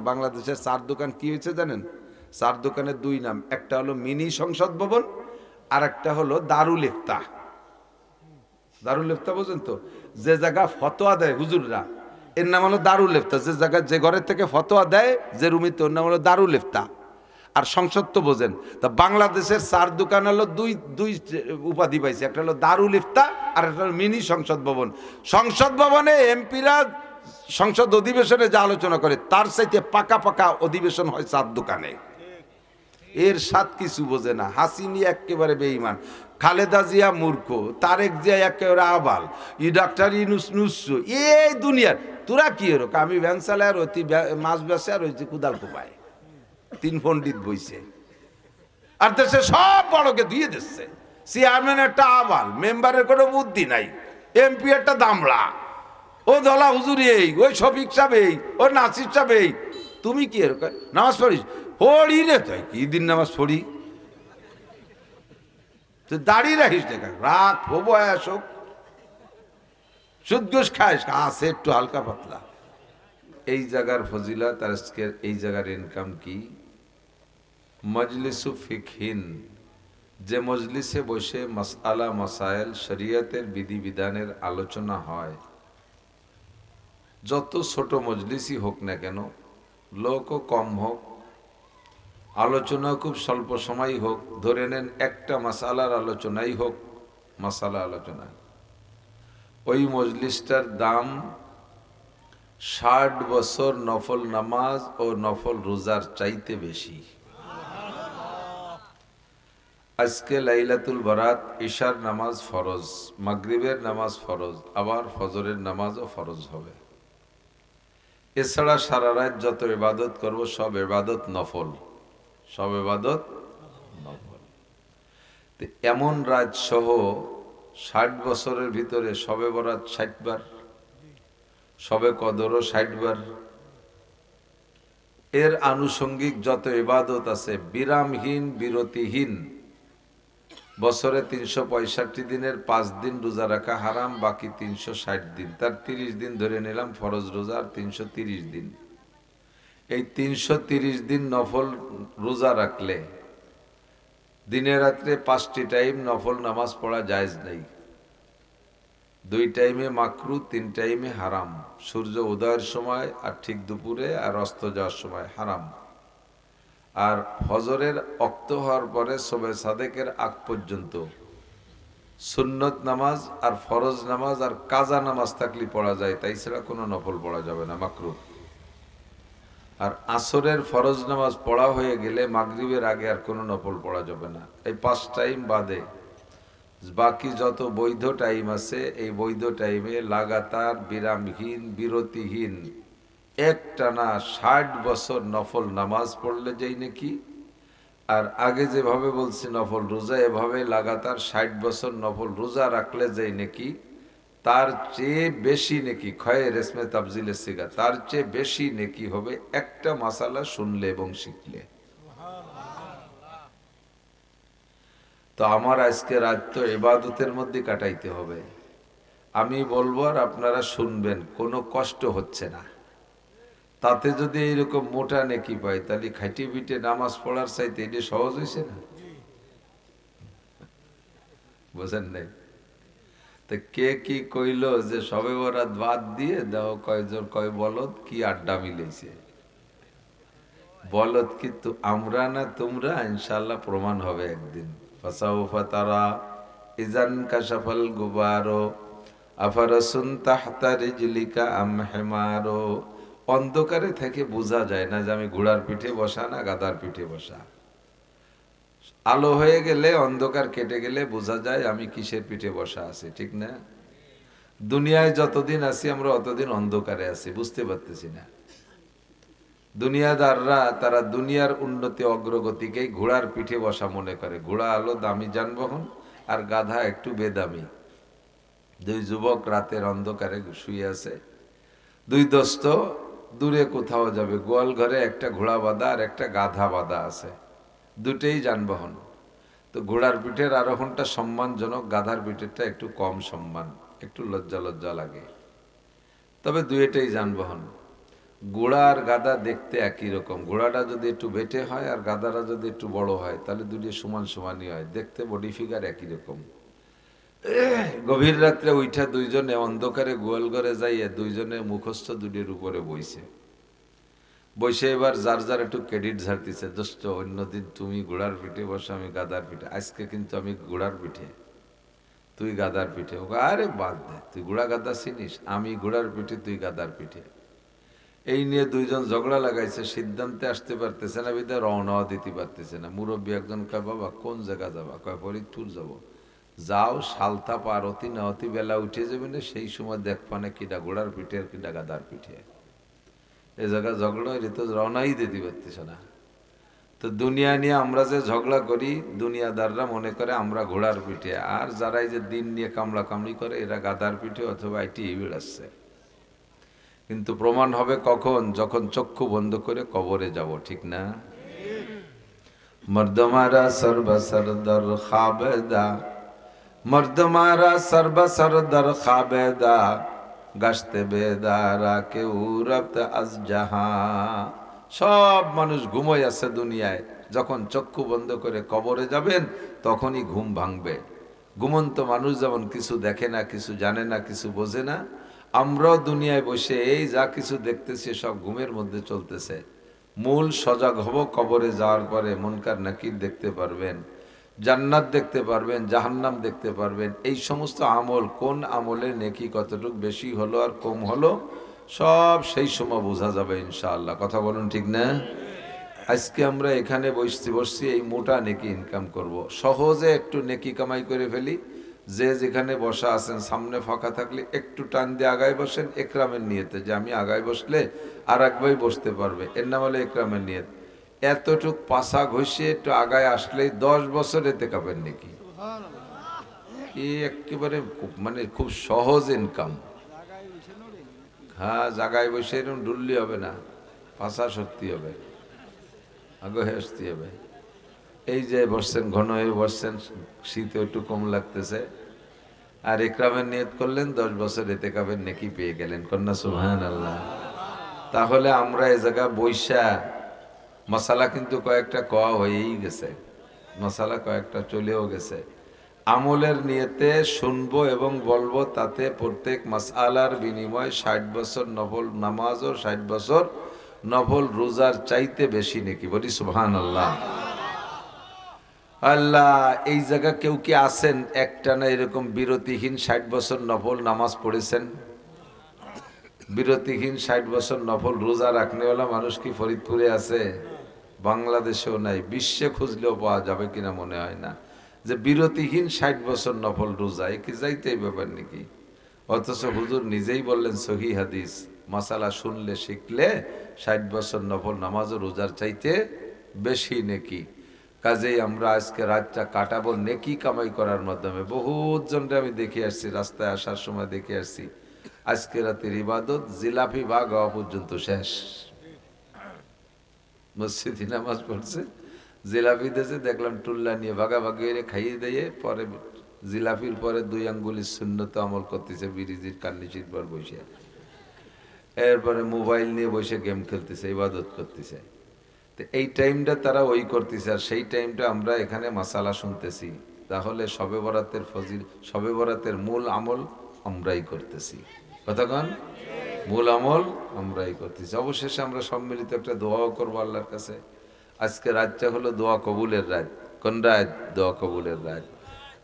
বাংলাদেশের চার দোকান কি হয়েছে জানেন? চার দোকানের দুই নাম, একটা হলো মিনি সংসদ ভবন, আর একটা হলো দারুল ইফতা। দারুল ইফতা বোঝেন তো, যে জায়গা ফতোয়া দেয় হুজুররা, এর নাম হলো দারুল ইফতা। যে জায়গা যে ঘরের থেকে ফতোয়া দেয় যে রুমিতে, ওর নাম হলো দারুল ইফতা। আর সংসদ তো বোঝেন। তা বাংলাদেশের চার দোকান হলো দুই দুই উপাধি পাইছে, একটা হলো দারুল ইফতা আর একটা হলো মিনি সংসদ ভবন। সংসদ ভবনে এমপিরা সংসদ অধিবেশনে যা আলোচনা করে তার চাইতে পাকা পাকা অধিবেশন হয় চার দোকানে। এর সাত কিছু বোঝে না। হাসিনি একেবারে বেঈমান, খালেদা জিয়া মূর্খ, তারেক জিয়া একেবারে আবাল, ই ডাক্তার ইনুস নুসু, এই দুনিয়ার তোরা কি এরক? আমি ভ্যান চালাই আর ওই মাছ বেসে আর ওই যে কুদাল কোপায়, তিন পণ্ডিত বইছে। আর দেশে সব বড়কে দিয়ে দিচ্ছে। চেয়ারম্যান একটা আবাল, মেম্বারের কোনো বুদ্ধি নাই, এমপি একটা দামড়া, ও দলা হুজুরি এই, ওই শফিক সাহেব এই, ও নাসির সাহেব এই। তুমি কি এরকম নামাজ পড়িস? পড়ি রে, তাই কি দিন নামাজ পড়ি? তুই দাঁড়িয়ে রাখিস দেখা রাখ ও বয়স হোক, সুদ ঘুষ খাইস, আছে একটু হালকা পাতলা। এই জায়গার ফজিলত আর আজকের এই জায়গার ইনকাম কি? মজলিসু ফিকহিন, যে মজলিসে বসে মাসআলা মাসাইল শরীয়তের বিধিবিধানের আলোচনা হয়, যত ছোট মজলিসই হোক না কেন, লোকও কম হোক, আলোচনা খুব স্বল্প সময় হোক, ধরে নেন একটা মাসালার আলোচনাই হোক, মাসালা আলোচনা, ওই মজলিসটার দাম 60 বছর নফল নামাজ ও নফল রোজার চাইতে বেশি। আজকে লাইলাতুল বারাত, ইশার নামাজ ফরজ, মাগরিবের নামাজ ফরজ, আবার ফজরের নামাজও ফরজ হবে। এছাড়া সারা রাত যত ইবাদত করব সব ইবাদত নফল, সব ইবাদত নফল। এমন রাত সহ 60 বছরের ভিতরে সবে বরাত 60 বার, সবে কদরও 60 বার, এর আনুষঙ্গিক যত ইবাদত আছে বিরামহীন বিরতিহীন, বছরে 365 দিনের 5 দিন রোজা রাখা হারাম, বাকি 360 দিন, তার 30 দিন ধরে নিলাম ফরজ রোজা, আর 330 দিন। এই 330 দিন নফল রোজা রাখলে দিনে রাত্রে 5টি টাইম নফল নামাজ পড়া জায়েজ নেই। 2 টাইমে মাকরু, 3 টাইমে হারাম, সূর্য উদয়ের সময় আর ঠিক দুপুরে, আর অস্ত যাওয়ার সময় হারাম। আর ফজরের ওয়াক্ত হওয়ার পরে শবে সাদেকের আগ পর্যন্ত সুন্নত নামাজ আর ফরজ নামাজ আর কাজা নামাজ থাকলে পড়া যায়, তাই ছাড়া কোনো নফল পড়া যাবে না, মাকরুহ। আর আসরের ফরজ নামাজ পড়া হয়ে গেলে মাগরিবের আগে আর কোনো নফল পড়া যাবে না। এই 5 টাইম বাদে বাকি যত বৈধ টাইম আছে, এই বৈধ টাইমে লাগাতার বিরামহীন বিরতিহীন একটানা 60 বছর নফল নামাজ পড়লে যেই নাকি, আর আগে যেভাবে বলছি নফল রোজা, এভাবে লাগাতার 60 বছর নফল রোজা রাখলে যেই নাকি, তার চেয়ে বেশি নেকি, খয়ে রেসমে তাবজিলে সিগা, তার চেয়ে বেশি নেকি হবে একটা মাসালা শুনলে এবং শিখলে। তো আমার আজকে রাত তো ইবাদতের মধ্যে কাটাইতে হবে। আমি বলবো আর আপনারা শুনবেন, কোনো কষ্ট হচ্ছে না। তাতে যদি এইরকম মোটা নেকি পাই, তাহলে খাইটে পিটে নামাজ পড়ার চাইতে এটা সহজ হয়েছে না? বুঝেন নাই? তো কে কি কইলো যে সবে বরাত বাদ দিয়ে দাও, কয়জন কয় বলদ কি আড্ডা মিলেছে। বলদ কিন্তু আমরা না তোমরা, ইনশাআল্লাহ প্রমাণ হবে একদিন। ফাসাউফা তারা ইজান কাশাফাল গুবারো আফারাসুন তাহতা রিজলিকা আম হিমারো। অন্ধকারে থেকে বোঝা যায় না যে আমি ঘোড়ার পিঠে বসা না গাধার পিঠে বসা। আলো হয়ে গেলে, অন্ধকার কেটে গেলে বোঝা যায় আমি কিসের পিঠে বসা আছি, ঠিক না? দুনিয়ায় যতদিন আছি আমরা অতদিন অন্ধকারে আছি, বুঝতে পারতেছি না। দুনিয়াদাররা তারা দুনিয়ার উন্নতি অগ্রগতিকেই ঘোড়ার পিঠে বসা মনে করে। ঘোড়া হলো দামি যানবাহন আর গাধা একটু বেদামি। 2 যুবক রাতের অন্ধকারে শুয়ে আছে, 2 দোস্ত দূরে কোথাও যাবে, গোয়াল ঘরে একটা ঘোড়া বাঁধা আর একটা গাধা বাঁধা আছে, দুটেই যানবাহন। তো ঘোড়ার পিঠের আরোহণটা সম্মানজনক, গাধার পিঠেরটা একটু কম সম্মান, একটু লজ্জা লজ্জা লাগে, তবে দুইটাই যানবাহন। ঘোড়া আর গাধা দেখতে একই রকম। ঘোড়াটা যদি একটু বেটে হয় আর গাধাটা যদি একটু বড় হয় তাহলে দুটি সমান সমানই হয়, দেখতে বডি ফিগার একই রকম। গভীর রাত্রে উঠা দুইজনে অন্ধকারে গোয়াল ঘরে যাইয়ে দুইজনে মুখস্থ দুটির উপরে বইছে। বসে এবার যার যার একটু ক্রেডিট ঝাড়তিছে, দোস্ত অন্যদিন তুমি ঘোড়ার পিঠে বসে আমি গাদার পিঠে, আজকে কিন্তু আমি ঘোড়ার পিঠে তুই গাদার পিঠে। ও আরে বাদ দে, তুই ঘোড়া গাদা চিনিস, আমি ঘোড়ার পিঠে তুই গাদার পিঠে। এই নিয়ে দুইজন ঝগড়া লাগাইছে, সিদ্ধান্তে আসতে পারতেছে না, বিধে রওনাও দিতে পারতেছে না। মুরব্বী একজন কয় বাবা কোন জায়গা যাবা? কয় ফরিদপুর যাব। যাও, সালতা পার অতি না অতি বেলা উঠে যাবে না, সেই সময় দেখবা না কিটা ঘোড়ার পিঠে আর কিটা গাদার পিঠে। এ জায়গায় ঝগড়া হইলে তো রওনাই দিতে পারতেছে না। তো দুনিয়া নিয়ে আমরা যে ঝগড়া করি, দুনিয়াদাররা মনে করে আমরা ঘোড়ার পিঠে, আর যারা এই যে দিন নিয়ে কামড়া কামড়ি করে এরা গাদার পিঠে অথবা এটি বেড়াচ্ছে। কিন্তু প্রমাণ হবে কখন? যখন চক্ষু বন্ধ করে কবরে যাব, ঠিক না? মর্দমারা সর্বসরদর খাবেদা, মর্দমারা সর্বসরদর খাবেদা, গাছতে বেদারা কেউ রপ্ত আজ জাহা। সব মানুষ ঘুমোয় আছে দুনিয়ায়, যখন চক্ষু বন্ধ করে কবরে যাবেন তখনই ঘুম ভাঙবে। ঘুমন্ত মানুষ যেমন কিছু দেখে না, কিছু জানে না, কিছু বোঝে না, আমরাও দুনিয়ায় বসে এই যা কিছু দেখতেছি সব ঘুমের মধ্যে চলতেছে। মূল সজাগ হব কবরে যাওয়ার পরে, মুনকার নাকির দেখতে পারবেন, জান্নাত দেখতে পারবেন, জাহান্নাম দেখতে পারবেন। এই সমস্ত আমল, কোন আমলে নেকি কতটুকু বেশি হলো আর কম হলো, সব সেই সময় বোঝা যাবে ইনশাআল্লাহ। কথা বলুন ঠিক না? আজকে আমরা এখানে বসছি এই মোটা নেকি ইনকাম করব। সহজে একটু নেকি কামাই করে ফেলি। যে যেখানে বসা আছেন সামনে ফাঁকা থাকলে একটু টান দিয়ে আগায় বসেন, একরামের নিয়তে, যে আমি আগায় বসলে আর এক ভাই বসতে পারবে, এর নাম হলো একরামের নিয়ত। এতটুক পাশা ঘষিয়ে একটু আগায় আসলেই 10 বছর এতে কাবেন নাকি। এই একেবারে মানে খুব সহজ ইনকাম। হ্যাঁ, জাগায় বসে এরকম ডুললি হবে না, পাশা সত্যি হবে, আগে আসতে হবে। এই যে বসছেন, ঘন হয়ে বসছেন, শীতে একটু কম লাগতেছে, আর একরামের নিয়ত করলেন 10 বছর এতে কাবেন নেকি পেয়ে গেলেন। কন্যা সুবহানাল্লাহ। তাহলে আমরা এই জায়গা বৈশা মশালা কিন্তু কয়েকটা কওয়া হয়েই গেছে, মশালা কয়েকটা চলেও গেছে। আমলের নিয়তে শুনবো এবং বলবো, তাতে প্রত্যেক মাসআলার বিনিময় 60 বছর নফল নামাজ ও 60 বছর নফল রোজার চাইতে বেশি নাকি। বলি সুবহানাল্লাহ। আল্লাহ, এই জায়গা কেউ কি আছেন একটানা এরকম বিরতিহীন 60 বছর নফল নামাজ পড়েছেন? বিরতিহীন 60 বছর নফল রোজা রাখনেওয়ালা মানুষ কি ফরিদপুরে আছে? বাংলাদেশেও নাই, বিশ্বে খুঁজলেও পাওয়া যাবে কিনা মনে হয় না, যে বিরতিহীন 60 বছর নফল রোজা। এ কি যাইতে ব্যাপার নাকি? অথচ হুজুর নিজেই বললেন সহি হাদিস, মাসালা শুনলে শিখলে 60 বছর নফল নামাজ ও রোজার চাইতে বেশি নেকি। কাজেই আমরা আজকে রাতটা কাটাবো নেকি কামাই করার মাধ্যমে। বহুত জনকে আমি দেখে আসছি, রাস্তায় আসার সময় দেখে আসছি, আজকে রাতের ইবাদত জিলাপি ভাগ হওয়া পর্যন্ত শেষ। মসজিদে নামাজ পড়ছে, জিলাপি দিয়েছে, দেখলাম টুল্লা নিয়ে ভাগাভাগি হয়ে খাইয়ে দিয়ে পরে জিলাপির পরে 2 আঙ্গুলির সুন্নত আমল করতেছে, বিরিজির কান্নিচির পর বসে। এরপরে মোবাইল নিয়ে বসে গেম খেলতেছে, ইবাদত করতেছে। তো এই টাইমটা তারা ওই করতেছে, আর সেই টাইমটা আমরা এখানে মাসালা শুনতেছি। তাহলে শবে বরাতের ফজিল, শবে বরাতের মূল আমল আমরাই করতেছি। কতক্ষণ মূল আমল আমরাই করতেছি। অবশেষে আমরা সম্মিলিত একটা দোয়াও করবো আল্লাহর কাছে। আজকে রাতটা হলো দোয়া কবুলের রাত। কোন রাত? দোয়া কবুলের রাত।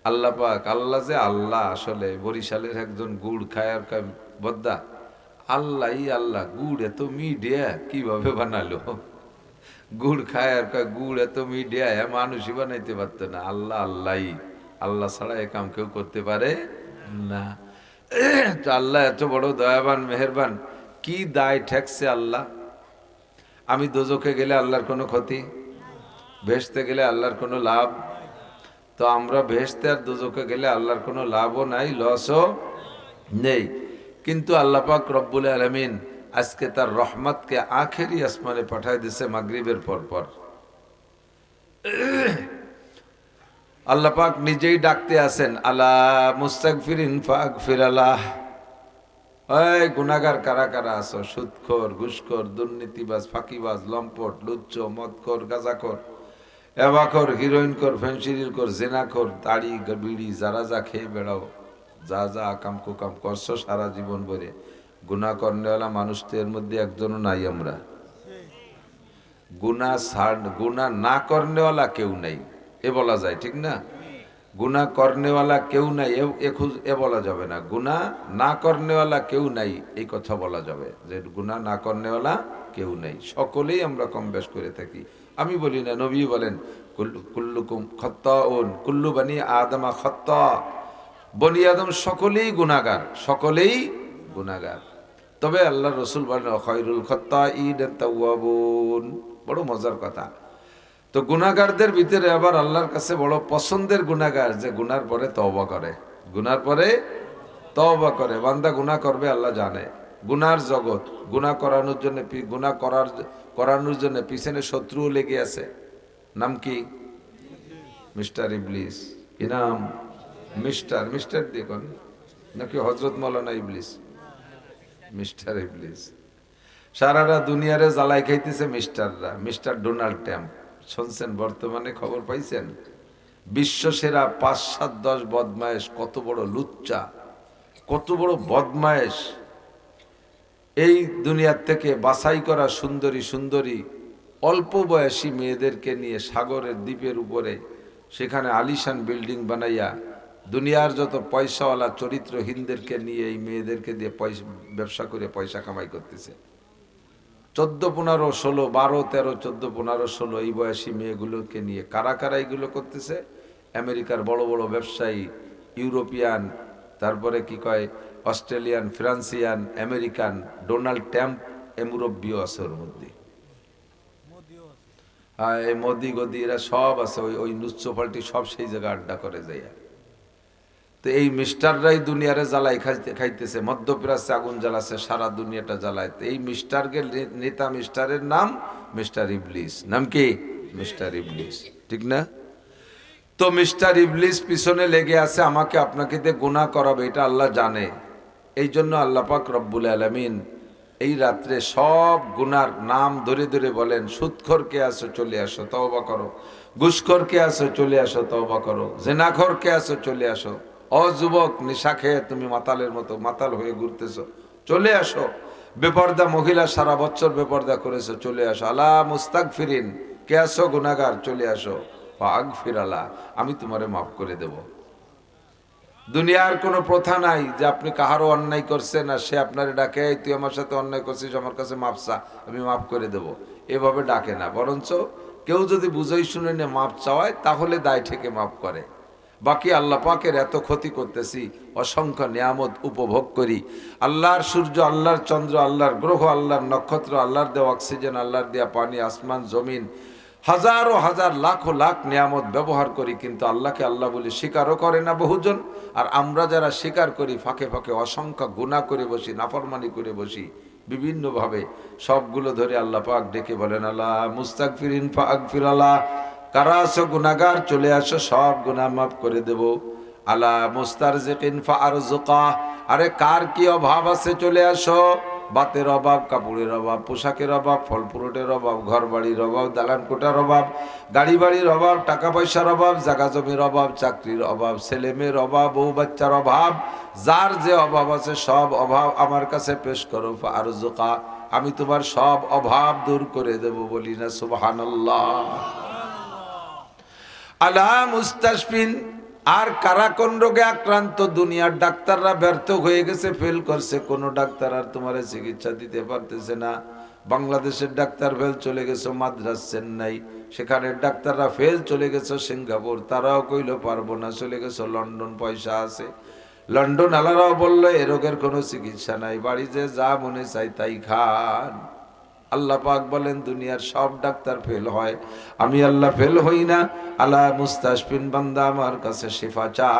আল্লাহ পাক, আল্লাহ যে আল্লাহ, আসলে বরিশালের একজন গুড় খায় আর কয় বদ্দা আল্লাহ আল্লাহ, গুড় এত মিডিয়া কিভাবে বানালো? গুড় খায় আর কয় গুড় এত মিডিয়া, মানুষই বানাইতে পারতো না। আল্লাহ আল্লাহ, আল্লাহ ছাড়া এ কাম কেউ করতে পারে না। তো আল্লাহ এত বড় দয়াবান মেহেরবান, কি দায় ঠেকছে আল্লাহ? আমি দোজখে গেলে আল্লাহর কোনো ক্ষতি, ভেস্তে গেলে আল্লাহর কোনো লাভ। তো আমরা ভেস্তে আর দোজখে গেলে আল্লাহর কোনো লাভও নাই, লসও নেই। কিন্তু আল্লাহ পাক রব্বুল আলামিন আজকে তার রহমতকে আখেরি আসমানে পাঠায় দিছে মাগরিবের পর। আল্লাহ পাক নিজেই ডাকতে আছেন, আলা মুস্তাগফিরিন ফাগফির আলাহ, এই গুনাহগার কারা কারা আছো? সুদখোর, ঘুষখোর, দুর্নীতিবাজ, ফাঁকিবাজ, লম্পট, লুচ্চ, মদখোর, গাঁজাখোর, এবাখোর, হিরোইনখোর, ফেন্সিডিলখোর, জেনাখোর, তাড়ি বিড়ি যারা যা খেয়ে বেড়াও, যা যা আকাম কুকাম করছো সারা জীবন ভরে, গুনাহ করনেওয়ালা মানুষ তো এর মধ্যে একজনও নাই। আমরা গুনাহ না করনেওয়ালা কেউ নাই এ বলা যায়, ঠিক না? গুনাহ করনেওয়ালা কেউ নাই এ বলা যাবে না। গুনাহ না করনেওয়ালা কেউ নাই এই কথা বলা যাবে, যে গুনাহ না করনেওয়ালা কেউ নাই। সকলেই আমরা কম বেশ করে থাকি। আমি বলি না, নবী বলেন কুল্লুকুম খাত্তাউন কুল্লু বানি আদমা খাত্তা, বনি আদম সকলেই গুনাহগার, সকলেই গুনাহগার। তবে আল্লাহ রসুল বলেন খায়রুল খাত্তাইন আত-তাওয়াবুন। বড় মজার কথা। তো গুনাহগারদের ভিতরে আবার আল্লাহর কাছে বড় পছন্দের গুনাহগার, যে গুনার পরে তওবা করে, গুনার পরে তওবা করে। বান্দা গুনাহ করবে আল্লাহ জানে। গুনার জগৎ, গুনাহ করানোর জন্য, গুনাহ করানোর জন্য পিছনে শত্রুও লেগে আছে। নাম কি? মিস্টার ইবলিস। কি নাম? মিস্টার মিস্টার দেখুন নাকি হযরত মাওলানা ইবলিস? মিস্টার ইবলিস। সারাটা দুনিয়ারে জ্বালাই খাইতেছে মিস্টাররা। মিস্টার ডোনাল্ড ট্রাম্প শুনছেন? বর্তমানে খবর পাইছেন? বিশ্ব সেরা ৫, ৭, ১০ বদমায়েশ। কত বড় লুচ্চা, কত বড় বদমায়েশ। এই দুনিয়ার থেকে বাছাই করা সুন্দরী সুন্দরী অল্প বয়সী মেয়েদেরকে নিয়ে সাগরের দ্বীপের উপরে সেখানে আলিশান বিল্ডিং বানাইয়া দুনিয়ার যত পয়সাওয়ালা চরিত্রহীনদেরকে নিয়ে এই মেয়েদেরকে দিয়ে ব্যবসা করে পয়সা কামাই করতেছে। 14, 15, 16, 12, 13, 14, 15, 16 এই বয়সী মেয়েগুলোকে নিয়ে কারা কারা এইগুলো করতেছে? আমেরিকার বড় বড় ব্যবসায়ী, ইউরোপিয়ান, তারপরে কি কয় অস্ট্রেলিয়ান, ফ্রান্সিয়ান, আমেরিকান, ডোনাল্ড ট্রাম্প মুরব্বীও আছে ওর মধ্যে। হ্যাঁ, এই মোদি গদি এরা সব আছে। ওই নুচ্চ পাল্টি সব সেই জায়গায় আড্ডা করে যায়। তো এই মিস্টাররাই দুনিয়ারে জ্বালাই খাইতেছে, মধ্যপ্রাচ্যে আগুন জ্বালাচ্ছে, সারা দুনিয়াটা জ্বালায়। তো এই মিস্টারকে নেতা, মিস্টারের নাম মিস্টার ইবলিস। নাম কি? মিস্টার ইবলিস, ঠিক না? তো মিস্টার ইবলিস পিছনে লেগে আছে আমাকে আপনাকে দিয়ে গুনাহ করাবে, এটা আল্লাহ জানে। এই জন্য আল্লাহ পাক রব্বুল আলামিন এই রাত্রে সব গুনার নাম ধরে ধরে বলেন, সুদখোর কে আছো চলে আসো তওবা করো, ঘুষখোর কে আছো চলে আসো তওবা করো, জিনাখোর কে আছো চলে আসো, ও যুবক নেশা খেয়ে তুমি মাতালের মতো মাতাল হয়ে ঘুরতেছো চলে আসো, বেপর্দা মহিলা সারা বছর বেপর্দা করেছো চলে আসো, আলা মুস্তাগফিরিন কে আছো গুনাহগার চলে আসো, ফাগফির আলা আমি তোমারে মাফ করে দেব। দুনিয়ার কোনো প্রথা নাই যে আপনি কাহারও অন্যায় করছেন আর সে আপনারে ডাকে তুই আমার সাথে অন্যায় করছিস আমার কাছে মাপ চা আমি মাফ করে দেব, এভাবে ডাকে না। বরঞ্চ কেউ যদি বুঝাই শুনে নিয়ে মাপ চাওয়ায় তাহলে দায় থেকে মাফ করে। বাকি আল্লাহ পাকের এত ক্ষতি করতেছি, অসংখ্য নিয়ামত উপভোগ করি, আল্লাহর সূর্য, আল্লাহর চন্দ্র, আল্লাহর গ্রহ, আল্লাহর নক্ষত্র, আল্লাহর দেওয়া অক্সিজেন, আল্লাহর দেওয়া পানি, আসমান জমিন, হাজারো হাজার লাখো লাখ নিয়ামত ব্যবহার করি, কিন্তু আল্লাহকে আল্লাহ বলে স্বীকারও করে না বহুজন। আর আমরা যারা স্বীকার করি ফাঁকে ফাঁকে অসংখ্য গুনাহ করে বসি, নাফরমানি করে বসি বিভিন্নভাবে। সবগুলো ধরে আল্লাহ পাক ডেকে বলেন, আল্লাহ মুস্তাগফিরিন ফাগফির আল্লাহ, কারা আছো গুনাহগার চলে আসো সব গুনাহ মাফ করে দেব। আলা মুস্তারজিকিন ফারজুকা, আরে কার কি অভাব আছে চলে আসো, বাতের অভাব, কাপড়ের অভাব, পোশাকের অভাব, ফল ফ্রুটের অভাব, ঘর বাড়ির অভাব, দালান কোটার অভাব, গাড়ি বাড়ির অভাব, টাকা পয়সার অভাব, জায়গা জমির অভাব, চাকরির অভাব, ছেলে মেয়ের অভাব, বউ বাচ্চার অভাব, যার যে অভাব আছে সব অভাব আমার কাছে পেশ করো, ফারজুকা আমি তোমার সব অভাব দূর করে দেব। বলি না সুবহানাল্লাহ। আলা মুস্তাশফিন, আর কারা কোন রোগে আক্রান্ত? দুনিয়ার ডাক্তাররা ব্যর্থ হয়ে গেছে, ফেল করছে, কোন ডাক্তার আর তোমার চিকিৎসা দিতে পারতেছে না। বাংলাদেশের ডাক্তার ফেল, চলে গেছে মাদ্রাজ চেন্নাই, সেখানের ডাক্তাররা ফেল, চলে গেছে সিঙ্গাপুর, তারাও কইলো পারবো না, চলে গেছে লন্ডন, পয়সা আছে। লন্ডন আলারাও বললো এ রোগের কোনো চিকিৎসা নাই, বাড়ি যে যা মনে চাই তাই খান। আল্লাহ পাক বলেন দুনিয়ার সব ডাক্তার ফেল হয়, আমি আল্লাহ ফেল হই না। আলা মুস্তাশফিন, বান্দা আমার কাছে শিফা চা,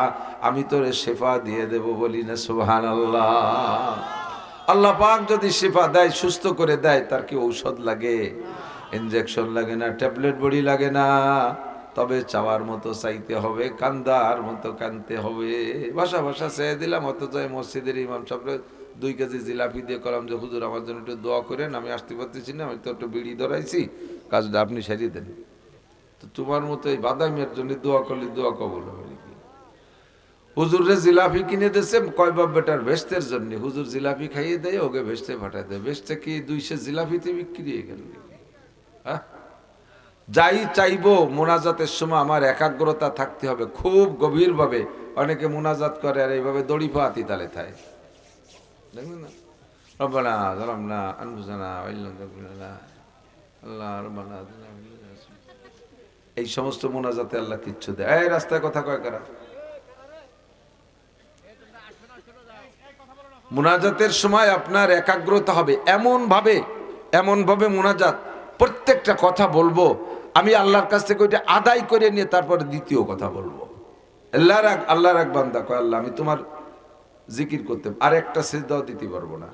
আমি তোরে শিফা দিয়ে দেব। বলি না সুবহানাল্লাহ। আল্লাহ পাক যদি শিফা দেয়, সুস্থ করে দেয়, তার কি ঔষধ লাগে? ইনজেকশন লাগে না, ট্যাবলেট বড়ি লাগে না। তবে চাওয়ার মতো চাইতে হবে, কান্দার মতো কানতে হবে। ভাষা ভাষা চেয়ে দিলাম, অথচ মসজিদের ইমাম সাহেব 2 কেজি জিলাপি দিয়ে করলাম যে হুজুর আমার জন্য একটু দোয়া করেন, আমি আসতে পারতেছি না, আমি তো একটু বিড়ি ধরাইছি, কাজটা আপনি সারিয়ে দেন। তো তোমার মতো এই বাদামের জন্য দোয়া করলে দোয়া কবুল হবে নাকি? হুজুরে জিলাপি কিনে দিয়েছে কয় বাপ বেটার ভেস্তের জন্য, হুজুর জিলাপি খাইয়ে দেয়, ওকে ভেস্তে পাঠায় দেয়, ভেস্তে কি 200 জিলাপিতে বিক্রি হয়ে গেল নাকি? হ্যাঁ, যাই চাইবো মোনাজাতের সময় আমার একাগ্রতা থাকতে হবে খুব গভীরভাবে। অনেকে মোনাজাত করে আর এইভাবে দড়ি পাতি তালে থায়, দেখলেন না? রব্বানা যালামনা আনফুসানা ওয়া ইল্লাম তাগফির লানা আল্লাহ রব্বানা আতিনা মিন লাদুনকা। এই সমস্ত মোনাজাতে আল্লাহ কিচ্ছু দেয়। এই রাস্তায় কথা কয় কারা? মোনাজাতের সময় আপনার একাগ্রতা হবে এমন ভাবে মোনাজাত, প্রত্যেকটা কথা বলবো আমি আল্লাহর কাছ থেকে ওইটা আদায় করে নিয়ে তারপরে দ্বিতীয় কথা বলবো। আল্লাহর এক বান্দা কয়, আল্লাহ আমি তোমার জিকির করতে আর একটা সিজদাও দিতে পারবো না,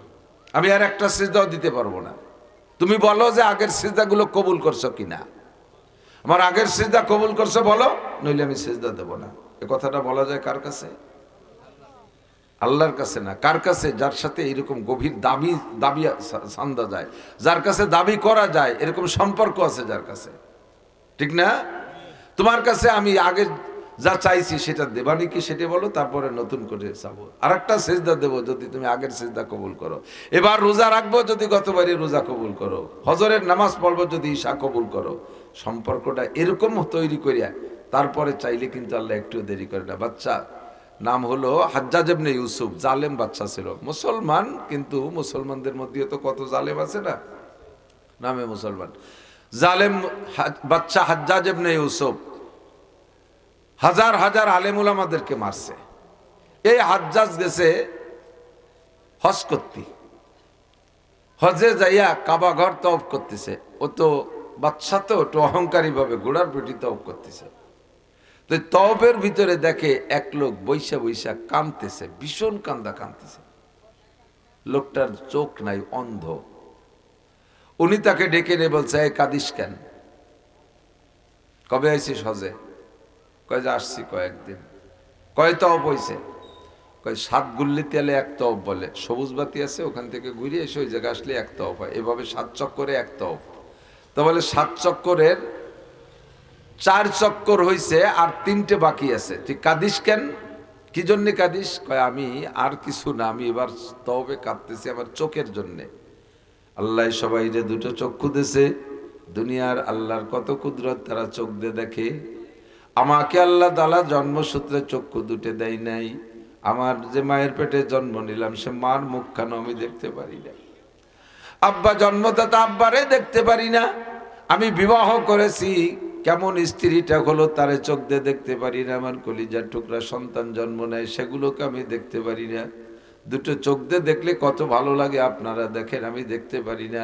আমি আর একটা সিজদাও দিতে পারবো না। তুমি বলো যে আগের সিজদাগুলো কবুল করছো কিনা, আমার আগের সিজদা কবুল করছো বলো, নইলে আমি সিজদা দেবো না। এ কথাটা বলা যায় কার কাছে? আল্লাহর কাছে না। কার কাছে? যার সাথে এরকম গভীর দাবি সান্দা যায়, যার কাছে দাবি করা যায়, এরকম সম্পর্ক আছে যার কাছে, ঠিক না? তোমার কাছে আমি আগে যা চাইছি সেটা দেবা নাকি সেটা বলো, তারপরে নতুন করে চাবো, আর একটা সেজদা দেবো যদি তুমি আগের সেজদা কবুল করো। এবার রোজা রাখবো যদি গতবারে রোজা কবুল করো, হজরের নামাজ পড়বো যদি ঈশা কবুল করো। সম্পর্কটা এরকম তৈরি করিয়া তারপরে চাইলে কিন্তু আল্লাহ একটু দেরি করে না। বাচ্চা নাম হলো হাজ্জাজ ইবনে ইউসুফ, জালেম বাচ্চা ছিল, মুসলমান, কিন্তু মুসলমানদের মধ্যে তো কত জালেম আছে না, নামে মুসলমান। জালেম বাচ্চা হাজ্জাজ ইবনে ইউসুফ হাজার হাজার আলেম উলামাদেরকে মারছে। এই হাজ্জাজ গেছে হজ করতে, হজে যাইয়া কাবা ঘর তওয়াফ করতেছে। ও তো বাচ্চা, তো একটু অহংকারী ভাবে ঘোড়ার পিঠে তওয়াফ করতেছে। তো তওয়াফের ভিতরে দেখে এক লোক বৈশা বৈশা কাঁদতেছে, ভীষণ কাঁদতেছে। লোকটার চোখ নাই, অন্ধ। উনি তাকে ডেকে নিয়ে বলছে, এই কাঁদিস কেন? কবে আইছিস হজে? কয় যে আসছি কয়েকদিন। কয় তওয়াফ হইছে? কয় 7 গুল্লি তেলে 1 তওয়াফ বলে, সবুজ বাতি আছে ওখান থেকে ঘুরে এসে ওই জায়গায় আসলে 1 তওয়াফ হয়, এভাবে 7 চক্করে 1 তওয়াফ। তো বলে 7 চক্করের 4 চক্কর হইছে আর 3টে বাকি আছে, তুই কাঁদিস কেন? কি জন্যে কাঁদিস? কয় আমি আর কিছু না, আমি এবার তওবে কাঁদতেছি আমার চোখের জন্যে। আল্লাহ সবাই যে 2টো চক্ষু দিয়েছে, দুনিয়ার আল্লাহর কত কুদরত, তারা চোখ দিয়ে দেখে। আমাকে আল্লাহ তাআলা জন্মসূত্রে চক্ষু 2টে দেয় নাই। আমার যে মায়ের পেটে জন্ম নিলাম সে মার মুখখানা আমি দেখতে পারি না, আব্বা জন্মদাতা আব্বারে দেখতে পারি না, আমি বিবাহ করেছি কেমন স্ত্রীটা হলো তারে চোখ দিয়ে দেখতে পারি না, আমার কলিজার টুকরা সন্তান জন্ম নেয় সেগুলোকে আমি দেখতে পারি না। 2টো চোখ দিয়ে দেখলে কত ভালো লাগে আপনারা দেখেন, আমি দেখতে পারি না।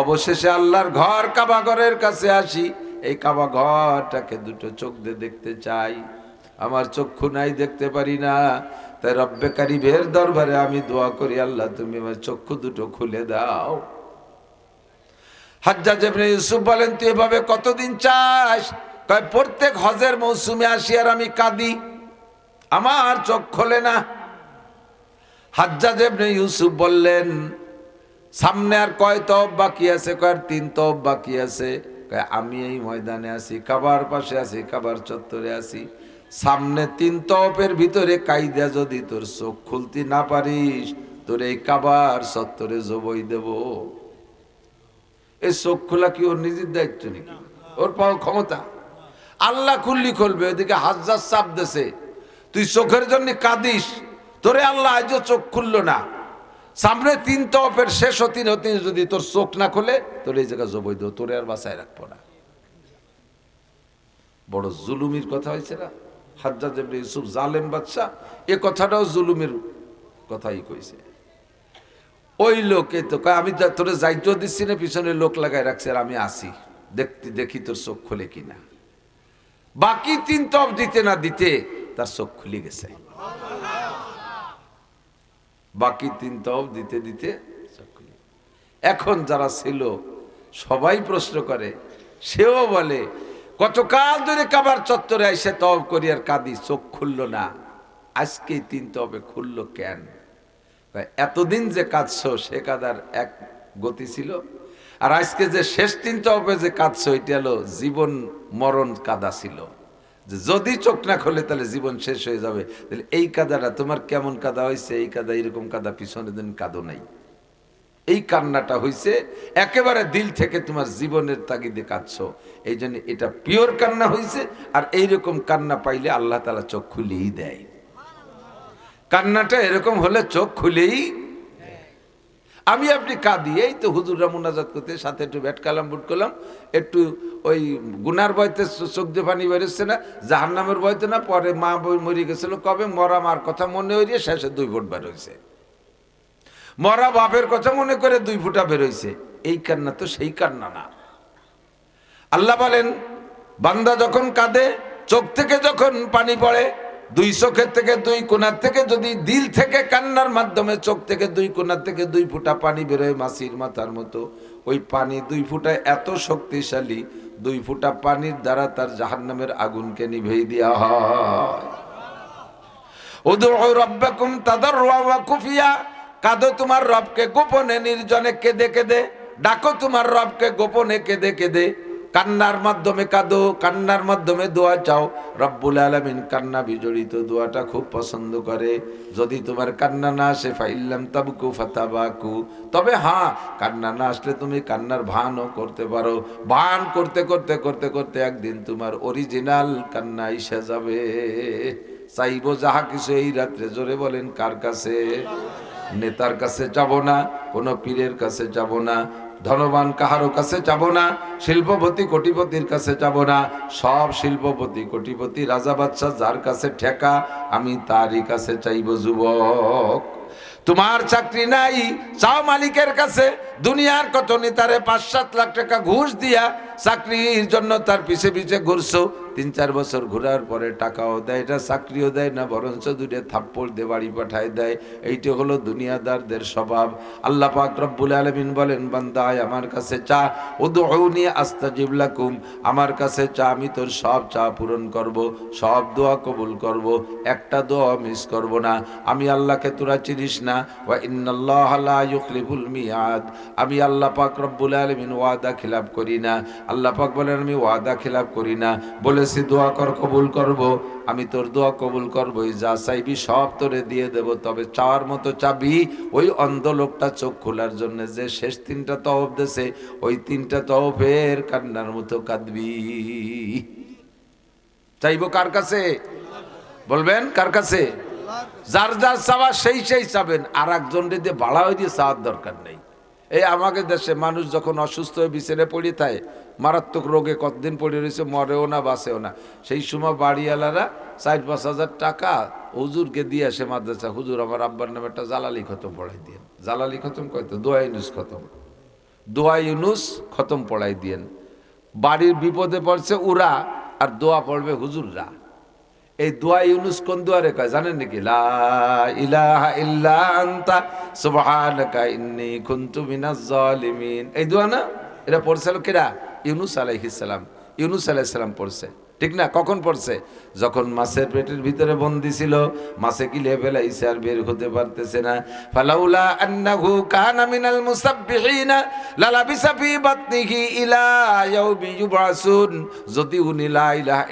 অবশেষে আল্লাহর ঘর কাবা ঘরের কাছে আসি, এই কাবা ঘরটাকে 2টো চোখ দিয়ে দেখতে চাই, আমার চক্ষু নাই, দেখতে পারি না। তাই রব্বে কারিমের দরবারে আমি দোয়া করি, আল্লাহ তুমি আমার চক্ষু 2টো খুলে দাও। হাজ্জাজ ইবনে ইউসুফ বলেন, তুই এভাবে কতদিন চাস? কয় প্রত্যেক হজের মৌসুমে আসি আর আমি কাঁদি, আমার চোখ খোলে না। হাজ্জাজ ইবনে ইউসুফ বললেন, সামনে আর কয় তওয়াফ বাকি আছে? কয় 3 তওয়াফ বাকি আছে। কয় আমি এই ময়দানে আছি, কাবার পাশে আছি, কাবার চত্বরে আছি, সামনে 3 তওয়াফের ভিতরে কাইদা যদি তোর চোখ খুলতে না পারিস, তোর এই কাবার চত্বরে জবই দেব। এই চোখ খোলা কি ওর নিজের দায়িত্ব নাকি? ওর পাওয়া ক্ষমতা? আল্লাহ খুললি খুলবে। ওদিকে হাজ্জাজ চাপ দেছে, তুই চোখের জন্য কাঁদিস, তোরে আল্লাহ আজও চোখ খুললো না, সামনে 3 তওয়াফের শেষ হতে যদি তোর চোখ না খোলে, তোর এই জায়গা জবই দেব, তোরে আর বাঁচায় রাখবো না। বড় জুলুমির কথা হয়েছে না? হাজ্জাজ ইবনে ইউসুফ জালেম বাদশা, এ কথাটাও জুলুমের কথাই কইছে। ওই লোকে তো কয়, আমি তোরে যাইতেও দিচ্ছি না, পিছনে লোক লাগাই রাখছে, আর আমি আসি দেখি তোর চোখ খুলে কিনা। বাকি 3 তওয়াফ দিতে না দিতে তার চোখ খুলে গেছে। বাকি 3 তওয়াফ দিতে দিতে চোখ খুলে। এখন যারা ছিল সবাই প্রশ্ন করে, সেও বলে কতকাল ধরে কাবার চত্বরে এসে তওয়াফ করি আর কাঁদি, চোখ খুললো না, আজকে 3 তওয়াফে খুললো কেন? এতদিন যে কাঁদছো সে কাদার এক গতি ছিল, আর আজকে যে শেষ 3 তওবে যে কাঁদছো এটা হলো জীবন মরণ কাদা ছিল, যে যদি চোখ না খোলে তাহলে জীবন শেষ হয়ে যাবে। তাহলে এই কাদাটা তোমার কেমন কাদা হয়েছে? এই কাদা এরকম কাদা পিছনে দিন কাদো নাই। এই কান্নাটা হইছে একেবারে দিল থেকে, তোমার জীবনের তাগিদে কাঁদছো, এই জন্য এটা পিওর কান্না হইছে। আর এইরকম কান্না পাইলে আল্লাহ তাআলা চোখ খুলেই দেয়। কান্নাটা এরকম হলে চোখ খুলেই। আমি আপনি কাঁদি, এই তো হুজুররা মুনাজাত করতে, সাথে একটু ব্যাট কালাম বুট করলাম, একটু ওই গুনার বয়তে চোখ দিয়ে পানি বেরোচ্ছে না, জাহান্নামের বয়তে না, পরে মা বই মরে গেছিল, কবে মরা মার কথা মনে হইয়ে শেষে 2 ফুট বের হয়েছে, মরা বাপের কথা মনে করে 2 ফুটা বেরোইছে। এই কান্না তো সেই কান্না না। আল্লাহ বলেন, বান্দা যখন কাঁদে, চোখ থেকে যখন পানি পড়ে, 2 চোখের থেকে 2 কোণার থেকে যদি দিল থেকে কান্নার মাধ্যমে চোখ থেকে 2 কোণার থেকে 2 ফুটা পানি বেরোয় মাছির মাথার মতো, ওই পানি 2 ফুটা এত শক্তিশালী, 2 ফুটা পানির দ্বারা তার জাহান্নামের আগুনকে নিভিয়ে দেওয়া হয়। উদউ রাব্বাকুম তাদাররুআ ওয়া খুফিয়া, কাঁদো তোমার রবকে গোপনে নির্জনে কেঁদে কেঁদে, ডাকো তোমার রবকে গোপনে কেঁদে কেঁদে, কান্নার মাধ্যমে কাঁদো, কান্নার মাধ্যমে দোয়া চাও। রব্বুল আলামিন কান্না বিজড়িত দোয়াটা খুব পছন্দ করে। যদি তোমার কান্না না আসে, ফাইল্লাম তাবকু ফাতাবাকু, তবে হ্যাঁ, কান্না না আসলে তুমি কান্নার ভানও করতে পারো। ভান করতে করতে করতে করতে একদিন তোমার অরিজিনাল কান্না এসে যাবে। চাইবো যাহা কিছু এই রাত্রে, জোরে বলেন কার কাছে? নেতার কাছে যাব না, কোন পীরের কাছে যাব না, ধনবান কাহারো কাছে যাব না, শিল্পপতি কোটিপতির কাছে যাব না। সব শিল্পপতি কোটিপতি রাজা বাদশা যার কাছে ঠেকা, আমি তারই কাছে চাইব। যুবক, তোমার চাকরি নাই, চাও মালিকের কাছে। দুনিয়ার কত নেতারে 5-7 লাখ টাকা ঘুষ দিয়া চাকরির জন্য তার পিছে পিছে ঘুরছো, 3-4 বছর ঘোরার পরে টাকাও দেয়, এটা চাকরিও দেয় না, বরঞ্চ 2 থাপ্পড় দিয়ে বাড়ি পাঠায় দেয়। এইটা হলো দুনিয়াদারদের স্বভাব। আল্লাহ পাক রব্বুল আলামিন বলেন, বান্দা আমার কাছে চা, উদউনি আস্তাজিব লাকুম, আমার কাছে চা, আমি তোর সব চা পূরণ করব, সব দোয়া কবুল করব, একটা দোয়া মিস করব না। আমি আল্লাহকে তোরা চিনিস না, ওয়া ইন্নাল্লাহা লা ইউখলিফুল মিয়াদ, আমি আল্লাহ পাক রব্বুল আলামিন ওয়াদা খিলাফ করি না। আল্লাহ পাক বলেন, আমি ওয়াদা খিলাফ করি না, বলেছি দোয়া কর, কবুল করব, আমি তোর দোয়া কবুল করবই, যা চাইবি সব তোরে দিয়ে দেব। তবে চাওয়ার মতো চাবি ওই অন্ধ লোকটা চোখ খোলার জন্য যে শেষ 3টা তওব দেছে, ওই 3টা তওবের কান্নার মতো কাঁদবি। চাইবো কার কাছে? বলবেন কার কাছে? যার যার চাওয়া সেই সেই চাবেন, আর একজন দিয়ে বাড়া হয়ে দিয়ে চাওয়ার দরকার নেই। এই আমাদের দেশে মানুষ যখন অসুস্থ হয়ে বিছানায় পড়ে থাকে, মারাত্মক রোগে কতদিন পড়ে রয়েছে, মরেও না বাঁচেও না, সেই সময় বাড়িওয়ালারা 4-5 হাজার টাকা হুজুরকে দিয়ে আসে মাদ্রাসা, হুজুর আমার আব্বার নামে একটা জালালি খতম পড়াই দিয়ে। জালালি খতম কয়তো? দোয়া ইউনুস খতম, দোয়া ইউনুস খতম পড়াই দিয়েন। বাড়ির বিপদে পড়ছে ওরা, আর দোয়া পড়বে হুজুররা। এই দোয়া ইউনুস কোন দোয়ারে কয় জানেন নাকি? লা ইলাহা ইল্লা আনতা সুবহানাকা ইন্নী কুনতু মিনাজ জালিমিন। এই দোয়া না, এটা পড়ছিল কিরা? ইউনুস আলাইহিস সালাম। ইউনুস আলাইহিস সালাম পড়ছে, ঠিক না? কখন পড়ছে? যখন মাছের পেটের ভিতরে বন্দি ছিল, মাছে গিলে ফেলাইছে আর বের হতে পারতেছে না। ফালাউলা আন্নাহু কানা মিনাল মুসাব্বিহিনা লালাবিসা ফি বাতনিহি ইলা ইয়াউমি ইউবআসুন, যদি উনি লা ইলাহা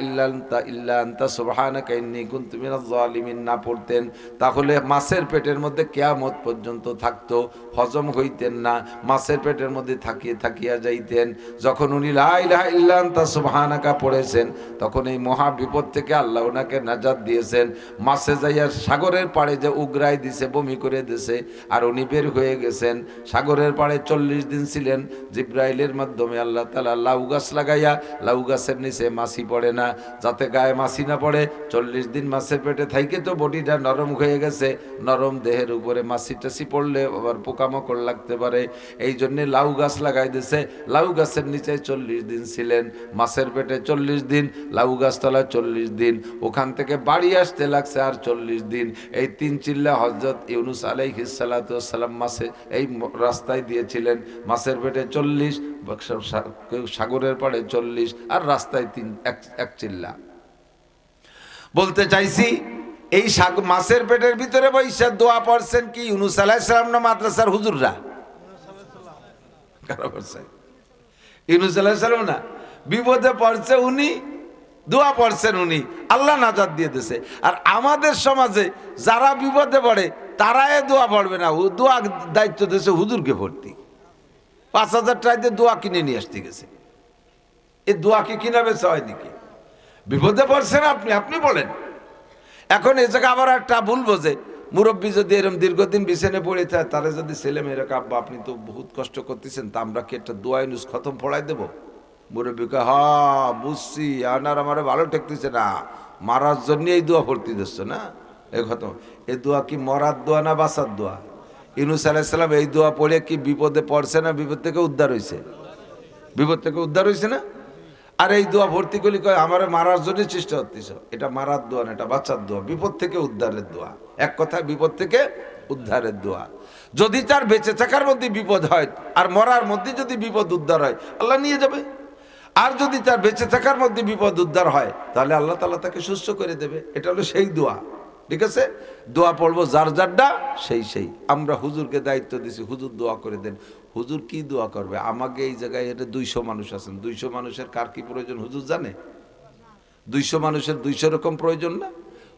ইল্লা আনতা সুবহানাকা ইন্নী কুনতু মিনাজ জালিমিন না পড়তেন, তাহলে মাছের পেটের মধ্যে কিয়ামত পর্যন্ত থাকতো, হজম হইতেন না, মাছের পেটের মধ্যে থাকিয়ে থাকিয়া যাইতেন। যখন উনি লা ইলাহা ইল্লা আনতা সুবহানাকা পড়েছেন, তখন এই মহা বিপদ থেকে আল্লাহ ওনাকে নাজাত দিয়েছেন। মাছে যাইয়া সাগরের পাড়ে যে উগরাই দিছে, বমি করে দিছে, আর উনি বের হয়ে গেছেন। সাগরের পাড়ে 40 দিন ছিলেন। জিব্রাইলের মাধ্যমে আল্লাহ তাআলা লাউ গাছ লাগাইয়া, লাউ গাছের নিচে মাছি পড়ে না, যাতে গায়ে মাছি না পড়ে। 40 দিন মাছের পেটে থাইকে তো বডিটা নরম হয়ে গেছে, নরম দেহের উপরে মাছি টাছি পড়লে আবার পোকামাকড় লাগতে পারে, এই জন্যে লাউ গাছ লাগাই দিছে। লাউ গাছের নিচে 40 দিন ছিলেন, মাছের পেটে 40 দিন, লাউ গাছতলা 40 দিন, ওখান থেকে বাড়ি আসতে লাগছে আর 40 দিন। এই 3 চিল্লা হযরত ইউনুস আলাইহিস সালাতু ওয়াস সালাম মাছে এই রাস্তায় দিয়েছিলেন। মাছের পেটে 40, সাগরের পাড়ে 40, আর রাস্তায় এক চিল্লা। বলতে চাইছি এই মাছের পেটের ভিতরে বৈশা দোয়া পড়ছেন কি ইউনূস আলাইহিস সালাম না মাদ্রাসার হুজুররা? কারা পড়ছে? ইউনূস আলাইহিস সালাম না, বিপদে পড়ছে উনি, দোয়া পড়ছেন উনি, আল্লাহ নাজাত দিয়ে দিয়েছে। আর আমাদের সমাজে যারা বিপদে পড়ে তারাই দোয়া পড়বে না, দোয়া দায়িত্ব দিয়েছে হুজুরকে ভর্তি। 5,000 টাকা দিয়ে দোয়া কিনে নিয়ে আসতে গেছে। এই দোয়া কি কিনা বেচা হয় নাকি? বিপদে পড়ছেন আপনি, আপনি বলেন। এখন এই জায়গায় আবার একটা বলবো যে মুরব্বী যদি এরকম দীর্ঘদিন বিছানে পড়ে থাকে, তারা যদি ছেলে মেয়েরা আব্বা আপনি তো বহুত কষ্ট করতেছেন, তা আমরা কি একটা দোয়া ইউনুস খতম পড়াই দেবো? মুরব্বীকে হ্যাঁ বুঝছি, আনার আমারে ভালো ঠেকতেছে না, মারার জন্য এই দোয়া পড়তে দিচ্ছ না, এই খতম। এই দোয়া কি মরার দোয়া না বাঁচার দোয়া? ইউনুস আলাইহিস সালাম এই দোয়া পড়ে কি বিপদে পড়ছে না বিপদ থেকে উদ্ধার হয়েছে? বিপদ থেকে উদ্ধার হয়েছে না? আর এই দোয়া ভর্তি করলি কয় আমার মারার জন্য চেষ্টা করতেছ, এটা মারার দোয়া না, এটা বাচ্চার দোয়া, বিপদ থেকে উদ্ধারের দোয়া। এক কথায় বিপদ থেকে উদ্ধারের দোয়া। যদি তার বেঁচে থাকার মধ্যে বিপদ হয় আর মরার মধ্যে যদি বিপদ উদ্ধার হয়, আল্লাহ নিয়ে যাবে। আর যদি তার বেঁচে থাকার মধ্যে বিপদ উদ্ধার হয়, তাহলে আল্লাহ তাআলা তাকে সুস্থ করে দেবে। এটা হলো সেই দোয়া। ঠিক আছে, দোয়া পড়বো যার যারটা সেই। আমরা হুজুরকে দায়িত্ব দিছি, হুজুর দোয়া করে দেন। হুজুর কি দোয়া করবে? আমাকে এই জায়গায় এটা 200 মানুষ আছেন, 200 মানুষের কার কি প্রয়োজন হুজুর জানে? 200 মানুষের 200 রকম প্রয়োজন না?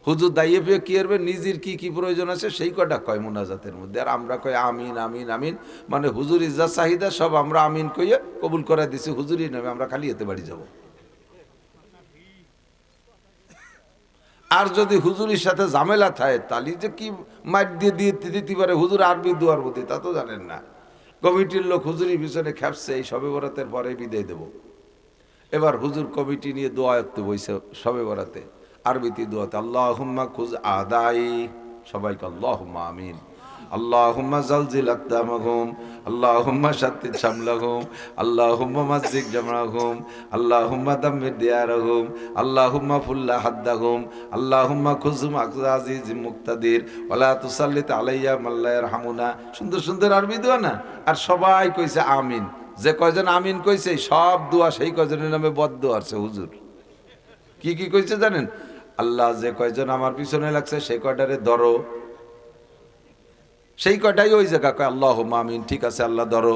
হুজুর দাইয়ে পেয়ে কি করবে? নিজের কি কি প্রয়োজন আছে সেই কটা কয় মুনাজাতের মধ্যে, আর আমরা কয় আমিন আমিন আমিন, মানে হুজুর ইজ্জত চাহিদা সব আমরা আমিন কইয়ে কবুল করে দিছি, হুজুরই নেবে, আমরা খালি এতে বাড়ি যাব। আর যদি হুজুরের সাথে ঝামেলা থাকে, তাহলে যে কি মার দিয়ে দিতে পারে হুজুর আরবি দুয়ার প্রতি, তা তো জানেন না। কমিটির লোক হুজুরের পিছনে খেপছে, এই শবে বরাতের পরে বিদায় দেব। এবার হুজুর কমিটি নিয়ে দোয়া করতে বইছে শবে বরাতে, আরবিতে দোয়াতে আল্লাহুম্মা খুজ আদাই, সবাইকে আল্লাহুম্মা আমিন। আল্লাহুম্মা জালজিল আকদামাহুম, আল্লাহুম্মা শাত্তিত শামলাহুম, আল্লাহুম্মা মাজ্জিক জামআহুম, আল্লাহুম্মা দাম্মির দিয়ারহুম, আল্লাহুম্মা ফুল্লা হাদ্দাহুম, আল্লাহুম্মা খুজুম আজিজিম মুক্তাদির ওয়ালা তুসাল্লিত আলাইয়া মাল্লা ইয়ারহামুনা। সুন্দর সুন্দর আরবি দোয়া না? আর সবাই কইছে আমিন। যে কয়জন আমিন কইছে সব দোয়া সেই কয়জনের নামে বদদোয়া আছে হুজুর। কি কি কইছে জানেন? আল্লাহ যে কয়জন আমার পিছনে লাগছে সেই কয়টারে ধরো, সেই কয়টাই ওই জায়গা কয় আল্লাহুম্মা আমিন। ঠিক আছে আল্লাহ ধরো।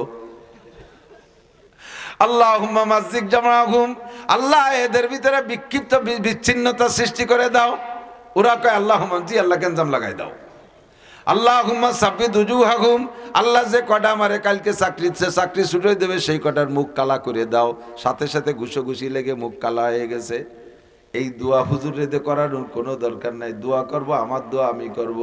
আল্লাহুম্মা মাজ্জিক জামআহুম, আল্লাহ এদের ভিতরে বিক্ষিপ্ত বিচ্ছিন্নতা সৃষ্টি করে দাও। ওরা কয় আল্লাহুম্মা, জি আল্লাহ গেঞ্জাম লাগাই দাও। আল্লাহুম্মা সাব্বিত উজুহাহুম, আল্লাহ যে কটা আমারে কালকে চাকরি ছুটে দেবে সেই কটার মুখ কালা করে দাও। সাথে সাথে ঘুষোঘুষি লেগে মুখ কালা হয়ে গেছে। এই দোয়া হুজুরেতে করার কোনো দরকার নাই। দোয়া করব, আমার দোয়া আমি করব,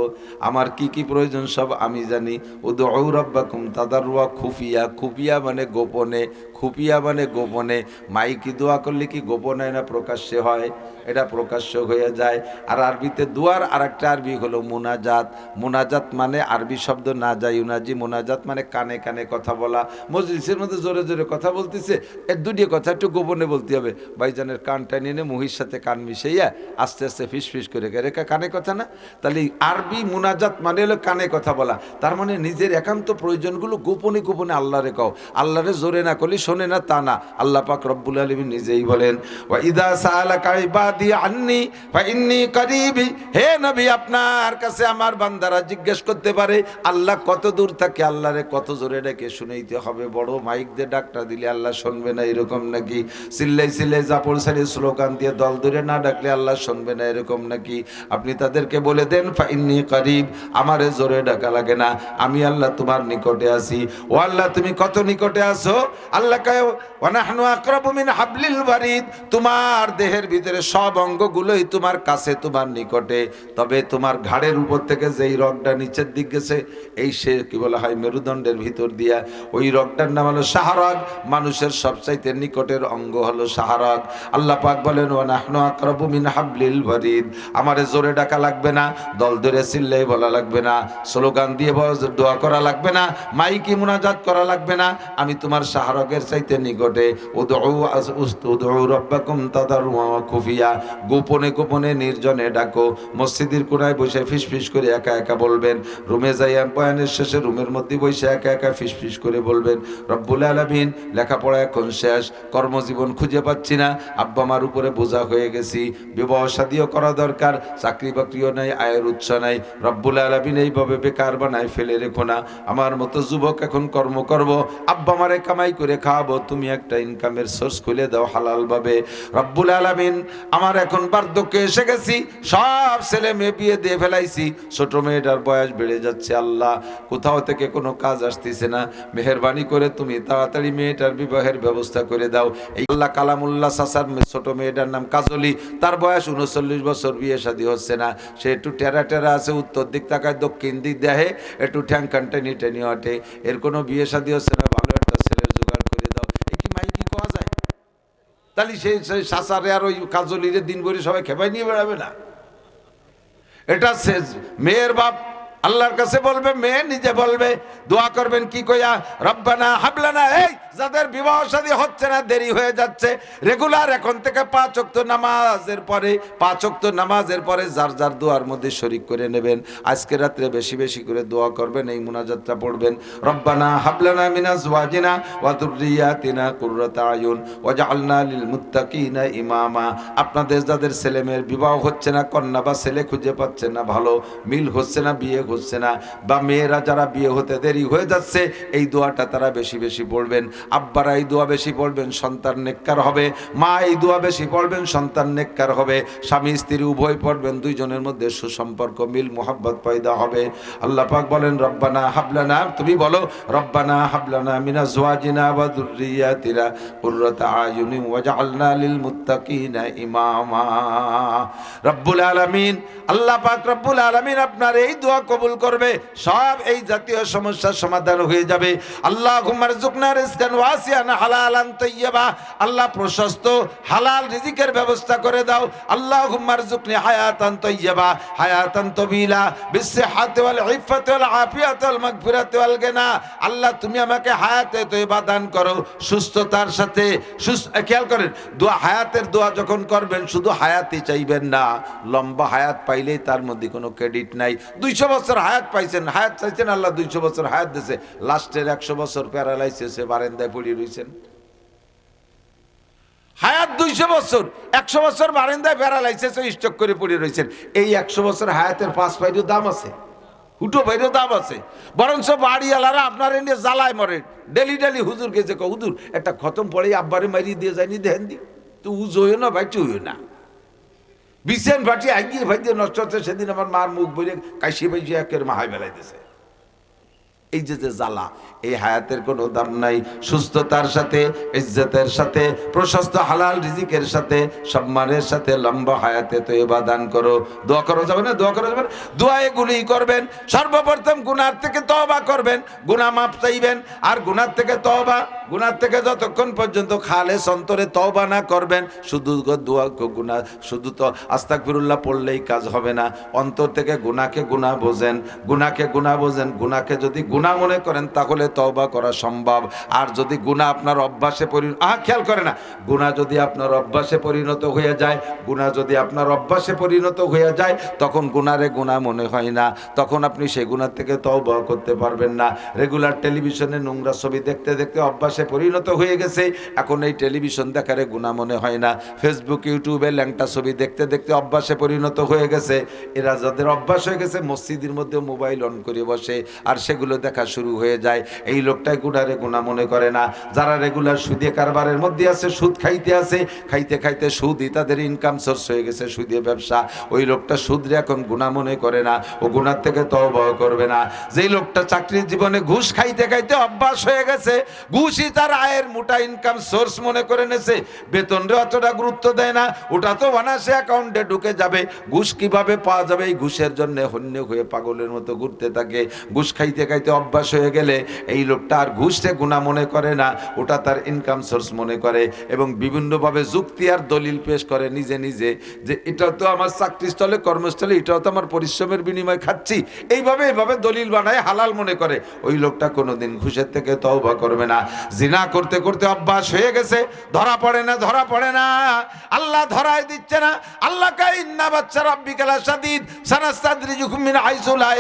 আমার কি কি প্রয়োজন সব আমি জানি। উদউ রাব্বাকুম তাদাররুয়া খুফিয়া, খুফিয়া মানে গোপনে, খুফিয়া মানে গোপনে। মাইকি দোয়া করলে কি গোপনে না প্রকাশ্যে হয়? এটা প্রকাশ্য হয়ে যায়। আর আরবিতে দোয়ার আরেকটা আরবি হলো মুনাজাত। মুনাজাত মানে আরবি শব্দ না যায় ইউনাজি, মুনাজাত মানে কানে কানে কথা বলা। মজলিসের মধ্যে জোরে জোরে কথা বলতেছে, এর দুটি কথা একটু গোপনে বলতে হবে। ভাইজানের কানটা নিয়ে মুহির সাথে কান মিশাইয়া আস্তে আস্তে ফিস ফিস করে রেখা কানে কথা না? তাহলে আরবি মুনাজাত মানে হলো কানে কথা বলা। তার মানে নিজের একান্ত প্রয়োজনগুলো গোপনে গোপনে আল্লাহরে কও। আল্লাহরে জোরে না করলে শোনে না তা না। আল্লাহ পাক রব্বুল আলামিন নিজেই বলেন ওয়া ইদা সাআলাকা ইবাদি আন্নি ফা ইন্নী করিবি, হে নবী আপনার কাছে আমার বান্দারা জিজ্ঞেস করতে পারে আল্লাহ কত দূর থাকে, আল্লাহরে কত জোরে ডেকে শুনাইতে হবে। বড় মাইক দিয়ে ডাকটা দিলে আল্লাহ শুনবে না এরকম নাকি? চিল্লাই চিল্লাই জাপড় সারি স্লোগান দিয়ে দল ধরে না ডাকলে আল্লাহ শুনবে না এরকম নাকি? আপনি তাদেরকে বলে দেন ফা ইন্নী করিব, আমারে জোরে ডাকা লাগে না, আমি আল্লাহ তোমার নিকটে আছি। ও আল্লাহ তুমি কত নিকটে আছো? আল্লাহ কয় ওয়া নাহনু আকরাবু মিন হাবলিল ওয়ারিদ, তোমার দেহের ভিতরে সব অঙ্গগুলোই তোমার কাছে, তোমার নিকটে। তবে তোমার ঘাড়ের উপর থেকে যেই রগটা নিচের দিক গেছে, এই সে কি বলা হয় মেরুদণ্ডের ভিতর দিয়া, ওই রগটার নাম হলো শাহরাগ। মানুষের সবচাইতে নিকটের অঙ্গ হলো শাহরাগ। আল্লাহ পাক বলেন ওয়া নাহনু আকরাবু মিন হাবলিল ওয়ারিদ, আমারে জোরে ডাকা লাগবে না, দল ধরে চিল্লাই বলা লাগবে না, স্লোগান দিয়ে দোয়া করা লাগবে না, মাইকি মুনাজাত করা লাগবে না, আমি তোমার শাহরাগের চাইতে নিকটে। উদউ রাব্বাকুম তাদাররুয়া ওয়া খুফিয়া, গোপনে গোপনে নির্জনে ডাকো। মসজিদের কোণায় বসে ফিসফিস করে একা একা বলবেন, রুমে যাইয়া বয়ানের শেষে রুমের মধ্যে বসে একা একা ফিসফিস করে বলবেন রব্বুল আলামিন লেখাপড়া এখন শেষ, কর্মজীবন খুঁজে পাচ্ছি না, আব্বা মার উপরে বোঝা হয়ে হয়ে গেছি, বিবাহ শাদীও করা দরকার, চাকরি বাকরিও নাই, আয়ের উৎস নাই। রব্বুল আলামিন এইভাবে বেকার বানায় ফেলে রেখো না। আমার মতো যুবক এখন কর্ম করব, আব্বা আমারে কামাই করে খাওয়াবো, তুমি একটা ইনকামের সোর্স খুলে দাও হালাল ভাবে। রব্বুল আলামিন আমার এখন বার্ধক্যে এসে গেছি, সব ছেলে মেয়ে বিয়ে দিয়ে ফেলাইছি, ছোট মেয়েটার বয়স বেড়ে যাচ্ছে। আল্লাহ কোথাও থেকে কোনো কাজ আসতেছে না, মেহেরবানি করে তুমি তাড়াতাড়ি মেয়েটার বিবাহের ব্যবস্থা করে দাও। এই আল্লাহ কালামুল্লাহ চাচার ছোট মেয়েটার নাম কাজলি, তার বয়স 39 বছর, বিয়ে শাদী হচ্ছে না। সে একটু টেরা টেরা আছে, উত্তর দিক তাকায়, দক্ষিণ দিক দেখে, একটু ঠ্যাং খান টেনি টেনি ওঠে, এর কোনো বিয়ে শাদী হচ্ছে না, ভালো একটা ছেলের জোগাড় করে দাও। এই কি মাই কি কোয়া যায়? তাহলে সেই চাচারে আর ওই কাজলিরে দিন ভরে সবাই খেপাই নিয়ে বেড়াবে না? এটা মেয়ের বাপ আল্লাহর কাছে বলবে, মেয়ে নিজে বলবে, দোয়া করবেন কি কইয়া? রব্বানা হাবলানা। এই যাদের বিবাহ শাদী হচ্ছে না, দেরি হয়ে যাচ্ছে, রেগুলার এখন থেকে 5 ওয়াক্ত নামাজের পরে যার যার দোয়ার মধ্যে শরীক করে নেবেন। আজকে রাত্রে বেশি বেশি করে দোয়া করবেন, এই মুনাজাতটা পড়বেন। রব্বানা হাবলানা মিন আজওয়াজিনা ওয়া যুররিয়াতিনা কুররাতা আয়ুন ওয়াজআলনা লিল মুত্তাকিনা ইমামা। আপনাদের যাদের ছেলে মেয়ের বিবাহ হচ্ছে না, কন্যা বা ছেলে খুঁজে পাচ্ছেন না, ভালো মিল হচ্ছে না, বিয়ে হচ্ছে না, বা মেয়েরা যারা বিয়ে হতে দেরি হয়ে যাচ্ছে, এই দোয়াটা তারা বেশি বেশি পড়বেন। আব্বারা এই দোয়া বেশি পড়বেন, সন্তান নেককার হবে। মা এই দোয়া বেশি পড়বেন, সন্তান নেককার হবে। স্বামী স্ত্রী উভয় পড়বেন, দুইজনের মধ্যে সুসম্পর্ক, মিল মোহাব্বত পয়দা হবে। আল্লাহ পাক বলেন রব্বানা হাবলানা, তুমি বলো রব্বানা হাবলানা মিন আজওয়াজিনা ওয়া যুররিয়াতিনা কুররাতা আয়ুনি ওয়াজআলনা লিল মুত্তাকিনা ইমামা। রব্বুল আলামিন, আল্লাহ পাক রব্বুল আলামিন আপনার এই দোয়া কবুল করবে, সব এই জাতীয় সমস্যার সমাধান হয়ে যাবে। আল্লাহুম্মা রযুকনা রিজকান ওয়াসিআন হালালান তাইয়্যিবা। আল্লাহ প্রশস্ত হালাল রিজিকের ব্যবস্থা করে দাও। আল্লাহুম্মা রযুকনি হায়াতান তাইয়্যিবা হায়াতান তাবিলা বিসসিহাতি ওয়াল ইফাতি ওয়াল আফিয়াতি ওয়াল মাগফিরাতি ওয়াল গিনা। আল্লাহ তুমি আমাকে হায়াতে তয়্যিবা দান করো, সুস্থতার সাথে। খেয়াল করেন, দোয়া হায়াতের দোয়া যখন করবেন, শুধু হায়াতই চাইবেন না, লম্বা হায়াত পাইলেই তার মধ্যে কোনো ক্রেডিট নাই। 200 বছর হায়াত পাইছেন, হায়াত চাইছেন, আল্লাহ 200 বছর হায়াত দিয়েছে, লাস্টের 100 বছর প্যারালাইসিসে বারান্দায় পড়ে রয়েছেন। হায়াত 200 বছর, 100 বছর বারান্দায় প্যারালাইসিসে স্ট্রোক করে পড়ে রয়েছেন। এই 100 বছর হায়াতের 5 পাইরও দাম আছে, হুটো ভাইরও দাম আছে। বরঞ্চ বাড়িওয়ালারা আপনার এনে জ্বালায় মরে, ডেলি ডেলি হুজুর গেছে, হুজুর একটা খতম পড়ে আব্বারে মারিয়ে দিয়ে যায়নি, দেখেন দি তো উজ হইও না ভাই, হইও না বিছেন ভাটি আগিয়ে ভাই দিয়ে নষ্ট হচ্ছে। সেদিন আমার মার মুখ বইরে কাশি ভাই একের মাহাই বেলাই দিয়েছে। এই যে জ্বালা, এই হায়াতের কোনো দাম নাই। সুস্থতার সাথে, ইজ্জতের সাথে, প্রশস্ত হালাল রিজিকের সাথে, সম্মানের সাথে লম্বা হায়াতে তয়্যিবা দান করো। দোয়া করা যাবে না? দোয়া করা যাবে না? দোয়া এগুলি করবেন। সর্বপ্রথম গুনার থেকে তওবা করবেন, গুনাহ মাফ চাইবেন। আর গুনার থেকে তওবা, গুনার থেকে যতক্ষণ পর্যন্ত খালেস অন্তরে তওবা না করবেন, শুধু দোয়া গুনাহ, শুধু তো আস্তাগফিরুল্লাহ পড়লেই কাজ হবে না। অন্তর থেকে গুনাহকে গুনাহ বোঝেন, গুনাহকে গুনাহ বোঝেন। গুনাহকে যদি গুনাহ মনে করেন তাহলে তওবা করা সম্ভব। আর যদি গুনাহ আপনার অভ্যাসে খেয়াল করে না, গুনাহ যদি আপনার অভ্যাসে পরিণত হয়ে যায়, গুনাহ যদি আপনার অভ্যাসে পরিণত হয়ে যায়, তখন গুনারে গুনাহ মনে হয় না, তখন আপনি সেই গুনাহ থেকে তওবা করতে পারবেন না। রেগুলার টেলিভিশনে নোংরা ছবি দেখতে দেখতে অভ্যাসে পরিণত হয়ে গেছে, এখন এই টেলিভিশন দেখারে গুনাহ মনে হয় না। ফেসবুক ইউটিউবে ল্যাংটা ছবি দেখতে দেখতে অভ্যাসে পরিণত হয়ে গেছে। এরা যাদের অভ্যাস হয়ে গেছে, মসজিদের মধ্যে মোবাইল অন করে বসে আর সেগুলো দেখা শুরু হয়ে যায়। এই লোকটাই গুনারে গুনাহ মনে করে না। যারা রেগুলার সুদে কারবারের মধ্যে আছে, সুদ খাইতে আছে, খাইতে খাইতে সুদই তাদের ইনকাম সোর্স হয়ে গেছে, সুদে ব্যবসা, ওই লোকটা সুদরে এখন গুনাহ মনে করে না, ও গুনার থেকে তওবা করবে না। যেই লোকটা চাকরির জীবনে ঘুষ খাইতে খাইতে অভ্যাস হয়ে গেছে, ঘুষই তার আয়ের মোটা ইনকাম সোর্স মনে করে নেছে, বেতনরে অতটা গুরুত্ব দেয় না, ওটা তো অনায়াসে অ্যাকাউন্টে ঢুকে যাবে। ঘুষ কিভাবে পাওয়া যাবে, এই ঘুষের জন্য হন্য হয়ে পাগলের মতো ঘুরতে থাকে। ঘুষ খাইতে খাইতে অভ্যাস হয়ে গেলে এই লোকটা আর ঘুষে গুনাহ মনে করে না, ওটা তার ইনকাম সোর্স মনে করে, এবং বিভিন্নভাবে যুক্তি আর দলিল পেশ করে নিজে নিজে, যে এটা তো আমার চাকরিস্থলে, কর্মস্থলে, এটাও তো আমার পরিশ্রমের বিনিময়ে খাচ্ছি, এইভাবে দলিল বানায় হালাল মনে করে। ওই লোকটা কোনোদিন ঘুষের থেকে তওবা করবে না। জিনা করতে করতে অভ্যাস হয়ে গেছে, ধরা পড়ে না, ধরা পড়ে না, আল্লাহ ধরায় দিচ্ছে না। আল্লাহ কয় ইন্না বাচ্চা রাব্বিকা লাশাদীদ সানাস্তাদরিজুকুম মিন হাইসু লা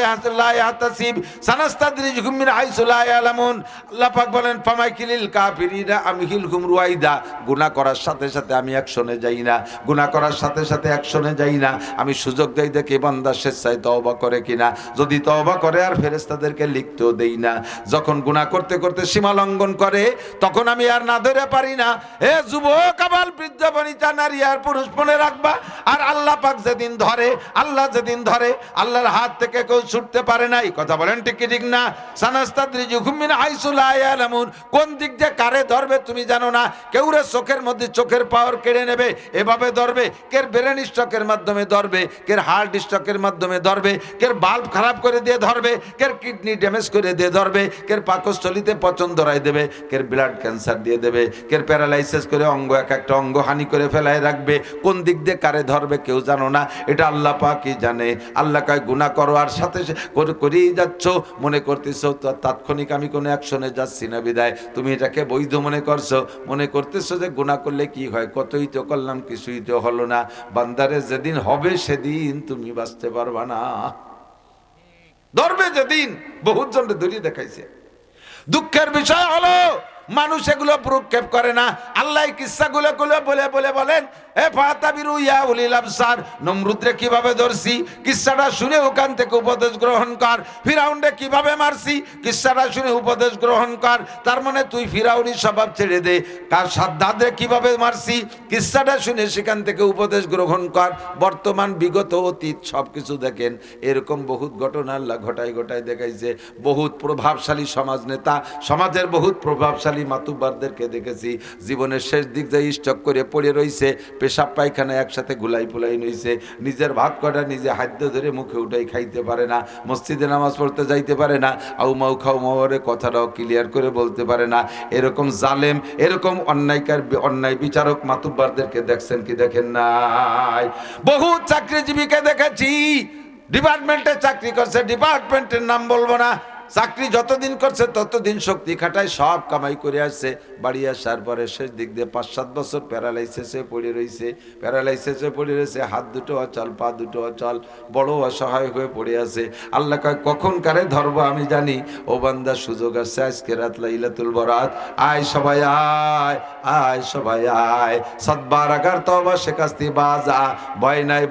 ইয়াহতাসিব সানাস্তাদরিজুকুম সানাস্তাদরিজুহুম মিন হাইসু লা ইয়ালামুন। আল্লাহ পাক বলেন ফামাকিলিল কাফিরিনা আমহিলহুম রুয়াইদা। গুনাহ করার সাথে সাথে আমি অ্যাকশনে যাই না, গুনাহ করার সাথে সাথে অ্যাকশনে যাই না। আমি সুযোগ দেই দেখি বান্দা স্বেচ্ছায় তওবা করে কিনা। যদি তওবা করে আর ফেরেশতাদেরকে লিখতেও দেই না। যখন গুনাহ করতে করতে সীমা লঙ্ঘন করে তখন আমি আর না ধরে পারি না। হে যুবক, আবাল, বৃদ্ধ, বনিতা, নারী আর পুরুষ, মনে রাখবা, আর আল্লাহ পাক যেদিন ধরে, আল্লাহ যেদিন ধরে, আল্লাহর হাত থেকে কেউ ছুটতে পারে না। এই কথা বলেন ঠিক কি ঠিক না? সানাস্তাদরিজুহুম মিন হাইসু লা ইয়ালামুন। কোন দিক দিয়ে কারে ধরবে তুমি জানো না। কেউ রে চোখের মধ্যে চোখের পাওয়ার কেড়ে নেবে, এভাবে ধরবে। কের ব্রেন স্ট্রোকের মাধ্যমে ধরবে, কের হার্ট স্ট্রোকের মাধ্যমে ধরবে, কের বাল্ব খারাপ করে দিয়ে ধরবে, কের কিডনি ড্যামেজ করে দিয়ে ধরবে, কের পাকস্থলিতে পচন ধরাই দেবে, কের ব্লাড ক্যান্সার দিয়ে দেবে, কের প্যারালাইসিস করে অঙ্গ এক একটা অঙ্গ হানি করে ফেলায় রাখবে। কোন দিক দিয়ে কারে ধরবে কেউ জানো না, এটা আল্লাহ পাকই জানে। আল্লাহ কয় গুনাহ করো আর সাথে করেই যাচ্ছ, মনে করতেছো তাৎক্ষণিক আমি কোনো অ্যাকশনে যাচ্ছি না বিদায় তুমি এটাকে বৈধ মনে করছো, মনে করতেছো যে গুনাহ করলে কি হয়, কতই তো করলাম, কিছুই তো হলো না। বান্দারে যেদিন হবে সেদিন তুমি বাঁচতে পারবা না। ধরবে যেদিন, বহুত জনকে ধরিয়ে দেখাইছে। দুঃখের বিষয় হলো মানুষ এগুলো প্রক্ষেপ করে না। আল্লাহ কিস্সাগুলো বলে বলে বলেন, এ ফাতাবিরু ইয়া উলিল আবসার। নমরুদরে কিভাবে ধরছি কিস্সাটা শুনে ওখান থেকে উপদেশ গ্রহণ কর। ফিরাউনরে কিভাবে মারছি কিস্সাটা শুনে উপদেশ গ্রহণ কর। তার মানে তুই ফিরাউনি স্বভাব ছেড়ে দে। কার সাদ্দাদরে কিভাবে মারছি কিস্সাটা শুনে সেখান থেকে উপদেশ গ্রহণ কর। বর্তমান, বিগত, অতীত সবকিছু দেখেন। এরকম বহুত ঘটনা আল্লাহ ঘটায় দেখাইছে। বহুত প্রভাবশালী সমাজ নেতা, সমাজের বহুত প্রভাবশালী মাতুব্বারদেরকে দেখেছি জীবনের শেষ দিক যায় স্টক করে পড়ে রইছে, পেশাব পায়খানা একসাথে গুলাই ফুলাই নইছে, নিজের ভাত কটা নিজে হাদ্য ধরে মুখে উঠাই খাইতে পারে না, মসজিদে নামাজ পড়তে যাইতে পারে না, আউ মাউ খাও মাওয়ারে কথাটাও ক্লিয়ার করে বলতে পারে না। এরকম জালেম, এরকম অন্যায় বিচারক মাতুব্বারদেরকে দেখছেন কি দেখেন নাই? বহুত চাকরিজীবীকে দেখেছি, ডিপার্টমেন্টে চাকরি করছে, ডিপার্টমেন্টের নাম বলবো না, চাকরি যতদিন করছে ততদিন শক্তি খাটায় সব কামাই করে আসছে। বাড়ি আসার পরে শেষ দিক দিয়ে 5-7 বছর প্যারালাইসিসে পড়ে রয়েছে, হাত দুটো অচল, পা দুটো অচল, বড় অসহায় হয়ে পড়ে আছে। আল্লাহ কয় কখন কারে ধরবো আমি জানি। ও বান্দা, সুযোগ আসছে, আজকে রাত লাইলাতুল বরাত, আয় সবাই আয় সবাই আয়। 7 বার আগার তওবা শেখাস্তি বাজা, ভয় নাই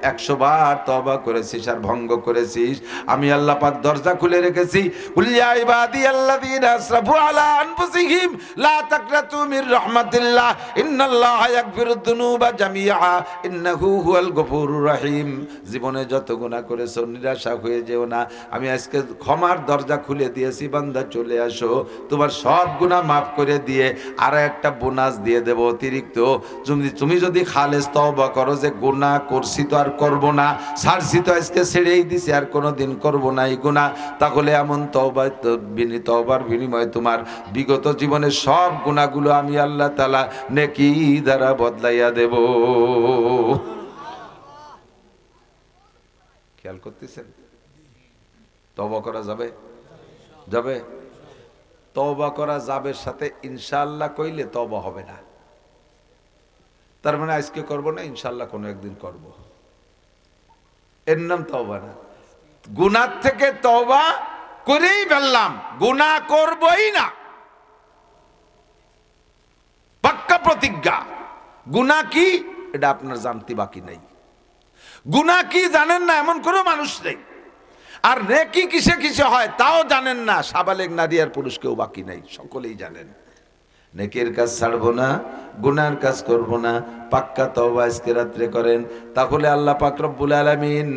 100 বার তওবা করেছিস আর ভঙ্গ করেছিস। আমি আল্লাহ পাক দরজা খুলে রেখেছি। কুল ইয়া ইবাদিয়াল্লাযীনা আসরাফু আলা আনফুসিহিম লা তাকনাতু মির রাহমাতিল্লাহ ইন্নাল্লাহা ইয়াগফিরুদ যুনুবা জামিআ ইন্নাহু হুয়াল গফুরুর রহিম। জীবনে যত গুনাহ করেছো নিরাশা হয়ে যেও না। আমি আজকে ক্ষমার দরজা খুলে দিয়েছি, বান্দা চলে আসো, তোমার সব গুনাহ maaf করে দিয়ে আর একটা বোনাস দিয়ে দেব অতিরিক্ত। তুমি যদি খালেস তওবা করো যে গুনাহ করছি তো আর করব না, ছাড়ছি তো আজকে ছেড়েই দিছি আর কোনোদিন করব না এই গুনাহ, তাহলে এমন তওবার বিনিময়ে তোমার বিগত জীবনের সব গুনাহগুলো আমি আল্লাহ তাআলা নেকি দ্বারা বদলাইয়া দেব। খেয়াল করতেছেন? তওবা করা যাবে? তওবা করা যাবে সাথে ইনশাআল্লাহ কইলে তওবা হবে না। তার মানে আজকে করব না, ইনশাআল্লাহ কোনো একদিন করব, এর নাম তওবা না। গুনাহ থেকে তওবা করেই ফেললাম, গুনাহ করবই না, পাক্কা প্রতিজ্ঞা। গুনাহ কি এটা আপনার জানতে বাকি নাই। গুনাহ কি জানেন না এমন কোনো মানুষ নেই। আর নেকি কিসে কিসে হয় তাও জানেন না, সাবালেগ নারী আর পুরুষ কেউ বাকি নাই, সকলেই জানেন। নেকির কাজ ছাড়বো না, গুনার কাজ করব না, পাক্কা তওবা আজকে রাত্রে করেন, তাহলে আল্লাহ পাক রব্বুল আলামিন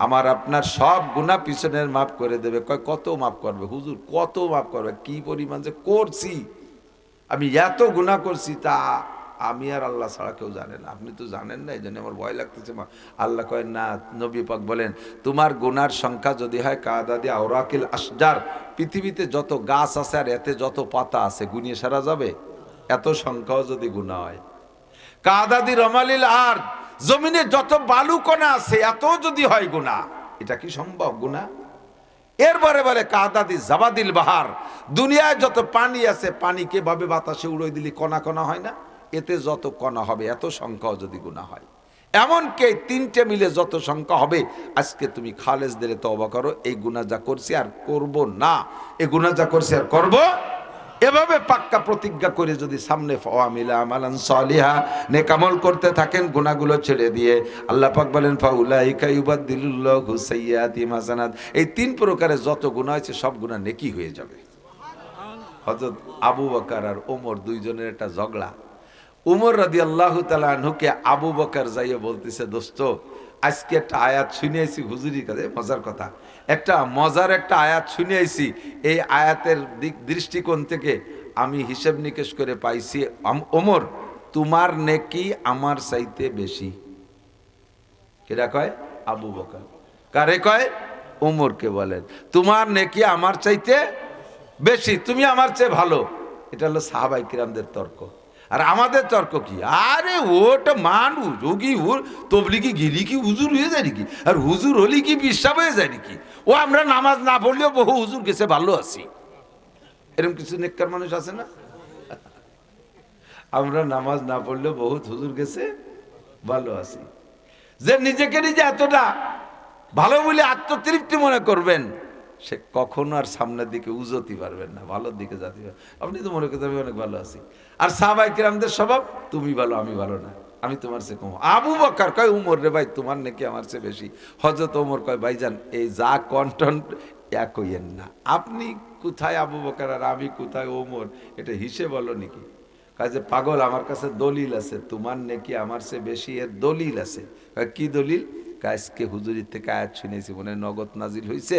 আমার আপনার সব গুনাহ পিছনের মাফ করে দেবে। কয় কত মাফ করবে হুজুর, কত মাফ করবে? কি পরিমাণ যে করছি, আমি এত গুনাহ করছি তা আমি আর আল্লাহ ছাড়া কেউ জানে না। আপনি তো জানেন না, এই জন্য আমার ভয় লাগতেছে। আল্লাহ কয় না, নবী পাক বলেন তোমার গুনার সংখ্যা যদি হয় কাদাদি আওরাকিল আশজার, পৃথিবীতে যত গাছ আছে আর এতে যত পাতা আছে গুনিয়ে সারা যাবে? এত সংখ্যাও যদি গুনাহ হয়। কাদাদি রমালিল আর, জমিনে যত বালুকণা আছে এত যদি হয় গুনাহ, এটা কি সম্ভব গুনাহ? এরপরে বলে কাদাদি জাবাদিল বাহার, দুনিয়ায় যত পানি আছে পানিকে ভাবে বাতাসে উড়িয়ে দিলি কণা কণা হয় না, এতে যত কণা হবে এত সংখ্যাও যদি গুনাহ হয়। এমনকি এই তিনটে মিলে যত সংখ্যা হবে, আজকে তুমি খালেস দিলে তওবা করো, এই গুনাহ যা করছি আর করব না, এই গুনাহ যা করছি আর করব। এভাবে পাক্কা প্রতিজ্ঞা করে যদি সামনে ফাওয়ামিলা আমালান সালিহা, নেক আমল করতে থাকেন গুনাহগুলো ছেড়ে দিয়ে, আল্লাহ পাক বলেন ফাউলাইকা ইউবাদদিলুল্লাহু সাইয়্যাতিহিম হাসানাত, এই তিন প্রকারের যত গুনাহ আছে সব গুনাহ নেকি হয়ে যাবে। হযরত আবু বকর আর ওমর দুইজনের একটা ঝগড়া। উমর রাদিয়াল্লাহু তাআলা আনহুকে আবু বকর যাইয়ে বলতেছে, দোস্ত আজকে একটা আয়াত শুনিয়েছি হুজুরির কাছে, মজার কথা, একটা মজার একটা আয়াত শুনিয়েছি, এই আয়াতের দৃষ্টিকোণ থেকে আমি হিসাব নিকেশ করে পাইছি ওমর তোমার নেকি আমার চাইতে বেশি। কেডা কয়? আবু বকর। কারে কয়? ওমরকে বলেন তোমার নেকি আমার চাইতে বেশি, তুমি আমার চেয়ে ভালো। এটা হলো সাহাবায়ে কিরামদের তর্ক। আর আমাদের তর্ক কি? আরে ওটা মানুষ, ও কি তবলিগি গিলি কি হুজুর হয়ে যায় নাকি? আর হুজুর হলি কি বিশ্বাস হয়ে যায় নাকি? ও আমরা নামাজ না পড়লেও বহু হুজুর গেছে ভালো আছি, এরকম কিছু নেককার মানুষ আছে না? আমরা নামাজ না পড়লেও বহুত হুজুর গেছে ভালো আছি। যে নিজেকে নিজে এতটা ভালো বলে আত্মতৃপ্তি মনে করবেন, সে কখনো আর সামনের দিকে উজতি পারবেন না, ভালোর দিকে যেতে পারবেন। আপনি তো মনে করতে অনেক ভালো আছি। আর সাহাবায়ে কিরামদের স্বভাব, তুমি ভালো আমি ভালো না, আমি তোমার চেয়ে কম। আবু বকর কয় উমর রে ভাই তোমার নাকি আমার চেয়ে বেশি। হযরত ওমর কয় ভাইজান এই যা কন্টেন্ট এক হইয়েন না, আপনি কোথায় আবু বকর আর আমি কোথায় ওমর, এটা হিসেব বলো নাকি? কাজে পাগল, আমার কাছে দলিল আছে, তোমার নাকি আমার চেয়ে বেশি, এর দলিল আছে। কি দলিল? আজকে হুজুরির থেকে আয়াত শুনেছি, মনে নগদ নাজিল হয়েছে,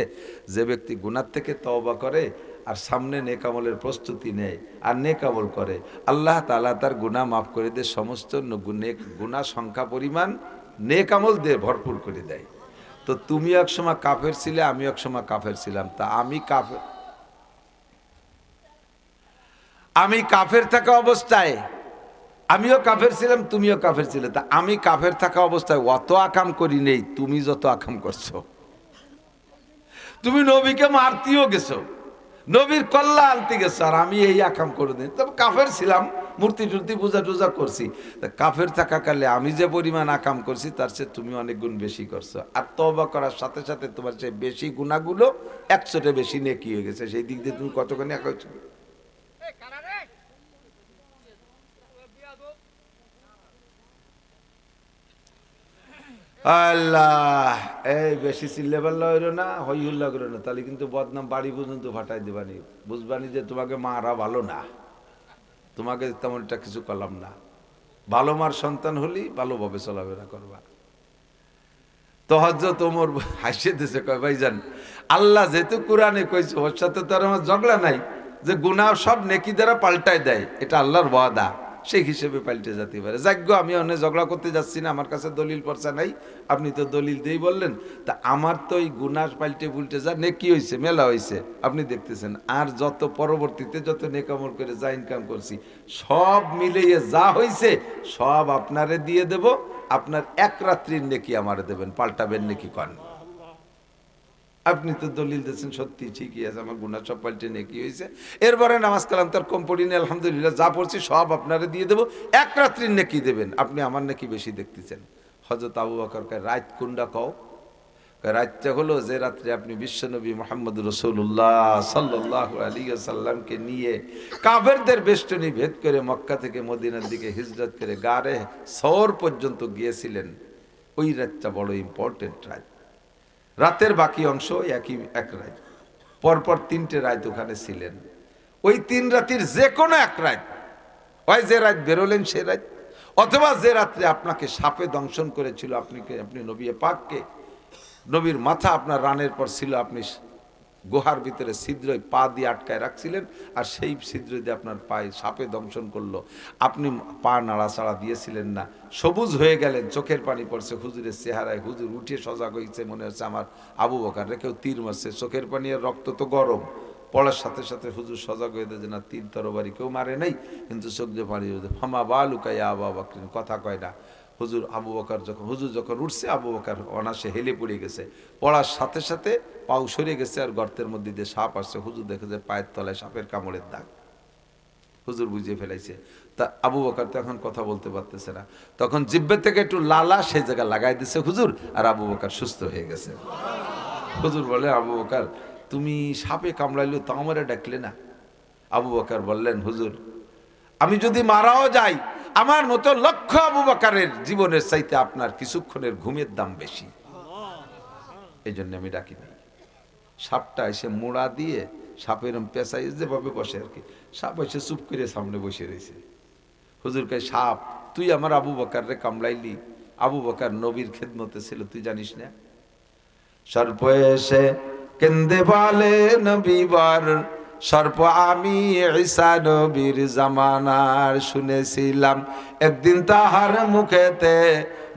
যে ব্যক্তি গুনার থেকে তওবা করে আর সামনে নেক আমলের প্রস্তুতি নেয় আর নেক আমল করে, আল্লাহ তাআলা তার গুনাহ মাফ করে দিয়ে সমস্ত গুনাহ সংখ্যা পরিমাণ নেক আমল দিয়ে ভরপুর করে দেয়। তো তুমি এক সময় কাফের ছিলে, আমি এক সময় কাফের ছিলাম, তা আমি কাফের থাকা অবস্থায়, আমিও কাফের ছিলাম তুমিও কাফের ছিলে, তা আমি কাফের থাকা অবস্থায় অত আকাম করি নেই তুমি যত আকাম করছো। তুমি নবীকে মারতেও গেছো, নবীর কল্লা আনতে গেছো, আর আমি এই আকাম করে দিই। তবে কাফের ছিলাম, মূর্তি টুর্তি পূজা টুজা করছি, তা কাফের থাকাকালে আমি যে পরিমাণ আকাম করছি তার চেয়ে তুমি অনেক গুণ বেশি করছো। আর তওবা করার সাথে সাথে তোমার চেয়ে বেশি গুনাহগুলো 100টা বেশি নেকি হয়ে গেছে, সেই দিক দিয়ে তুমি কতখানি এক হয়েছো। আল্লাহ, এই বেশি চিল্লে পাল্লা হইল না, হই হুল্লা করো না, তাহলে কিন্তু বদনাম বাড়ি পর্যন্ত ফাটাই দেবানি, বুঝবানি যে তোমাকে মারা ভালো না, তোমাকে তেমনটা কিছু করলাম না। ভালো মার সন্তান হলি ভালোভাবে চলাফেরা করবা। তো হযরত ওমর হাসিয়ে দিয়েছে, কয় ভাইজান আল্লাহ যেহেতু কোরআনে কইছে, ওর সাথে তো আর আমার ঝগড়া নাই, যে গুনাহ সব নেকি দ্বারা পাল্টায় দেয়, এটা আল্লাহর ওয়াদা, সেই হিসেবে পাল্টে যেতে পারে। যাজ্ঞ আমি অনেক ঝগড়া করতে যাচ্ছি না, আমার কাছে দলিল পর্চা নাই, আপনি তো দলিল দিয়েই বললেন, তা আমার তো এই গুনাহ পাল্টে পুল্টে যা নেকি হয়েছে মেলা হয়েছে আপনি দেখতেছেন, আর যত পরবর্তীতে যত নেকামল করে যা ইনকাম করছি সব মিলিয়ে যা হয়েছে সব আপনারে দিয়ে দেব, আপনার এক রাত্রির নেকি আমারে দেবেন, পাল্টাবেন নেকি কন? আপনি তো দলিল দিয়েছেন, সত্যি ঠিকই আছে, আমার গুনাহ সব পাল্টে নেকি হয়েছে, এরপরে নামাজ কালাম তার কম পড়ি না, আলহামদুলিল্লাহ যা পড়ছি সব আপনারে দিয়ে দেবো, এক রাত্রির নেকি দেবেন, আপনি আমার নেকি বেশি দেখতেছেন। হযরত আবু বকর কয় রাত কোনটা কও? রাতটা হলো যে রাত্রে আপনি বিশ্বনবী মুহাম্মদ রাসূলুল্লাহ সাল্লাল্লাহু আলাইহি ওয়াসাল্লামকে নিয়ে কাফেরদের বেষ্টনী ভেদ করে মক্কা থেকে মদিনার দিকে হিজরত করে গারে সওর পর্যন্ত গিয়েছিলেন, ওই রাতটা বড় ইম্পর্টেন্ট রাত। রাতের বাকি অংশ এক রাত, পরপর 3টে রাত ওখানে ছিলেন। ওই 3 রাতের যে কোনো এক রাত, হয় যে রাত বেরোলেন সে রাত, অথবা যে রাত্রে আপনাকে সাপে দংশন করেছিল, আপনি নবী পাককে, নবীর মাথা আপনার রানের পর ছিল, আপনি গুহার ভিতরে ছিদ্রই পা দিয়ে আটকায় রাখছিলেন, আর সেই ছিদ্র দিয়ে আপনার পায়ে সাপে দংশন করলো, আপনি পা নাড়াচাড়া দিয়েছিলেন না, সবুজ হয়ে গেলেন, চোখের পানি পড়ছে হুজুরের চেহারায়, হুজুর উঠে সজাগ হয়েছে, মনে হচ্ছে আমার আবু বকর রে কেউ তীর মারছে, চোখের পানি আর রক্ত তো গরম, পড়ার সাথে সাথে হুজুর সজাগ হয়ে যে না তীর তরবারি কেউ মারে নাই, কিন্তু চোখ দিয়ে পানি ফামা বা লুকাইয়া আবু বকর, কথা কয় না। হুজুর যখন উঠছে, আবু বকর অনাসে হেলে পড়ে গেছে, পড়ার সাথে সাথে পাও সরে গেছে, আর গর্তের মধ্যে দিয়ে সাপ আসছে, হুজুর দেখে যে পায়ের তলায় সাপের কামড়ের দাগ, হুজুর বুঝিয়ে ফেলাইছে। তা আবু বকর তো এখন কথা বলতে পারতেছে না, তখন জিহ্বা থেকে একটু লালা সেই জায়গা লাগাই দিছে হুজুর, আর আবু বকর সুস্থ হয়ে গেছে। হুজুর বলে, আবু বকর তুমি সাপে কামড়াইলো তাও আমারে ডাকলে না? আবু বকর বললেন, হুজুর আমি যদি মারাও যাই আমার মতো লক্ষ আবু বকরের জীবনের চাইতে আপনার কিছুক্ষণের ঘুমের দাম বেশি, এই জন্য আমি ডাকি নাই। সাপটা এসে মোড়া দিয়ে সাপের পেঁচাই যেভাবে বসে আর কি, সাপ এসে চুপ করে সামনে বসে রয়েছে। হুজুর কয়, সাপ তুই আমার আবু বকর রে কামড়াইলি? আবু বকর নবীর খেদমতে ছিল, তুই জানিস না? সর্প এসে কেন্দে বলে নবীবার, সর্প আমি ঈসা নবীর জামানার শুনেছিলাম, একদিন তাহার মুখেতে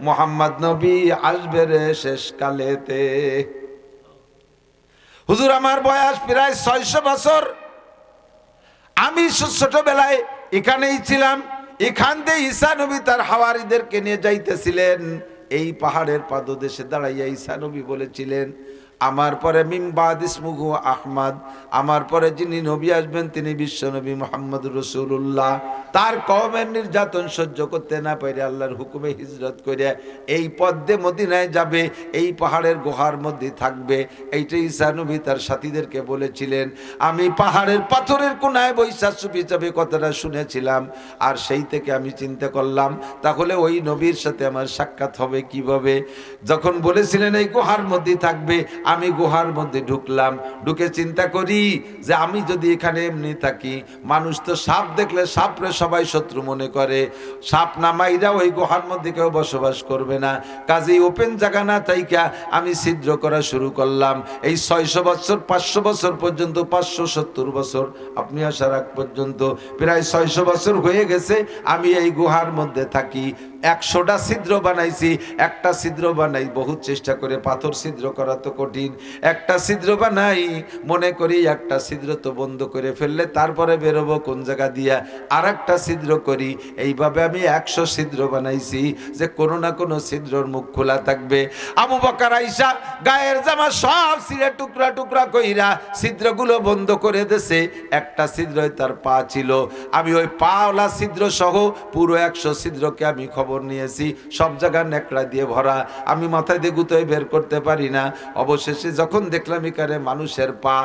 মোহাম্মদ নবী আসবে রে শেষ কালেতে। হুজুর আমার বয়স প্রায় 600 বছর, আমি ছোটবেলায় এখানেই ছিলাম, এখান দিয়ে ঈসা নবী তার হাওয়ারীদেরকে নিয়ে যাইতেছিলেন। এই পাহাড়ের পাদদেশে দাঁড়াইয়া ঈসা নবী বলেছিলেন, আমার পরে মিন বাদ ইসমুহু আহমদ, আমার পরে যিনি নবী আসবেন তিনি বিশ্ব নবী মুহাম্মদ রাসূলুল্লাহ। তার কওমের নির্যাতন সহ্য করতে না পেরে আল্লাহর হুকুমে হিজরত করে এই পদ্মে মদিনায় যাবে, এই পাহাড়ের গুহার মধ্যে থাকবে। এইটা ঈসা নবী তার সাথীদেরকে বলেছিলেন। আমি পাহাড়ের পাথরের কোনায় বৈশা চুপি চাপে কথাটা শুনেছিলাম, আর সেই থেকে আমি চিন্তা করলাম তাহলে ওই নবীর সাথে আমার সাক্ষাৎ হবে কিভাবে। যখন বলেছিলেন এই গুহার মধ্যে থাকবে, আমি গুহার মধ্যে ঢুকলাম, ঢুকে চিন্তা করি যে আমি যদি এখানে এমনি থাকি, মানুষ তো সাপ দেখলে সাপরে সবাই শত্রু মনে করে, সাপ না মাইরা ওই গুহার মধ্যে কেউ বসবাস করবে না, কাজেই ওপেন জায়গা না থাইকা আমি ছিদ্র করা শুরু করলাম। এই 600 বছর 500 বছর পর্যন্ত, 570 বছর আপনি আসার আগ পর্যন্ত প্রায় 600 বছর হয়ে গেছে আমি এই গুহার মধ্যে থাকি। 100টা ছিদ্র বানাইছি, একটা ছিদ্র বানাই বহুত চেষ্টা করে, পাথর ছিদ্র করা তো কঠিন, একটা ছিদ্র বানাই, মনে করি একটা ছিদ্র তো বন্ধ করে ফেললে তারপরে বেরোবো কোন জায়গা দিয়া, আর একটা ছিদ্র করি। এইভাবে আমি 100 ছিদ্র বানাইছি যে কোনো না কোনো ছিদ্রর মুখ খোলা থাকবে। আবু বকর আইসা গায়ের জামা সব ছিঁড়ে টুকরা টুকরা কইরা ছিদ্রগুলো বন্ধ করে দেছে, একটা ছিদ্রই তার পা ছিল। আমি ওই পাওলা ছিদ্র সহ পুরো 100 ছিদ্রকে আমি খবর নিয়েছি, সব জায়গায় নেকড়া দিয়ে ভরা, আমি মাথায় দিয়ে গুতোয় বের করতে পারি না। অবশেষে যখন দেখলাম এখানে মানুষের পা,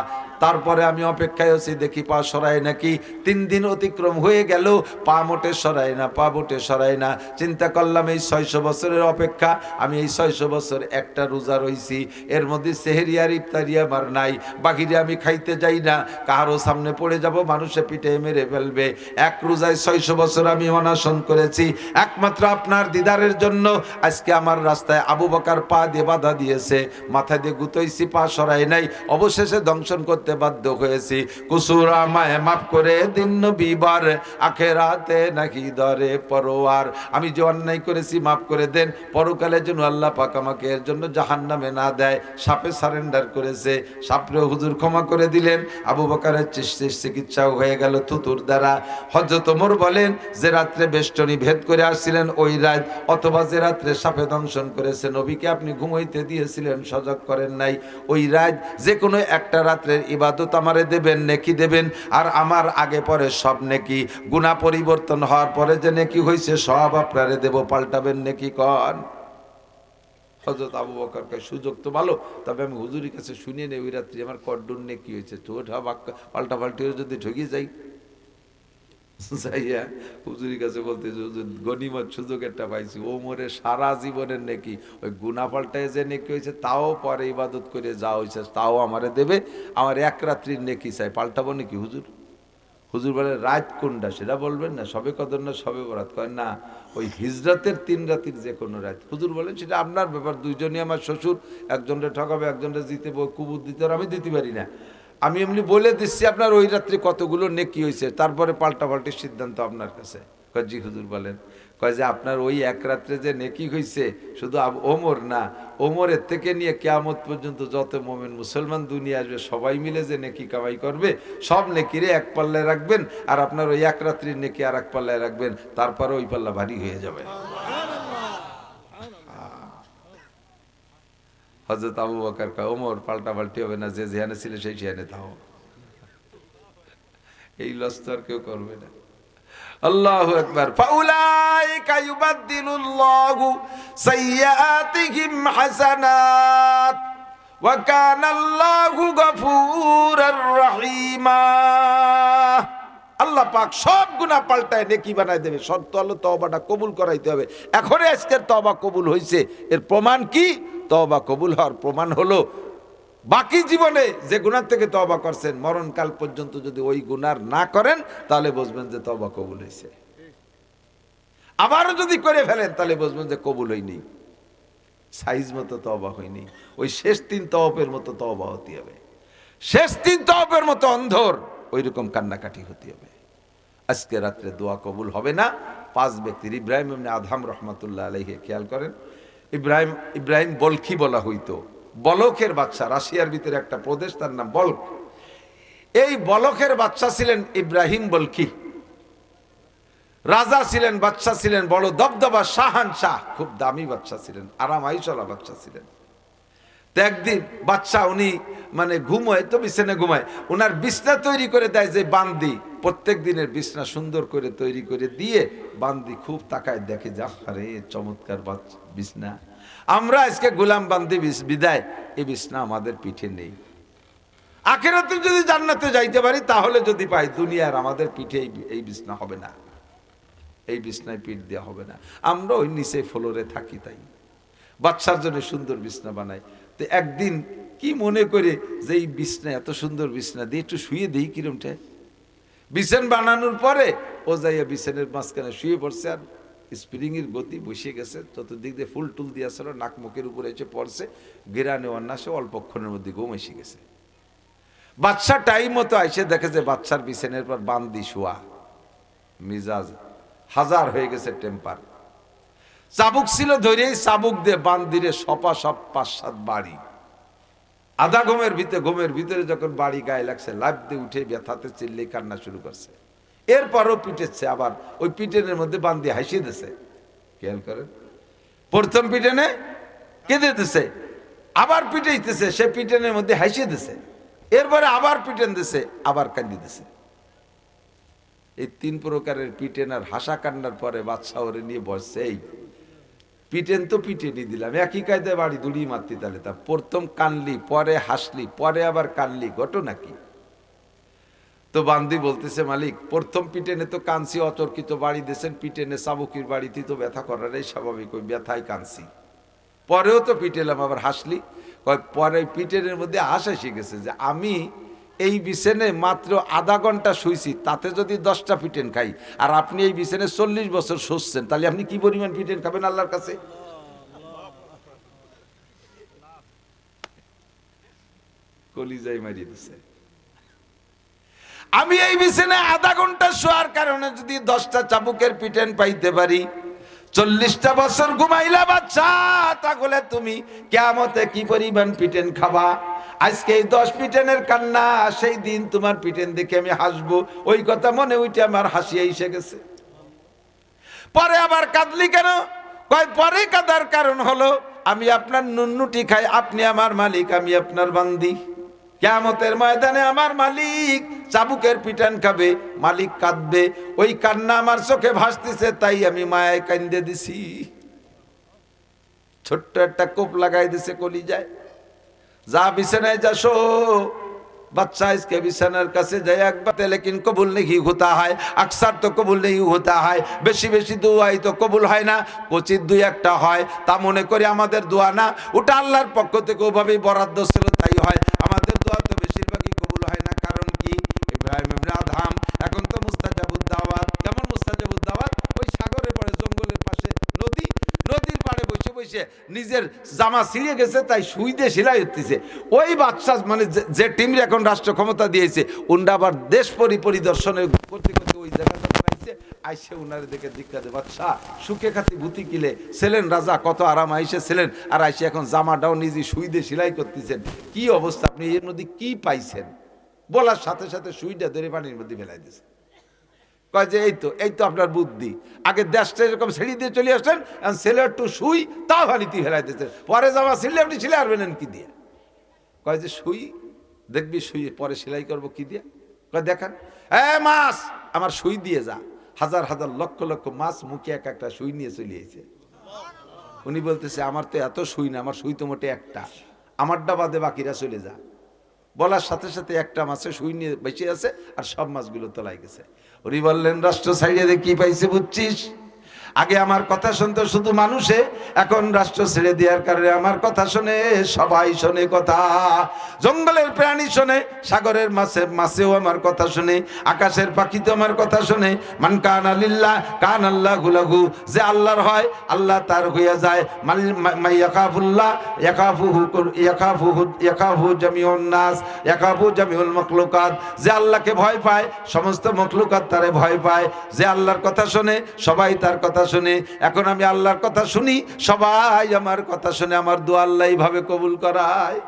তারপরে আমি অপেক্ষায় আছি দেখি পা সরায় নাকি। 3 দিন অতিক্রম হয়ে গেল, পা মোটে সরায় না, পা মোটে সরায় না। চিন্তা করলাম এই 600 বছরের অপেক্ষা, আমি এই 600 বছর একটা রোজা রইছি, এর মধ্যে সেহেরি আর ইফতারি আমার নাই, বাকিরে আমি খাইতে যাই না, কারো সামনে পড়ে যাব, মানুষে পিঠে মেরে ফেলবে। এক রোজায় 600 বছর আমি অনশন করেছি, একমাত্র আপনার দিদারের জন্য। আজকে আমার রাস্তায় আবু বকর পা দিয়ে বাধা দিয়েছে, মাথায় দিয়ে গুতইছি, পা সরাই নাই, অবশেষে দংশন করতে বাধ্য হয়েছি। কুসুর আমায় মাফ করে দিন নবীবার, আখেরাতে নাকি দরে পরোয়ার। আমি যে অন্যায় করেছি মাফ করে দেন, পরকালে যেন আল্লাহ পাক আমাকে এর জন্য জাহান্নামে না দেয়। সাপে সারেন্ডার করেছে, সাপরে হুজুর ক্ষমা করে দিলেন। আবু বকরের চিকিৎসাও হয়ে গেল থুতুর দ্বারা। হযরত ওমর বলেন যে রাত্রে বেষ্টনী ভেদ করে আসছিলেন ওই রাত, অথবা যে রাত্রে সাপে দংশন করেছে নবীকে আপনি ঘুমাইতে দিয়েছিলেন, সজাগ করেন নাই, ওই রাত যে কোনো একটা রাত্রের ইবাদত আমারে দেবেন, নেকি দেবেন, আর আমার আগে পরে সব নেকি, গুনাহ পরিবর্তন হওয়ার পরে যে নেকি হয়েছে সব আপনারে দেব, পাল্টাবেন নেকি কন। হযরত আবু বকর কয়, সুযোগ তো ভালো, তবে আমি হুজুরের কাছে শুনিয়ে নেই ওই রাত্রি আমার কড্ডুর নেকি হয়েছে, তো ওঠা বাক্কা পাল্টা পাল্টি যদি ঠকে যাই, যাইয়া হুজুরের কাছে বলতেছে, হুজুর গনিমত সুযোগ একটা পাইছি, ওমরের সারা জীবনের নেকি ওই গুনাহ পাল্টায় যে নেকি হয়েছে তাও পরে ইবাদত করে যা হয়েছে তাও আমারে দেবে, আমার এক রাত্রির নেকি চাই, পাল্টাবো নাকি হুজুর? হুজুর বলে, রাত কোনটা সেটা বলবেন না, সবে কদর না সবে বরাত? কয় না, ওই হিজরতের 3 রাতির যে কোনো রাত। হুজুর বলেন সেটা আপনার ব্যাপার, দুইজনই আমার শ্বশুর, একজনটা ঠকাবে একজনটা জিতে কুবুর দিতে, আর আমি দিতে পারি না। আমি এমনি বলে দিচ্ছি আপনার ওই রাত্রে কতগুলো নেকি হয়েছে, তারপরে পাল্টাপাল্টির সিদ্ধান্ত আপনার কাছে। কয় জি হুজুর বলেন। কয় যে আপনার ওই এক রাত্রে যে নেকি হয়েছে, শুধু ওমর না, ওমরের থেকে নিয়ে কিয়ামত পর্যন্ত যত মোমেন মুসলমান দুনিয়া আসবে সবাই মিলে যে নেকি কামাই করবে, সব নেকিরে এক পাল্লায় রাখবেন, আর আপনার ওই এক রাত্রির নেকি আর এক পাল্লায় রাখবেন, তারপরে ওই পাল্লা ভারী হয়ে যাবে। হযরত আবু বকর কয়, ওমর পাল্টা পাল্টি হবে না, যে যেখানে ছিল সেই সেখানে থাও, এই লস তো আর কেউ করবে না। আল্লাহু আকবার। ফাউলাইকা ইউবাদদিলুল্লাহু সাইয়্যাতিহিম হাসানাত ওয়া কানাল্লাহু গফুরার রহিমা। আল্লাহ পাক সব গুনাহ পাল্টায় নেকি বানায় দেবে, শর্ত হলো তওবাটা কবুল করাইতে হবে। এখনই আজকের তওবা কবুল হয়েছে, এর প্রমাণ কি? তওবা কবুল হওয়ার প্রমাণ হলো বাকি জীবনে যে গুনাহ থেকে তওবা করছেন, মরণকাল পর্যন্ত যদি ওই গুনাহ না করেন তাহলে বুঝবেন যে তওবা কবুল হয়েছে। আবারও যদি করে ফেলেন তাহলে বুঝবেন যে কবুল হয়নি, সাইজ মতো তওবা হয়নি। ওই শেষ 3 তওবের মতো তওবা হতে হবে, শেষ 3 তওবের মতো অন্ধর ওই রকম কান্নাকাটি হতে হবে। আজকে রাত্রে দোয়া কবুল হবে না 5 ব্যক্তির। ইব্রাহিম ইবনে আদহাম রহমাতুল্লাহ আলাইহি, খেয়াল করেন, ইব্রাহিম বলখি বলা হইতো, বলকের বাচ্চা। রাশিয়ার ভিতরে একটা প্রদেশ, তার নাম বলক। এই বলকের বাচ্চা ছিলেন ইব্রাহিম বলখি। রাজা ছিলেন, বাচ্চা ছিলেন, বড় দবদবা শাহানশাহ, খুব দামি বাচ্চা ছিলেন, আরামাই চলা বাচ্চা ছিলেন। তো একদিন বাচ্চা, উনি মানে ঘুমোয় তো বিছানে ঘুমায়, উনার বিছনা তৈরি করে দেয় যে বান্দি, প্রত্যেক দিনের বিছনা সুন্দর করে তৈরি করে দিয়ে বান্দি খুব তাকায় দেখে, যা আরে চমৎকার বিছনা, আমরা আজকে গোলাম বান্দি বিদায়, এই বিছনা আমাদের পিঠে নেই। আখিরাতে যদি জান্নাতে যাইতে পারি তাহলে যদি পাই, দুনিয়ার আমাদের পিঠে এই বিছনা হবে না, এই বিছনায় পিঠ দেওয়া হবে না, আমরা ওই নিচে ফ্লোরে থাকি। তাই বাচ্চার জন্য সুন্দর বিছনা বানাই। তো একদিন কি মনে করে যে এই বিছনা, এত সুন্দর বিছনা দিয়ে একটু শুয়ে দিই কিরমটা, বিছান বানানোর পরে ও যাইয়া বিছানের মাঝখানে শুয়ে পড়ছে, আর স্প্রিং এর গতি বসে গেছে, চতুর্দিক দিয়ে ফুল টুল দিয়েছিল, নাক মুখের উপরে এসে পড়ছে, গেরানে অন্যাসে অল্পক্ষণের মধ্যে ঘুম এসে গেছে। বাচ্চা টাইম মতো আইসে দেখে যে বাচ্চার বিছানের পর বান্দি শোয়া, মিজাজ হাজার হয়ে গেছে, টেম্পার। চাবুক ছিল, ধরেই চাবুক দিয়ে বান্দিরে সপা সপ 5-7 বাড়ি। আধা ঘুমের ভিতরে যখন বাড়ি গায়ে লাগছে, লাফ দিয়ে উঠে ব্যথাতে চিল্লে কান্না শুরু করছে। এরপরও পিটেছে, আবার ওই পিটেনের মধ্যে বান্দি হাসিয়ে দিছে। খেয়াল করেন, প্রথম পিটেনে কেঁদে দিছে, আবার পিটাইতেছে, সে পিটেনের মধ্যে হাসিয়ে দিছে, এরপরে আবার পিটেন দিছে, আবার কান্দি দিছে। এই 3 প্রকারের পিটেন আর হাসা কান্নার পরে বাদশা ওরে নিয়ে বসছে, এই পিটেন তো পিটেনি দিলাম, একই কায়দায় বাড়ি দুড়ি মারতি, তাহলে তা প্রথম কানলি, পরে হাসলি, পরে আবার কানলি, ঘটনা কি? তো বান্দি বলতেছে, মালিক প্রথম পিটেনে তো কানছি, অতর্কিত বাড়ি দিয়েছেন, পিটেনে চাবুকির বাড়িতে তো ব্যথা করাটাই স্বাভাবিক, ওই ব্যথায় কানছি, পরেও তো পিটেলাম, আবার হাসলি। পরে পিটেনের মধ্যে হাসা শিখেছে যে আমি এই বিছানে মাত্র আধা ঘন্টা শুইছি, তাতে যদি 10টা পিটেন খাই, আর আপনি এই বিছানে 40 বছর শুচ্ছেন, তাহলে আপনি কি পরিমাণ পিটেন খাবেন আল্লাহর কাছে? কলিজাই মারিয়ে দিছে। আমি এই বিছানে আধা ঘন্টা শোয়ার কারণে যদি 10টা চাবুকের পিটেন পাইতে পারি, 40টা বছর ঘুমাইলা বাচ্চা, তাহলে তুমি কিয়ামতে কি পরিমাণ পিটেন খাবা? আজকে এই 10 পিটেনের কান্না, সেই দিন তোমার পিটেন দেখে আমি হাসবো, ওই কথা মনে উঠে আমার হাসি এসে গেছে। পরে আবার কাঁদলি কেন? পরে কাঁদার কারণ হলো আমি আপনার নুন্নুটি খাই, আপনি আমার মালিক, আমি আপনার বান্দি। কিয়ামতের ময়দানে আমার মালিক চাবুকের পিটান খাবে, মালিক কাঁদবে, ওই কান্না আমার চোখে ভাসতেছে, তাই আমি মায়ায় কান্দে দিছি। ছোট্ট একটা কোপ লাগাই দিছে কলিজায়, যা বিছানায় যাসো बच्चा इसके बिछानार काছে যায় একবার लेकिन कबूल नहीं होता है, अक्सर तो कबूल नहीं होता है, বেশি বেশি দোয়াই তো কবুল হয় না, কোচিত দুই একটা হয়, তা মনে করি আমাদের দোয়া না, ওটা আল্লাহর পক্ষ থেকে ওভাবেই বরাদ্দ ছিল, তাই হয়। আমাদের দোয়া তো বেশিরভাগই কবুল হয় না, কারণ কি? ইব্রাহিম ইবনে আদহাম এখন তো মুস্তাজাবুদ দাওয়াত। কেমন মুস্তাজাবুদ দাওয়াত? ওই সাগরের পাড়ে, জঙ্গলের পাশে নদী, নদীর পাড়ে বসে বসে নিজের জামা ছিঁড়ে গেছে, তাই সুই দিয়ে সেলাই হতেছে। ওই বাদশা মানে যে টিম এখন রাষ্ট্র ক্ষমতা দিয়েছে, উনরা আবার দেশ পরিদর্শনে করতে করতে ওই জায়গাটা পাইছে, আইসে উনারে দেখে দীক্ষা দে, বাদশা সুখে খাতি ভূতি কিলে ছিলেন, রাজা কত আরাম আইসে ছিলেন, আর আইসে এখন জামাটাও নিজে সুই দিয়ে সেলাই করতেছেন, কি অবস্থা, আপনি এর মধ্যে কি পাইছেন? বলার সাথে সাথে সুইটা ধরে পানির মধ্যে ফেলাই দিয়েছে। কয় যে এই তো আপনার বুদ্ধি, আগে দেশটা এরকম ছেড়ে দিয়ে চলে আসছেন, ছেলে একটু সুই তাও ভানিতে ফেলাই দিতেন, পরে জামা ছিঁড়লে আপনি ছেলে আসবেন কি দিয়ে? কয় যে সুই দেখবি, সুই পরে সেলাই করবো কি দিয়ে? কয় দেখান, মাস আমার সুই দিয়ে যা, হাজার হাজার লক্ষ লক্ষ মাছ মুখে এক একটা সুই নিয়ে চলে এসেছে। উনি বলতেছে আমার তো এত সুই না, আমার সুই তো মোটে একটা, আমারটা বাদে বাকিরা চলে যা। বলার সাথে সাথে একটা মাছে সুই নিয়ে বেঁচে আছে আর সব মাছগুলো তোলাই গেছে। উনি বললেন রাষ্ট্র ছাড়িয়ে কি পাইছে বুঝছিস? আগে আমার কথা শুনতো শুধু মানুষে, এখন রাষ্ট্র ছেড়ে দেওয়ার কারণে আমার কথা শুনে সবাই শোনে কথা। জঙ্গলের প্রাণী শোনে, সাগরের মাছেও আমার কথা শুনে, আকাশের পাখি তো আমার কথা শুনে। মান কানা লিল্লাহ কান আল্লাহু লাহু, যে আল্লাহর হয় আল্লাহ তার হইয়া যায়। মাই ইয়াখাফুল্লাহ ইয়াখাফু জামিউন নাস ইয়াখাফু জামিউল মাখলুকাত, যে আল্লাহকে ভয় পায় সমস্ত মাখলুকাত তারে ভয় পায়। যে আল্লাহর কথা শুনে সবাই তার কথা শুনে। এখন আমি আল্লাহর কথা শুনি, সবাই আমার কথা শুনে, আমার দোয়া আল্লাহ এইভাবে কবুল করায়।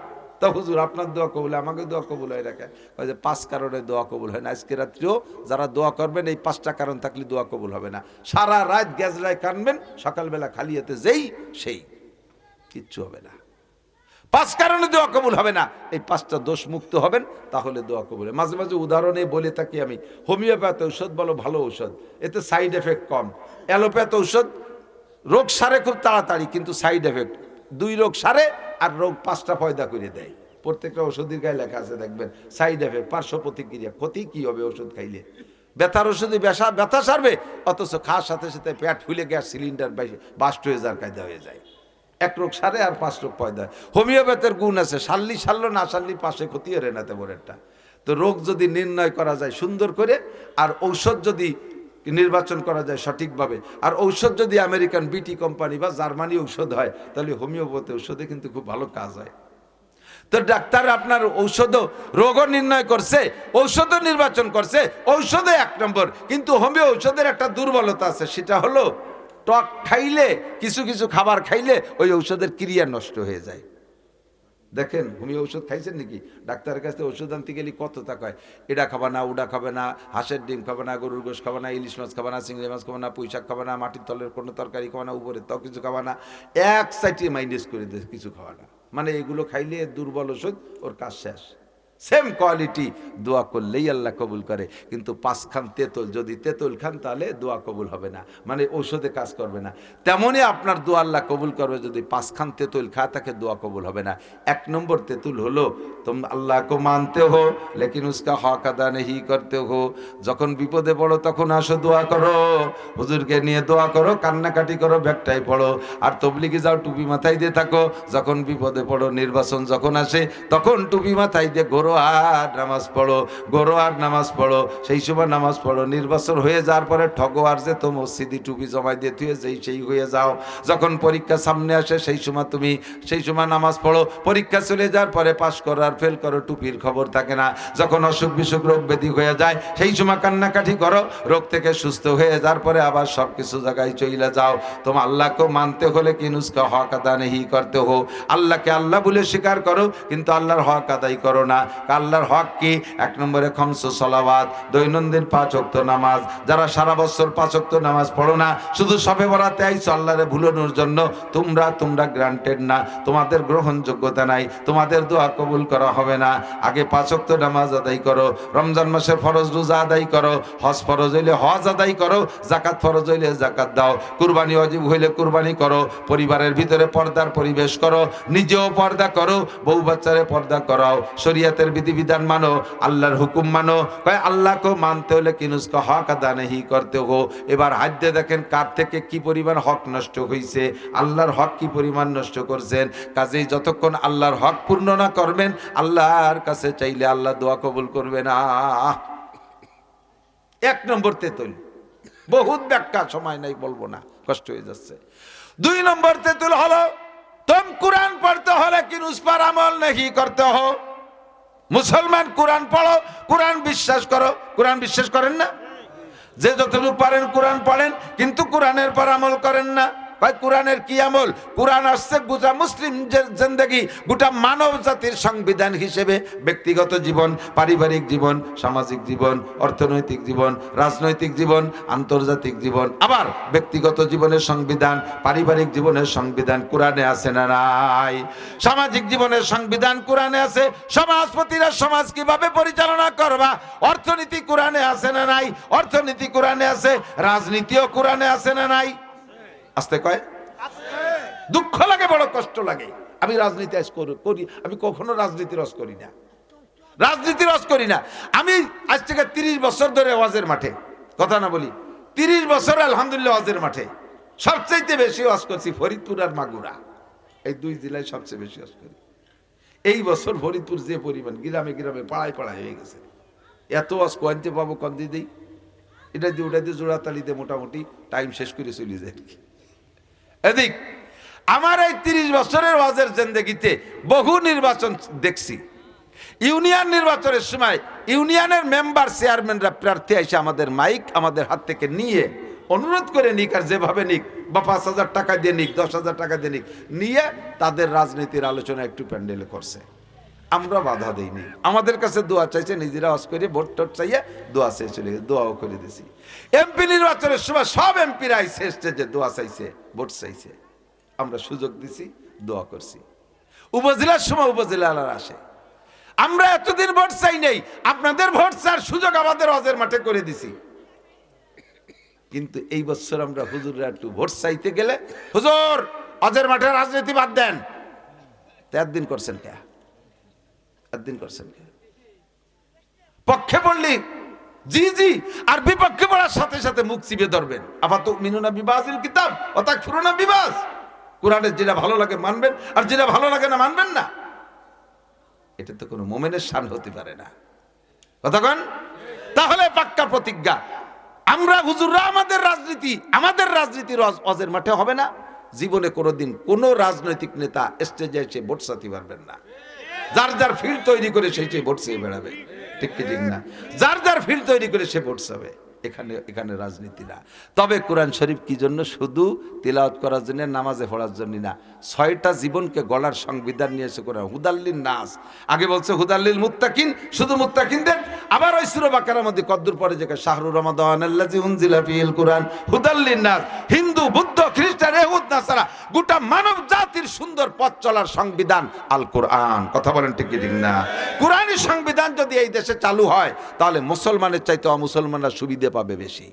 তো হুজুর আপনার দোয়া কবুল, আমাকে দোয়া কবুল হয় রাখে। ওই যে 5 কারণে দোয়া কবুল হয় না। আজকে রাত্রেও যারা দোয়া করবেন এই 5টা কারণ থাকলে দোয়া কবুল হবে না। সারা রাত গ্যাজরায় কানবেন, সকালবেলা খালি হাতে যেই সেই, কিচ্ছু হবে না। 5 কারণে দোয়া কবুল হবে না। এই 5টা দোষ মুক্ত হবেন, তাহলে দোয়া কবুল হবে। মাঝে মাঝে উদাহরণে বলে থাকি আমি, হোমিওপ্যাথি ঔষধ বলো ভালো ঔষধ, এতে সাইড এফেক্ট কম। অ্যালোপ্যাথি ঔষধ রোগ সারে খুব তাড়াতাড়ি, কিন্তু সাইড এফেক্ট 2 রোগ সারে আর রোগ 5টা পয়দা করে দেয়। প্রত্যেকটা ওষুধের গায়ে লেখা আছে দেখবেন সাইড এফেক্ট, পার্শ্ব প্রতিক্রিয়া, ক্ষতি কি হবে ওষুধ খাইলে। ব্যথার ওষুধে ব্যথা সারবে, অথচ খাওয়ার সাথে সাথে পেট ফুলে গ্যাস সিলিন্ডার বাস্ট হয়ে যাওয়ার কায়দা হয়ে যায়। 1 রোগ সারে আর 5 রোগ পয়দা। হোমিওপ্যাথের গুণ আছে, সারলো না সারলি পাশে ক্ষতি হরে না তেমনটা। তো রোগ যদি নির্ণয় করা যায় সুন্দর করে, আর ঔষধ যদি নির্বাচন করা যায় সঠিকভাবে, আর ঔষধ যদি আমেরিকান বিটি কোম্পানি বা জার্মানি ঔষধ হয়, তাহলে হোমিওপ্যাথি ঔষধে কিন্তু খুব ভালো কাজ হয়। তো ডাক্তার আপনার ঔষধও রোগও নির্ণয় করছে, ঔষধও নির্বাচন করছে, ঔষধে 1 নম্বর। কিন্তু হোমিও ঔষধের একটা দুর্বলতা আছে, সেটা হলো টক খাইলে, কিছু কিছু খাবার খাইলে ওই ঔষধের ক্রিয়া নষ্ট হয়ে যায়। দেখেন হোমিও ঔষধ খাইছেন নাকি? ডাক্তারের কাছে ওষুধ আনতে গেলে কত টাকা হয়, এটা খাবে না, ওটা খাবে না, হাঁসের ডিম খাবে না, গরুর গোশ খাবে না, ইলিশ মাছ খাবে না, চিংড়ি মাছ খাবে না, পুঁইশাক খাবে না, মাটির তলের কোনো তরকারি খাবে না, উপরে তাও কিছু খাবে না, এক সাইডে মাইনাস করে দেয় কিছু খাবে না। মানে এগুলো খাইলে দুর্বল ওষুধ, ওর কাজ শেষ। সেম কোয়ালিটি, দোয়া করলেই আল্লাহ কবুল করে। কিন্তু 5 খান তেঁতুল, যদি তেঁতুল খান তাহলে দোয়া কবুল হবে না, মানে ঔষধে কাজ করবে না। তেমনই আপনার দোয়া আল্লাহ কবুল করবে যদি 5 খান তেঁতুল খায়, তাকে দোয়া কবুল হবে না। 1 নম্বর তেঁতুল হলো তুম আল্লাহ কো মানতে হো লেকিন উসকা হক আদা নেহি করতে হো। যখন বিপদে পড়ো তখন আসো দোয়া করো, হুজুরকে নিয়ে দোয়া করো, কান্নাকাটি করো, ব্যাগটাই পড়ো, আর তবলিগে যাও, টুপি মাথায় দিয়ে থাকো। যখন বিপদে পড়ো, নির্বাচন যখন আসে, তখন টুপি মাথায় দিয়ে গরোয়ার নামাজ পড়ো, গরোয়ার নামাজ পড়ো, সেই সময় নামাজ পড়ো। নির্বাচন হয়ে যাওয়ার পরে ঠগোয়ার যে তো মসজিদে টুপি জমাই দিয়ে তুই সেই হয়ে যাও। যখন পরীক্ষা সামনে আসে সেই সময় নামাজ পড়ো। পরীক্ষা চলে যাওয়ার পরে পাশ করো আর ফেল করো, টুপির খবর থাকে না। যখন অসুখ বিসুখ রোগ ব্যাধি হয়ে যায় সেই সময় কান্নাকাটি করো, রোগ থেকে সুস্থ হয়ে যাওয়ার পরে আবার সব কিছু জায়গায় চলে যাও। তোমার আল্লাহকে মানতে হলে কি নুসকা হক আদা নেহি করতে হো। আল্লাহকে আল্লাহ বলে স্বীকার করো, কিন্তু আল্লাহর হক আদায় করো না। আল্লাহর হক কি? 1 নম্বরে খামসু সালাওয়াত, দৈনন্দিন 5 ওয়াক্ত নামাজ। যারা সারা বছর 5 ওয়াক্ত নামাজ পড়ো না, শুধু সবে বরাতে আইছো আল্লাহরে ভুলানোর জন্য, তোমরা গ্রান্টেড না, তোমাদের গ্রহণযোগ্যতা নাই, তোমাদের দোয়া কবুল করা হবে না। আগে 5 ওয়াক্ত নামাজ আদায় করো, রমজান মাসে ফরজ রোজা আদায় করো, হজ ফরজ হইলে হজ আদায় করো, যাকাত ফরজ হইলে যাকাত দাও, কুরবানি ওয়াজিব হইলে কুরবানি করো, পরিবারের ভিতরে পর্দার পরিবেশ করো, নিজেও পর্দা করো, বউ বাচ্চারে পর্দা করাও, শরীয়তের বিধিবিধান মানো, আল্লাহর হুকুম মানো। কয় আল্লাহকে মানতে হলে কিনুসকা হক আদা নেহি করতে হো। এবার হাত দিয়ে দেখেন কার থেকে কি পরিমাণ হক নষ্ট হয়েছে, আল্লাহর হক কি পরিমাণ নষ্ট করছেন। কাজেই যতক্ষণ আল্লাহর হক পূর্ণ না করবেন, আল্লাহর কাছে চাইলে আল্লাহ দোয়া কবুল করবে না। 1 নম্বর তেঁতুল, বহুত ব্যাখ্যা, সময় নাই বলবো না, কষ্ট হয়ে যাচ্ছে। 2 নম্বর তেঁতুল হলো তুম কুরআন পড়তে হলে কি উস पर আমল नहीं করতে হো। মুসলমান কোরআন পড়ো, কোরআন বিশ্বাস করো। কোরআন বিশ্বাস করেন না? যে যতটুকু পারেন কোরআন পড়েন, কিন্তু কোরআনের পর আমল করেন না। ভাই কোরআনের কি আমল? কোরআন আসছে গোটা মুসলিম জিন্দেগি, গোটা মানব জাতির সংবিধান হিসেবে ব্যক্তিগত জীবন, পারিবারিক জীবন, সামাজিক জীবন, অর্থনৈতিক জীবন, রাজনৈতিক জীবন, আন্তর্জাতিক জীবন, আবার ব্যক্তিগত জীবনের সংবিধান, পারিবারিক জীবনের সংবিধান কোরআনে আছে না নাই? সামাজিক জীবনের সংবিধান কোরআনে আছে। সমাজপতিরা সমাজ কিভাবে পরিচালনা করবা, অর্থনীতি কোরআনে আছে না নাই? অর্থনীতি কোরআনে আছে। রাজনীতিও কোরআনে আছে না নাই? আসতে কয় দুঃখ লাগে, বড় কষ্ট লাগে। আমি রাজনীতি করি, আমি কখনো রাজনীতি রস করি না, রাজনীতি রস করি না। আমি আজ থেকে 30 বছর ধরে ওয়াজের মাঠে, কথা না বলি, 30 বছর আলহামদুলিল্লাহ ওয়াজের মাঠে। সবচেয়ে বেশি ওয়াজ করছি ফরিদপুর আর মাগুরা, এই 2 জেলায় সবচেয়ে বেশি ওয়াজ করি। এই বছর ফরিদপুর যে পরিমাণ, গ্রামে গ্রামে পাড়ায় পাড়ায় হয়ে গেছে। এত ওয়াজ কোয়ান্তে পাবো, কম দিয়ে দিই, এটা দিয়ে ওটা দিয়ে জোড়াতালিতে মোটামুটি টাইম শেষ করে চলে যায়। এদিক আমার এই 30 বছরের ওয়াজের জিন্দেগিতে বহু নির্বাচন দেখছি। ইউনিয়ন নির্বাচনের সময় ইউনিয়নের মেম্বার চেয়ারম্যানরা প্রার্থী এসে আমাদের মাইক আমাদের হাত থেকে নিয়ে অনুরোধ করে নিক, আর যেভাবে নিক, বা 5,000 টাকা দিয়ে নিক, 10,000 টাকা দিয়ে নিক, নিয়ে তাদের রাজনীতির আলোচনা একটু প্যান্ডেলে করছে। আমরা বাধা দেইনি, আমাদের কাছে দোয়া চাইছে, নিজেরা ওয়াজ করে ভোট টোট চাইয়ে দোয়া চেয়ে চলে গেছে, দোয়াও করে দিছি। এমপি নির্বাচনের সময় সব এমপিরা আইসে স্টেজে দোয়া চাইছে, ভোট চাইছে, আমরা সুযোগ দিছি, দোয়া করছি। উপজেলার সময় উপজেলারা আসে, আমরা এতদিন ভোট চাই নেই, আপনাদের ভোট চার সুযোগ আমাদের ওয়াজের মাঠে করে দিছি। কিন্তু এই বছর আমরা হুজুররা একটু ভোট চাইতে গেলে, হুজুর ওয়াজের মাঠে রাজনীতি বাদ দেন, একদিন করছেন কে? একদিন করছেন কে? পক্ষে পড়লি জি জি, আর বিপক্ষে পড়ার সাথে সাথে মুখ চিপে ধরবেন। আফাতুমিনুনা বিবাযিল কিতাব ওয়া তাকফুরুনা বিবায। কোরআনের যেটা ভালো লাগে মানবেন, আর যেটা ভালো লাগে না মানবেন না। এটা তো কোনো মুমিনের শান হতে পারে না, কতক্ষণ? তাহলে পাক্কা প্রতিজ্ঞা, আমরা হুজুররা আমাদের রাজনীতি ওয়াজের মাঠে হবে না। জীবনে কোনোদিন কোনো রাজনৈতিক নেতা স্টেজে এসে ভোট চাইতে পারবেন না। যার যার ফিল্ড তৈরি করে সেই ভোট চেয়ে বেড়াবে, ঠিক কি ঠিক না? যার যার ফিল্ড তৈরি করে সে ভোট চাবে, এখানে রাজনীতি না। তবে কোরআন শরীফ কি জন্য? শুধু তিলাওয়াত করার জন্য, নামাজে পড়ার জন্য না। 6টা জীবনকে গলার সংবিধান নিয়ে এসে কোরআন হুদাল্লিন নাস, আগে বলছে হুদাল্লিল মুত্তাকিন, শুধু মুত্তাকিনদের। আবার ওই সূরা বাকারার মধ্যে কদ্দুর পরে যে শাহরুর রমাদানাল্লাযী উনজিলা ফীহিল কুরআন হুদাল্লিন নাস, হিন্দু, বুদ্ধ, খ্রিস্টান, ইহুদ, নাসারা, গোটা মানব জাতির সুন্দর পথ চলার সংবিধান আল কোরআন। কথা বলেন ঠিক কি ঠিক না? কোরআনী সংবিধান যদি এই দেশে চালু হয়, তাহলে মুসলমানের চাইতে অমুসলমানরা সুবিধা পাবে বেশি।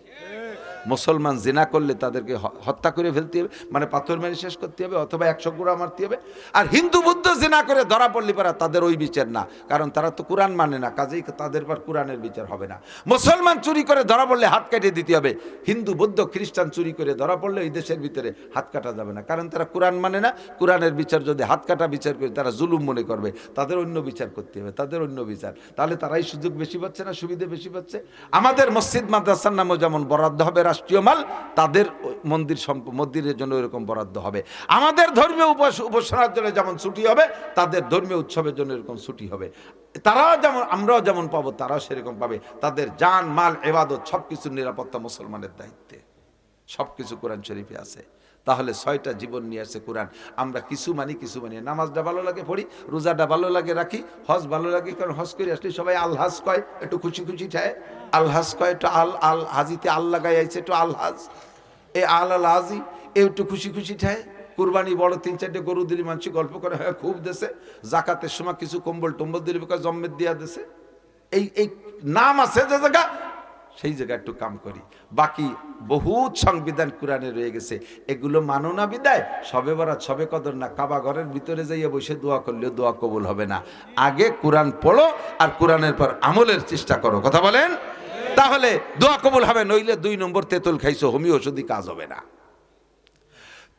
মুসলমান জিনা করলে তাদেরকে হত্যা করে ফেলতে হবে, মানে পাথর মেরে শেষ করতে হবে, অথবা 100 গুঁড়া মারতে হবে। আর হিন্দু বুদ্ধ জিনা করে ধরা পড়লে পারা তাদের ওই বিচার না, কারণ তারা তো কোরআন মানে না, কাজেই তাদের পর কোরআনের বিচার হবে না। মুসলমান চুরি করে ধরা পড়লে হাত কেটে দিতে হবে। হিন্দু বৌদ্ধ খ্রিস্টান চুরি করে ধরা পড়লে এই দেশের ভিতরে হাত কাটা যাবে না, কারণ তারা কোরআন মানে না। কোরআনের বিচার যদি হাত কাটা বিচার করে তারা জুলুম মনে করবে, তাদের অন্য বিচার করতে হবে, তাদের অন্য বিচার। তাহলে তারাই সুযোগ বেশি পাচ্ছে না, সুবিধা বেশি পাচ্ছে। আমাদের মসজিদ মাদ্রাসার নামও যেমন বরাদ্দ হবে রাষ্ট্রীয় মাল, তাদের মন্দিরের জন্য এরকম বরাদ্দ হবে। আমাদের ধর্মীয় উপাসনার জন্য যেমন ছুটি হবে, তাদের ধর্মীয় উৎসবের জন্য এরকম ছুটি হবে। তারাও যেমন, আমরাও যেমন পাবো, তারাও সেরকম পাবে। তাদের জান মাল ইবাদত সবকিছুর নিরাপত্তা মুসলমানের দায়িত্বে, সবকিছু কোরআন শরীফে আছে। তাহলে 6টা জীবন নিয়ে আসছে কোরআন। আমরা কিছু মানি, নামাজটা ভালো লাগে পড়ি, রোজাটা ভালো লাগে রাখি, হজ ভালো লাগে, কারণ হজ করে আসলে সবাই আলহাজ কয়, একটু খুশি খুশি ঠায় আলহাজ কয়, একটু আল হাজিতে আল লাগাই আইছে, একটু আলহাজ, এ আল হাজি একটু খুশি খুশি ঠায়। কুরবানি বড় 3-4টে গরু দিলে মানুষ গল্প করে, হ্যাঁ খুব দেশে। জাকাতের সময় কিছু কম্বল টম্বল দিলে জম্মের দিয়া দেশে। এই নাম আছে যে জায়গা, সেই জায়গায় একটু কাম করি। বাকি বহুত সংবিধান কোরআনে রয়ে গেছে, এগুলো মানো না বিদায় সবে বরাত সবে কদর না, কাবা ঘরের ভিতরে যাইয়া বসে দোয়া করলেও দোয়া কবুল হবে না। আগে কোরআন পড়ো, আর কোরআনের পর আমলের চেষ্টা করো। কথা বলেন? তাহলে দোয়া কবুল হবে, নইলে 2 নম্বর তেঁতুল খাইছো, হোমিও ওষুধই কাজ হবে না।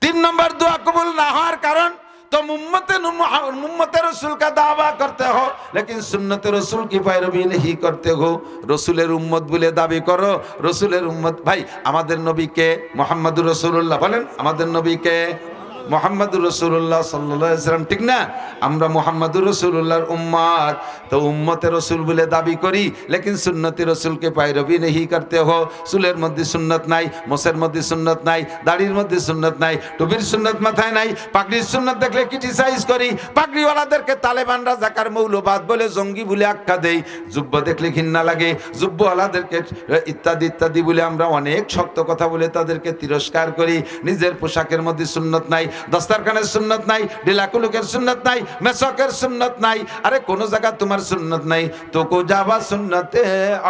3 নম্বর দোয়া কবুল না হওয়ার কারণ, तुम उम्मत रसूल का दावा करते हो लेकिन सुन्नत रसूल की पैरवी नहीं करते हो। रसूलेर उम्मत बोले दाबी करो, रसूलेर उम्मत। भाई आमादेर नबी के मुहम्मदुर रसूलुल्लाह बोलेन, आमादेर नबी के মুহাম্মাদুর রাসূলুল্লাহ সাল্লাল্লাহু আলাইহি ওয়াসাল্লাম, ঠিক না? আমরা মুহাম্মাদুর রাসূলুল্লাহর উম্মত, তো উম্মতে রাসূল বলে দাবি করি, লেকিন সুন্নতি রাসূলকে পায়রবি नहीं करते हो। চুলের মধ্যে সুন্নত নাই, মোছের মধ্যে সুন্নত নাই, দাড়ির মধ্যে সুন্নত নাই, টুপির সুন্নত মাথায় নাই, পাগড়ির সুন্নত দেখলে ক্রিটিসাইজ করি, পাগড়িওয়ালাদেরকে তালেবান রাজাকার মৌলবাদ বলে জঙ্গি বলে আখ্যা দেই, জুব্বা দেখলে ঘৃণা লাগে, জুব্বাওয়ালাদেরকে ইত্যাদি ইত্যাদি বলে আমরা অনেক শক্ত কথা বলে তাদেরকে তিরস্কার করি। নিজের পোশাকের মধ্যে সুন্নত নাই, দস্তারখানের সুন্নত নাই, ডিলাকুলুকের সুন্নত নাই, মেসকের সুন্নত নাই। আরে কোন জায়গা তোমার সুন্নত নাই তো কো যাবা সুন্নতে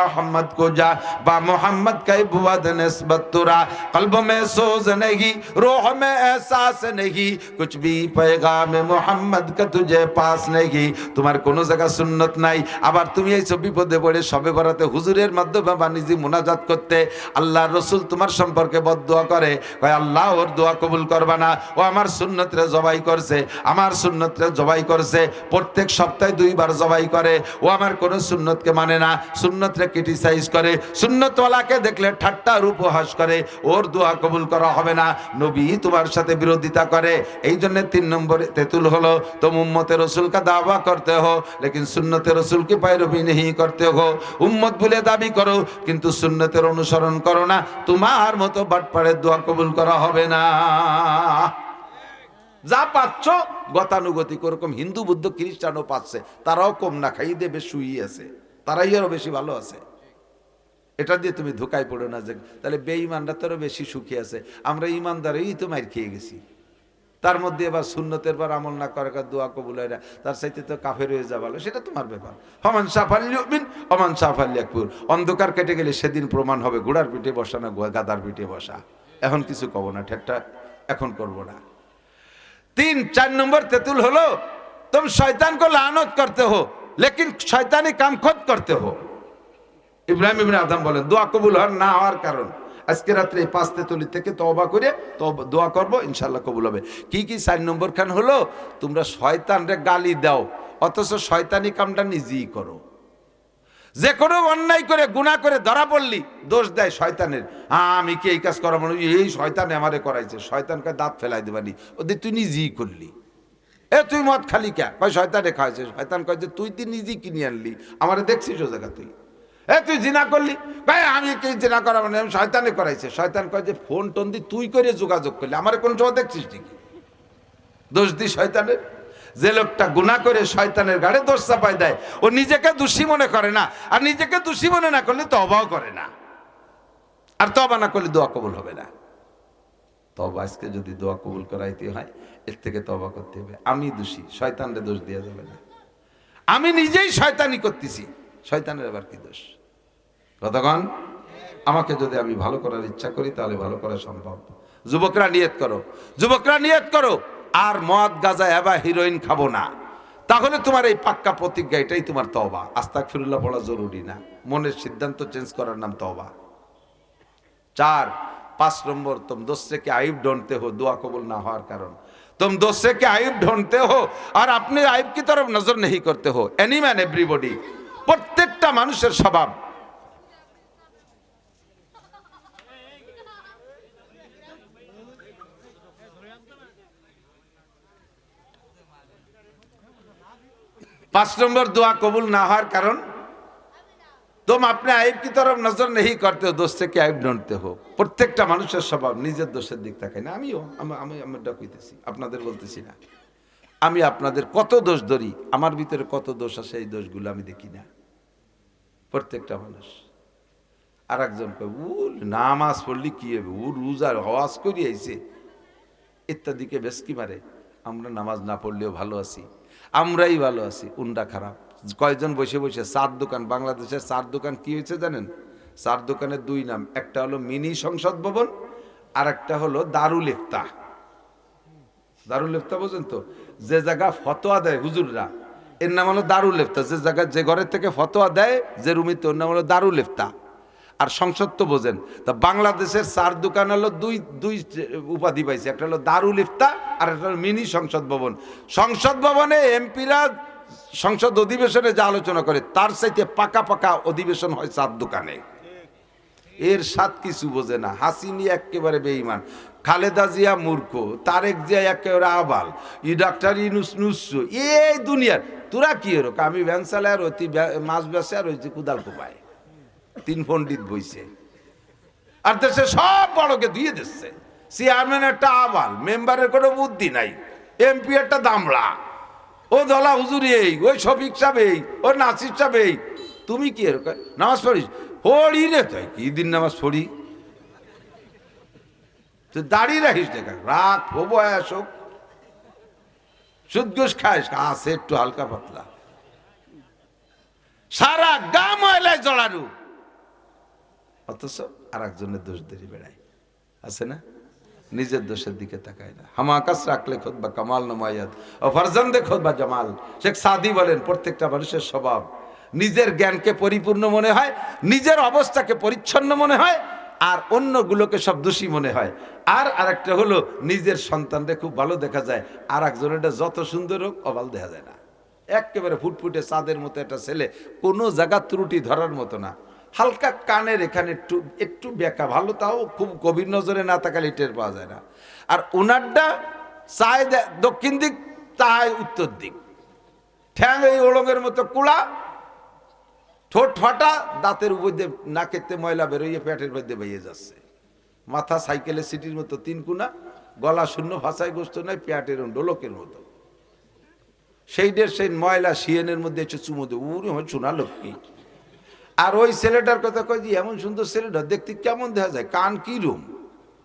আহমদ কো যা বা मोहम्मद कई बुआद निस्बत तुरा कल्ब में सोज नहीं रूह में एहसास नहीं कुछ भी पैगाम मोहम्मद का तुझे पास नहीं। তোমার কোন জায়গা সুন্নত নাই, আবার তুমি এই বিপদে পড়ে সবে বরাতে হুজুরের মাধ্যমে বানিজি মুনাজাত করতে আল্লাহর রাসূল তোমার সম্পর্কে বদদুয়া করে, কয় আল্লাহ ওর দোয়া কবুল করবা না, ও আমার সুন্নতরে জবাই করছে, আমার সুন্নতরে জবাই করছে, প্রত্যেক সপ্তাহে 2 বার জবাই করে, ও আমার কোন সুন্নতকে মানে না, সুন্নতরে ক্রিটিসাইজ করে, সুন্নতওয়ালাকে দেখলে ঠাট্টা আর উপহাস করে, ওর দোয়া কবুল করা হবে না। নবী তোমার সাথে বিরোধিতা করে, এই জন্য 3 নম্বরে তেতুল হলো तुम उम्मत रसूल का दावा करते हो लेकिन सुन्नत रसूल की पैरवी नहीं करते हो। उम्मत বলে দাবি করো কিন্তু সুন্নতের অনুসরণ করো না, তোমার মতো বাটপাড়ের দোয়া কবুল করা হবে না। যা পাচ্ছ গতানুগতিক, ওরকম হিন্দু বুদ্ধ খ্রিস্টানও পাচ্ছে, তারাও কম না, খাই দেবে শুই আছে, তারাই আরো বেশি ভালো আছে। এটা দিয়ে তুমি ধোকায় পড়ো না যে তাহলে বেঈমানরা তোরও বেশি সুখী আছে, আমরা ইমানদারই তো মার খেয়ে গেছি। তার মধ্যে এবার সুন্নতের পর আমল না করে দোয়া কবুল হয় না, তার চাইতে তো কাফের হয়ে যা ভালো, সেটা তোমার ব্যাপার। হমান সাফাল ইউমিন ওমান সাফাল ইয়াকফুর। অন্ধকার কেটে গেলে সেদিন প্রমাণ হবে ঘোড়ার পিঠে বসা না গাদার পিঠে বসা। এখন কিছু কব না, ঠেট্টা এখন করব না। 4 নম্বর তেতুল হলো तुम शैतान को लानत करते हो लेकिन शैतानी काम खुद करते हो। ইব্রাহিম ইবনে আদম বলেন দোয়া কবুল হওয়ার না হওয়ার কারণ আজকে রাত্রে 5 তেতুলি থেকে তওবা করে দোয়া করব, ইনশাআল্লাহ কবুল হবে। কি কি 4 নম্বর খান হলো তোমরা শয়তানরে গালি দাও অথচ শয়তানি কামটা নিজেই করো। যে কোনো অন্যায় করে গুনাহ করে ধরা পড়লি দোষ দেয় শয়তানের, আমি কি এই কাজ করাবো না, এই শয়তানে আমারে করাইছে, শয়তানকে দাঁত ফেলাই দেবানি, ওদের তুই নিজেই করলি। তুই মদ খালি কে, কয় শয়তানে খাইছে, শয়তান কয় যে তুই নিজেই কিনে আনলি, আমারে দেখছিস ও জায়গা তুই। তুই জিনা করলি, ভাই আমি কি জিনা করা মানে শয়তানে করাইছে, শয়তান কয় যে ফোন টোন দি তুই করে যোগাযোগ করলি, আমারে কোন সময় দেখছিস ঠিকই, দোষ দি শয়তানের। যে লোকটা গুনাহ করে শয়তানের গাড়ে দোষ চাপাই দেয় ও নিজেকে দোষী মনে করে না, আর নিজেকে দোষী মনে না করলে তওবাও করে না, আর তওবা না করলে দোয়া কবুল হবে না। তওবা আজকে যদি দোয়া কবুল করাইতে হয় এর থেকে তওবা করতে হবে। আমি দোষী, শয়তানরে দোষ দেওয়া যাবে না, আমি নিজেই শয়তানি করতেছি, শয়তানের আবার কি দোষ? কতক্ষণ আমাকে যদি আমি ভালো করার ইচ্ছা করি তাহলে ভালো করা সম্ভব। যুবকরা নিয়ত করো, যুবকরা নিয়ত করো আর মদ গাঁজা এবা হিরোইন খাবো না, তাহলে তোমার এই পাক্কা প্রতিজ্ঞা, এটাই তোমার তওবা। আস্তাগফিরুল্লাহ পড়া জরুরি না, মনের সিদ্ধান্ত চেঞ্জ করার নাম তওবা। 5 নম্বর तुम दूसरे के आइब ढूंढते हो दुआ कबूल ना होने कारण, तुम दूसरे के आइब ढूंढते हो और अपने आइब की तरफ नजर नहीं करते हो। एनी मैन एवरीबॉडी, প্রত্যেকটা মানুষের স্বভাব। पांच नंबर दुआ कबूल ना होने कारण तुम अपने आइब की तरफ नजर नहीं करते हो, दोस्त के आइब ढूंढते हो। প্রত্যেকটা মানুষের স্বভাব নিজের দোষের দিক তাকায় না। আমি ডাকইতেছি, আপনাদের বলতেছি না, আমি আপনাদের কত দোষ ধরি, আমার ভিতরে কত দোষ আছে এই দোষগুলো আমি দেখি না। প্রত্যেকটা মানুষ। আর একজন কয় ও নামাজ পড়লি কি হবে, ও রোজার হওয়াজ করি আইছে ইত্যাদিকে বেশকি মারে। আমরা নামাজ না পড়লেও ভালো আছি, আমরাই ভালো আছি, উন্ডা খারাপ। কয়েকজন বসে বসে 4 দোকান, বাংলাদেশের 4 দোকান কি হয়েছে জানেন? 4 দোকানের 2 নাম, একটা হলো মিনি সংসদ ভবন আর একটা হলো দারুল ইফতা। দারুল ইফতা বোঝেন তো, যে জায়গা ফতোয়া দেয় হুজুররা এর নাম হলো দারুল ইফতা, যে জায়গা যে ঘরের থেকে ফতোয়া দেয় যে রুমিতে ওর নাম হলো দারুল ইফতা। আর সংসদ তো বোঝেন, তা বাংলাদেশের 4 দোকান হলো দুই উপাধি পাইছে, একটা হলো দারুল ইফতা আর একটা হলো মিনি সংসদ ভবন। সংসদ ভবনে এমপিরা সংসদ অধিবেশনে যা আলোচনা করে তার চাইতে পাকা পাকা অধিবেশন হয় 4 দোকানে। এর সাত কিছু বোঝে না। হাসিনি একেবারে বেঈমান, খালেদা জিয়া মূর্খ, তারেক জিয়া একেবারে আবাল, ই ডাক্তার ইনুস নুসু, এই দুনিয়ার তোরা কি এরক? আমি ভ্যান চালাই আর হইতি মাছ বেসে আর হইছি কুদাল কোপায়, তিন পণ্ডিত বইছে আর দেশে সব বড়কে দিয়ে দিচ্ছে। চেয়ারম্যান একটা আবাল, মেম্বারের কোনো বুদ্ধি নাই, এমপি একটা দামড়া, ও দলা হুজুর এই, ওই শফিক সাহেব এই, ও নাসির সাহেব এই। তুমি কি এরকম নামাজ পড়িস? পড়ি রে, তাই কি দিন নামাজ পড়ি, তুই দাঁড়িয়ে রাখিস দেখা রাত হবো আসুক, সুদ ঘুষ খাইস, আছে একটু হালকা পাতলা, সারা গা ময়লায় জড়ারু, অথচ আর একজনের দোষ দেরি বেড়ায়, আছে না? নিজের দোষের দিকে তাকায় না। হামাকাস রাখলে খোদ বা কামাল নমায়াত ও ফারজান্দে খোদ বা জামাল। শেখ সাদি বলেন, প্রত্যেকটা মানুষের স্বভাব নিজের জ্ঞানকে পরিপূর্ণ মনে হয়, নিজের অবস্থাকে পরিচ্ছন্ন মনে হয়, আর অন্যগুলোকে সব দোষী মনে হয়। আর আরেকটা হলো নিজের সন্তানকে খুব ভালো দেখা যায়, আর একজনের যত সুন্দর হোক অবাল দেখা যায় না। একেবারে ফুটফুটে চাঁদের মতো একটা ছেলে, কোনো জায়গা ত্রুটি ধরার মতো না, হালকা কানের এখানে একটু একটু বেঁকা, ভালো তাও খুব গভীর নজরে না তাকালে টের পাওয়া যায় না। আর ওনারটা চায় দক্ষিণ দিক, চায় উত্তর দিক, ঠ্যাং এই ওলঙের মতো কুড়া, ঠোঁট ফাটা, দাঁতের উপর দিয়ে নাকেতে ময়লা বেরোইয়ে পেটের মধ্যে বেরিয়ে যাচ্ছে, মাথা সাইকেলের সিটির মতো তিন কুনা, গলা শূন্য, ভাষায় গোস্ত নাই, পেটের ডোলকের মতো। সেই ময়লা শিয়েনের মধ্যে এসে চুমো দেব, উনি হয় শোনা লক্ষ্মী। আর ওই ছেলেটার কথা কয় যে এমন সুন্দর ছেলেটা দেখতে কেমন দেখা যায়, কান কি রুম,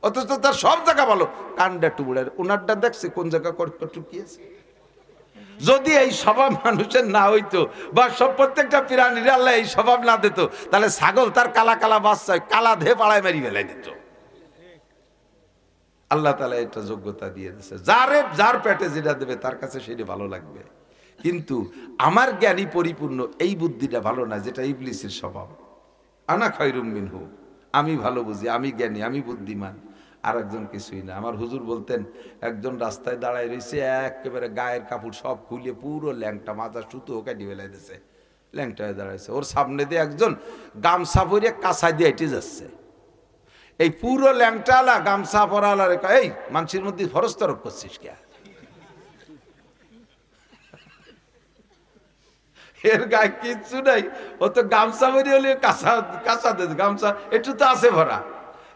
অথচ তার সব জায়গা ভালো, কানটা টুকড়ার, ওনারটা দেখছে কোন জায়গা টুকিয়েছে। যদি এই স্বভাব মানুষের না হইতো, বা সব প্রত্যেকটা প্রাণীর আল্লাহ এই স্বভাব না দিত, তাহলে ছাগল তার কালা কালা বাচ্চায় কালা ধে পাড়ায় মারি ফেলাই দিত। আল্লাহ তাআলা এটা যোগ্যতা দিয়ে দিয়েছে, যার পেটে যেটা দেবে তার কাছে সেটা ভালো লাগবে। কিন্তু আমার জ্ঞানী পরিপূর্ণ এই বুদ্ধিটা ভালো না, যেটা ইবলিসের স্বভাব। আনা খায়রুম মিনহু, আমি ভালো বুঝি, আমি জ্ঞানী, আমি বুদ্ধিমান, আর একজন কিছুই না। আমার হুজুর বলতেন, একজন রাস্তায় দাঁড়ায় রয়েছে, একেবারে গায়ের কাপড় সব খুলে পুরো ল্যাংটা, মাথা সুতো কাটি ফেলাই দিয়েছে, ল্যাংটা হয়ে দাঁড়াইছে। ওর সামনে দিয়ে একজন গামছা পরিয়ে কাঁচা দিয়ে হেঁটে যাচ্ছে। এই পুরো ল্যাংটালা গামছা পরালার, এই মানুষের মধ্যে ফরজ তরক করছিস কে? এর গায়ে কিচ্ছু নাই, ও তো গামছা বেরি হলে কাঁচা কাঁচা দে, গামছা একটু তো আছে ভরা,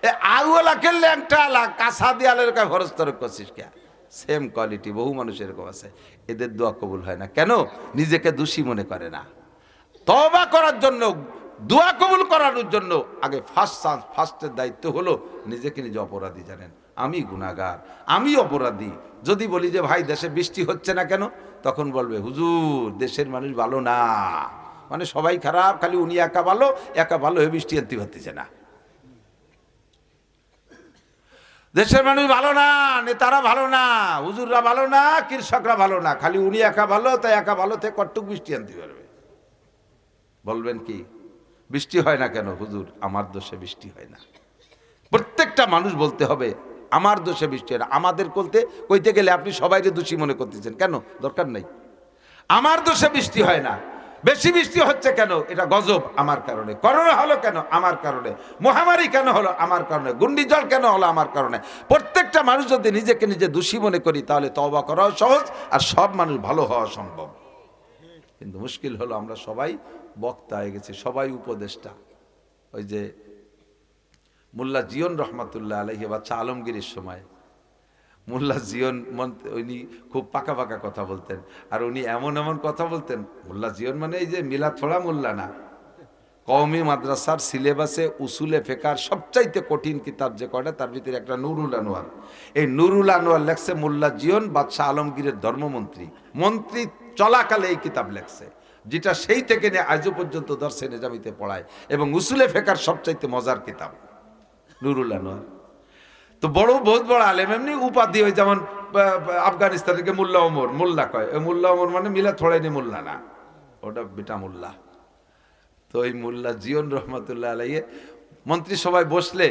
এ আউলাকে ল্যাংটালা কাঁচা দিয়ালের গায়ে ফরজ তরক করছিস কে? সেম কোয়ালিটি বহু মানুষ এরকম আছে, এদের দোয়া কবুল হয় না কেন? নিজেকে দোষী মনে করে না। তওবা করার জন্য, দোয়া কবুল করানোর জন্য আগে ফার্স্টের দায়িত্ব হলো নিজেকে নিজে অপরাধী জানেন, আমি গুনাহগার, আমি অপরাধী। যদি বলি যে ভাই দেশে বৃষ্টি হচ্ছে না কেন, তখন বলবে হুজুর দেশের মানুষ ভালো না, মানে সবাই খারাপ, খালি উনি একা ভালো হয়ে বৃষ্টি আনতে পারতেছে না। দেশের মানুষ ভালো না, নেতারা ভালো না, হুজুররা ভালো না, কৃষকরা ভালো না, খালি উনি একা ভালো, তাই একা ভালো থেকে কটুক বৃষ্টি আনতে পারবে। বলবেন কি বৃষ্টি হয় না কেন? হুজুর আমার দোষে বৃষ্টি হয় না। প্রত্যেকটা মানুষ বলতে হবে আমার দোষে বৃষ্টি হয় না। আমাদের কইতে গেলে আপনি সবাইকে দোষী মনে করতেছেন কেন? দরকার নাই। আমার দোষে বৃষ্টি হয় না, বেশি বৃষ্টি হচ্ছে কেন? এটা গজব আমার কারণে, করোনা হলো কেন? আমার কারণে, মহামারী কেন হলো? আমার কারণে, ঘূর্ণিঝড় কেন হলো? আমার কারণে। প্রত্যেকটা মানুষ যদি নিজেকে নিজে দোষী মনে করি, তাহলে তওবা করাও সহজ, আর সব মানুষ ভালো হওয়া সম্ভব। কিন্তু মুশকিল হলো আমরা সবাই বক্তা হয়ে গেছি, সবাই উপদেষ্টা। ওই যে মোল্লা জিয়ন রহমাতুল্লাহ আলাইহি বাচ্চা আলমগীরের সময় মোল্লা জিয়ন উনি খুব পাকা পাকা কথা বলতেন, আর উনি এমন এমন কথা বলতেন। মোল্লা জিয়ন মানে এই যে মিলাদ ফোড়া মোল্লা না, কওমি মাদ্রাসার সিলেবাসে উসুলে ফেকার সবচাইতে কঠিন কিতাব যে কয়টা, তার ভিতরে একটা নুরুল আনোয়ার। এই নুরুল আনোয়ার লেখছে মোল্লা জিয়ন বাদশাহ আলমগীরের মন্ত্রী চলাকালে এই কিতাব লেখছে, যেটা সেই থেকে নিয়ে আজও পর্যন্ত দর্শে নিজামিতে পড়ায়, এবং উসুলে ফেকার সবচাইতে মজার কিতাব নুরুল আনোয়ার। তো বহুত বড় আলেম, এমনি উপাধি, ওই যেমন আফগানিস্তানকে মোল্লা ওমর, মোল্লা কয়, ওই মোল্লা ওমর মানে মিলা থোড়াইনি মোল্লা না, ওটা বিটা মোল্লা। তো এই মোল্লা জিয়ন রহমাতুল্লাহ আলাইহি মন্ত্রী সবাই বসলে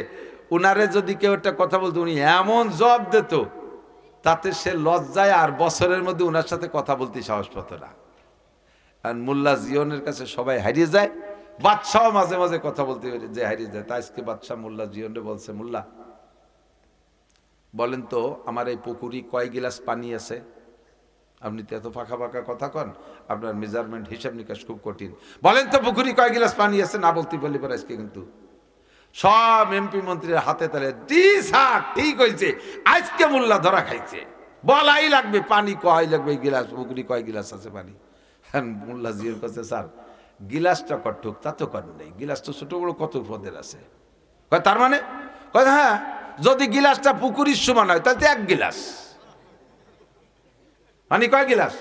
উনারে যদি কেউ একটা কথা বলতো, উনি এমন জবাব দিত, তাতে সে লজ্জায় আর বছরের মধ্যে উনার সাথে কথা বলতে সাহস পেত না। আর মোল্লা জিয়নের কাছে সবাই হারিয়ে যায়, বাদশাহ মাঝে মাঝে কথা বলতে যে হারিয়ে যায়। তাই আজকে বাদশাহ মোল্লা জিয়নে বলছে, মোল্লা বলেন তো আমার এই পুকুরি কয় গিলাস পানি আছে? আপনি তো এত ফাঁকা ফাঁকা কথা কন, আপনার মেজারমেন্ট হিসাব নিকাশ খুব কঠিন। বলেন তো পুকুরি কয় গিলাস পানি আছে? না বলতে বলি পরে আজকে কিন্তু সব এমপি মন্ত্রীর হাতে তালে জি স্যার ঠিক হয়েছে, আজকে মোল্লা ধরা খাইছে, বলাই লাগবে পানি কয় লাগবে, এই গিলাস পুকুরি কয় গিলাস আছে পানি। হ্যাঁ মোল্লা জিওর কাছে স্যার গিলাসটা কটুক তা তো কর নেই, গিলাস তো ছোট বড় কত পদের আছে। কয় তার মানে? কয় হ্যাঁ, যদি গিলাসটা পুকুরির সমান হয় তাহলে তো এক গিলাস মানে কয় গিলাস,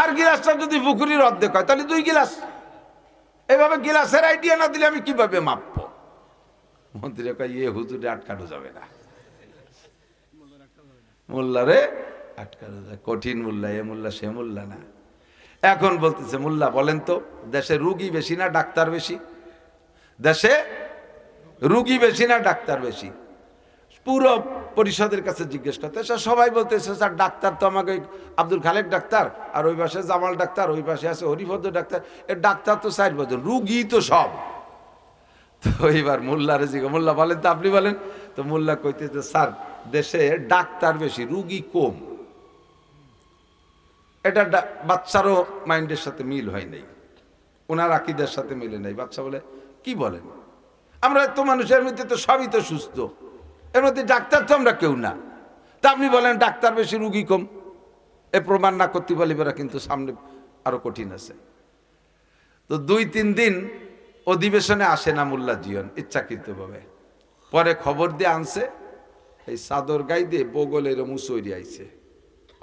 আর গিলাসটা যদি পুকুরির অর্ধেক হয় তাহলে 2 গিলাস। এভাবে গিলাসের আইডিয়া না দিলে আমি কিভাবে মাপবো? মন্ত্রী কয় ইয়ে হুজুরে আটকানো যাবে না, মোল্লারে আটকানো যায়, কঠিন মোল্লা, এ মোল্লা সে মোল্লা না। এখন বলতেছে মোল্লা বলেন তো দেশে রুগী বেশি না ডাক্তার বেশি? দেশে রুগী বেশি না ডাক্তার বেশি? পুরো পরিষদের কাছে জিজ্ঞেস করতে সবাই বলতেছে স্যার ডাক্তার তো আমাকে আব্দুল খালেক ডাক্তার, আর ওই পাশে জামাল ডাক্তার, ওই পাশে আছে হরিভদ্র ডাক্তার, এর ডাক্তার তো 4 বছর, রুগী তো সব। তো এবার মোল্লারে জিজ্ঞেস, মোল্লা বলেন তো আপনি বলেন তো। মোল্লা কইতেছে স্যার দেশে ডাক্তার বেশি রুগী কম। এটা বাচ্চারও মাইন্ডের সাথে মিল হয় নাই, ওনার আকিদের সাথে মিলে নাই। বাচ্চা বলে কি বলেন, আমরা তো মানুষের মধ্যে তো সবই তো সুস্থ, এর মধ্যে ডাক্তার তো আমরা কেউ না, তা আপনি বলেন ডাক্তার বেশি রুগী কম? এ প্রমাণ না করতে পারলে কিন্তু সামনে আরো কঠিন আছে। তো 2-3 দিন অধিবেশনে আসে না মোল্লা জিয়ন ইচ্ছাকৃতভাবে। পরে খবর দিয়ে আনছে, এই চাদর গাই দিয়ে বগলের মুসৈরি আইছে,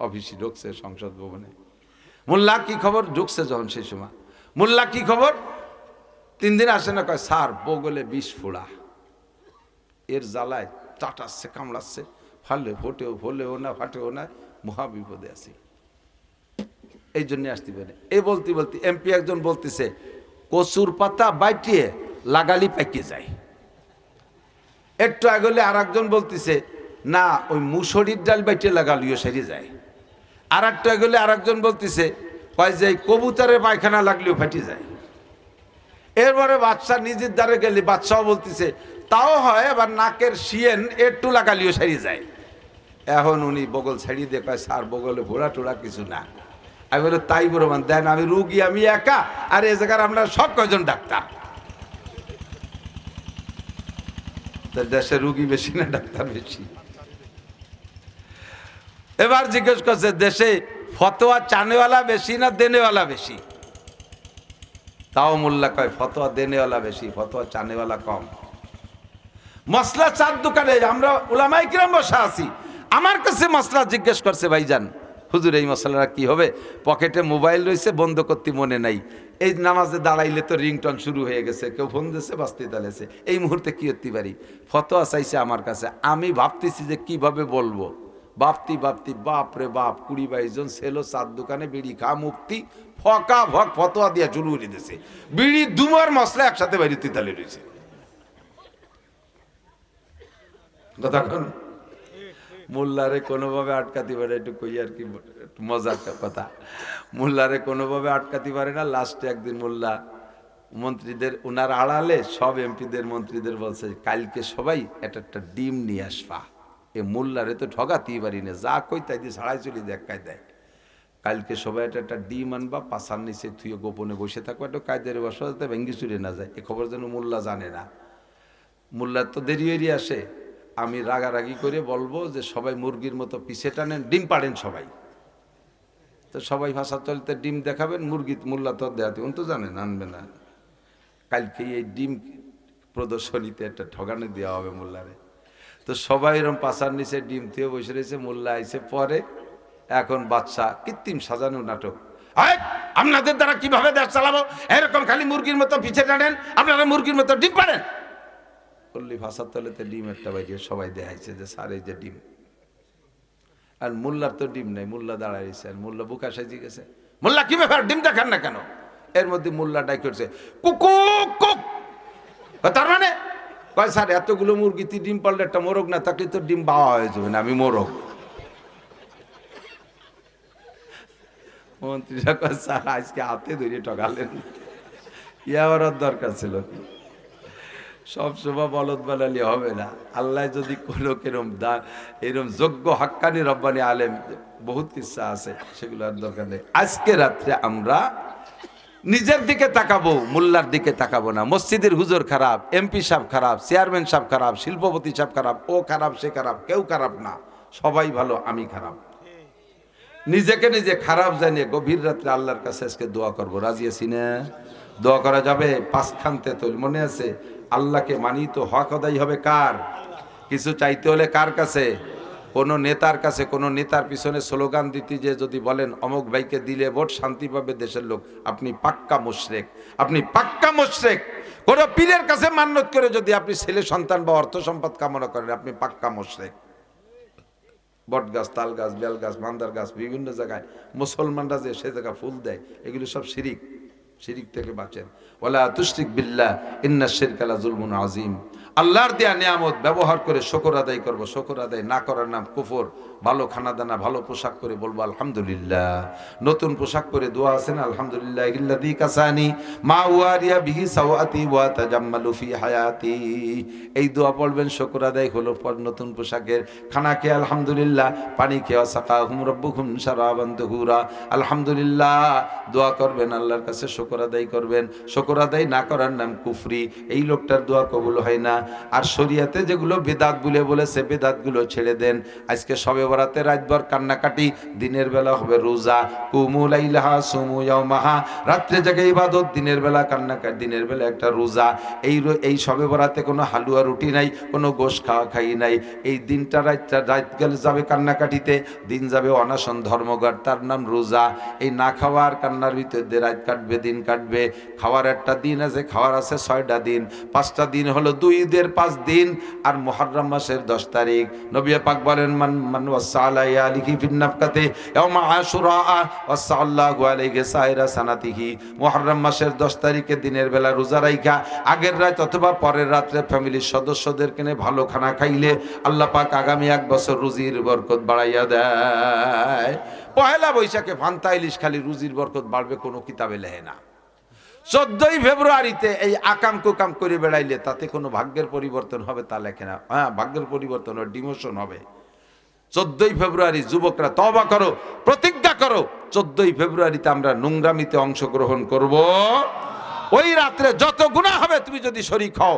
অফিসে ঢুকছে সংসদ ভবনে। মোল্লা কি খবর? ঢুকছে যখন সেই সময়, মোল্লা কি খবর? 3 দিন আসে না, কয় স্যার বগলে 20 ফোড়া, এর জ্বালায় টাটাচ্ছে কামড়াচ্ছে, ফালে ফোলেও না ফাটেও না, মহা বিপদে আছি, এই জন্য আসতে পারে। এই বলতে বলতে এমপি একজন বলতেছে কচুর পাতা বাইটিয়ে লাগালি পেকে যায়। একটু আগলে আর একজন বলতেছে না ওই মুসুরির ডাল বাইটিয়ে লাগালিও সেরে যায়। আর একটু আগলে আর একজন বলতেছে কয় যে কবুতরের পায়খানা লাগলেও ফাটে যায়। এরপরে বাচ্চা নিজের দ্বারে গেলে বাচ্চাও বলতেছে তাও হয়, আবার নাকের শিয়েন একটু লাগালিও সেরে যায়। এখন উনি বগল ছেড়িয়ে দিয়ে কয় স্যার বগলে ভোড়া টোড়া কিছু না। আমি বলি তাই প্রমাণ দেন, আমি রুগী আমি একা, আর এ জায়গার আমরা সব কয়জন ডাক্তার। দেশে রুগী বেশি না ডাক্তার বেশি? এবার জিজ্ঞেস করছে দেশে ফতোয়া চানেওয়ালা বেশি না দেনেওয়ালা বেশি? তাও মোল্লা কয় ফতোয়া দেনেওয়ালা বেশি, ফতোয়া চানেওয়ালা কম। মশলা চার দোকানে আমরা উলামায়ে কিরাম বসা আছি, আমার কাছে মশলা জিজ্ঞেস করছে ভাইজান হুজুর এই মশলাটা কি হবে? পকেটে মোবাইল রয়েছে, বন্ধ করতে মনে নাই, এই নামাজে দাঁড়াইলে তো রিংটন শুরু হয়ে গেছে, কেউ ফোন দিয়েছে বাঁচতে তালেছে, এই মুহূর্তে কি করতে পারি? ফতোয়া চাইছে আমার কাছে, আমি ভাবতেছি যে কিভাবে বলবো। ভাবতি বাপ রে বাপ 20-22 জন ছেলে 4 দোকানে বিড়ি খা মুক্তি ফকা ভক ফতোয়া দিয়া শুরু করে দিয়েছে, বিড়ি দুমার মশলা একসাথে বাইরে তালে রয়েছে। কতক্ষণ মোল্লারে কোনোভাবে আটকাতে পারে, একটু কই আর কি মজার কথা, মোল্লারে কোনোভাবে আটকাতে পারে না। লাস্টে একদিন মোল্লা মন্ত্রীদের ওনার আড়ালে সব এমপিদের মন্ত্রীদের বলছে কালকে সবাই একটা ডিম নিয়ে আসবা। এ মোল্লারে তো ঠগাতেই পারি না, যা কই তাই দিয়ে ছাড়াই চলে দেখায় দেয়। কালকে সবাই একটা ডিম আনবা, পাশার নিচে থুয়ে গোপনে বসে থাকবো, একটু কায়দারে বসা যাতে ভেঙ্গি চুরে না যায়, এ খবর যেন মোল্লা জানে না। মোল্লার তো দেরি হয়ে আসে, আমি রাগারাগি করে বলবো যে সবাই মুরগির মতো পিছে টানেন, ডিম পাড়েন সবাই। তো সবাই ভাষা চলতে ডিম দেখাবেন, মুরগি মোল্লা তো দেখাতে উনি তো জানেন আনবে না। কালকে এই ডিম প্রদর্শনীতে একটা ঠগানো দেওয়া হবে মোল্লারে। তো সবাই এরকম পাশার নিচে ডিম থেকে বসে রয়েছে, মোল্লা আইসে পরে। এখন বাচ্চা কৃত্রিম সাজানো নাটক, আপনাদের দ্বারা কিভাবে দেশ চালাবো, এরকম খালি মুরগির মতো পিছে টানেন, আপনারা মুরগির মতো ডিম পাড়েন। বললি ভাষার তলেতে ডিম একটা বাইরে সবাই দেখাইছে যে স্যার এই যে ডিম, আর মোল্লার তো ডিম নাই, মোল্লা দাঁড়াইছে, আর মোল্লা বুকা সাজি গেছে, মোল্লা কি ব্যাপার ডিম দেখান না কেন? এর মধ্যে মোল্লা ডাই করছে কুকু কুক, তার মানে কয় স্যার এতগুলো মুরগিতে ডিম পারলে একটা মোরগ না থাকলে তো ডিম বাওয়া হয়ে যাবে না, আমি মোরগ। মন্ত্রীরা কয় স্যার আজকে হাতে ধরে ঠকালেন, ইয়া করার দরকার ছিল। সব সময় বলদ বানালে হবে না। আল্লাহ যদি কোনো কেরম এরম যোগ্য হাক্কানি রব্বানি আলেম বহুত কিচ্ছা আছে, সেগুলো আর দরকার নেই। আজকে রাত্রে আমরা নিজের দিকে তাকাবো, মোল্লার দিকে তাকাবো না। মসজিদের হুজুর খারাপ, এমপি সাহেব খারাপ, চেয়ারম্যান সাহেব খারাপ, শিল্পপতি সাহেব খারাপ, ও খারাপ সে খারাপ, কেউ খারাপ না, সবাই ভালো, আমি খারাপ। নিজেকে নিজে খারাপ জানিয়ে গভীর রাত্রে আল্লাহর কাছে আজকে দোয়া করবো। রাজি আছি না? দোয়া করা যাবে? পাঁচখান্তে তো মনে আছে, আল্লাহকে মানি তো হক আদায় হবে কার? কিছু চাইতে হলে কার কাছে? কোনো নেতার কাছে। কোনো নেতার পিছনে স্লোগান দিতে যে যদি বলেন অমুক ভাইকে দিলে ভোট শান্তি পাবে দেশের লোক, আপনি পাক্কা মুশরিক, আপনি পাক্কা মুশরিক। কোন পীরের কাছে মান্যত করে যদি আপনি ছেলে সন্তান বা অর্থ সম্পদ কামনা করেন, আপনি পাক্কা মুশরিক। বট গাছ, তাল গাছ, বেল গাছ, মান্দার গাছ, বিভিন্ন জায়গায় মুসলমানরা যে সে জায়গা ফুল দেয়, এগুলো সব শিরিক। শিরিক থেকে বাঁচেন। ওয়ালা তুশরিক বিল্লাহ ইন্নাশ শিরকা লাযুলমুন আযীম। আল্লাহর দেয়া নিয়ামত ব্যবহার করে শুকর আদায় করব। শুকর আদায় না করার নাম কুফর। ভালো খানা দানা, ভালো পোশাক করে বলবো আলহামদুলিল্লাহ। নতুন পোশাক পরে দোয়া আছেন আলহামদুলিল্লাহ ইল্লাযী কাসানি মা ওয়ারিয়া বিহি সাওয়াতি ওয়া তাজাম্মালু ফি হায়াতি। এই দোয়া পড়বেন, শুকর আদায় হলো পর নতুন পোশাকের। খানা খেয়ে আলহামদুলিল্লাহ, পানি খেয়ে সাকাহুম রাব্বুকুম শারাবান তাহুরা। আলহামদুলিল্লাহ দোয়া করবেন, আল্লাহর কাছে শুকর আদায় করবেন। শুকর আদায় না করার নাম কুফরি। এই লোকটার দোয়া কবুল হয় না। আর শরীয়তে যেগুলো বেদাত বলে বলেছে, বেদাতগুলো ছেড়ে দেন। আজকে সবে বরাতে রাতভর কান্নাকাটি, দিনের বেলা হবে রোজা। কুমু লাইলাহা সুমু ইয়াওমাহা, রাত্রে জাগে ইবাদত, দিনের বেলা কান্নাকাটি, দিনের বেলা একটা রোজা। এই সবে বরাতে কোনো হালুয়া রুটি নাই, কোনো গোশ খাওয়া খাই নাই। এই দিনটা রাত গেলে যাবে কান্নাকাটিতে, দিন যাবে অনাশন ধর্মঘট, তার নাম রোজা। এই না খাওয়ার কান্নার ভিতর দিয়ে রাত কাটবে, দিন কাটবে। খাওয়ার একটা দিন আছে, খাওয়ার আছে 6টা দিন। 5টা দিন হলো 2 ঈদের 5 দিন আর মুহররম মাসের 10 তারিখ। নবী পাক বলেন মান ওয়াসালাই আলিহি ফিন নাফকাতে ইয়াউমা আশুরা ওয়াসাল্লাহু আলাইহি সাইরা সানাতিহি। মুহররম মাসের 10 তারিখে দিনের বেলা রোজা রাইখা আগের রাত অথবা পরের রাত্রে ফ্যামিলির সদস্যদেরকে নিয়ে ভালো খানা খাইলে আল্লাহ পাক আগামী 1 বছর রুজির বরকত বাড়াইয়া দেয়। পহেলা বৈশাখে ফান্তা ইলিশ খালি রুজির বরকত বাড়বে, কোনো কিতাবে লেখে না। 14ই ফেব্রুয়ারিতে এই আকাম কুকাম করে বেড়াইলে তাতে কোনো ভাগ্যের পরিবর্তন হবে তা লেখে না। হ্যাঁ, ভাগ্যের পরিবর্তন হবে, ডিমোশন হবে। 14ই ফেব্রুয়ারি যুবকরা তওবা করো, প্রতিজ্ঞা করো, 14ই ফেব্রুয়ারিতে আমরা নোংরামিতে অংশগ্রহণ করব। ওই রাত্রে যত গুনাহ হবে, তুমি যদি শরীক হও,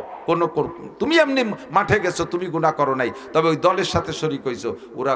তুমি এমনি মাঠে গেছো, তুমি গুনাহ করো নাই, তবে ওই দলের সাথে শরীক হইছো, ওরা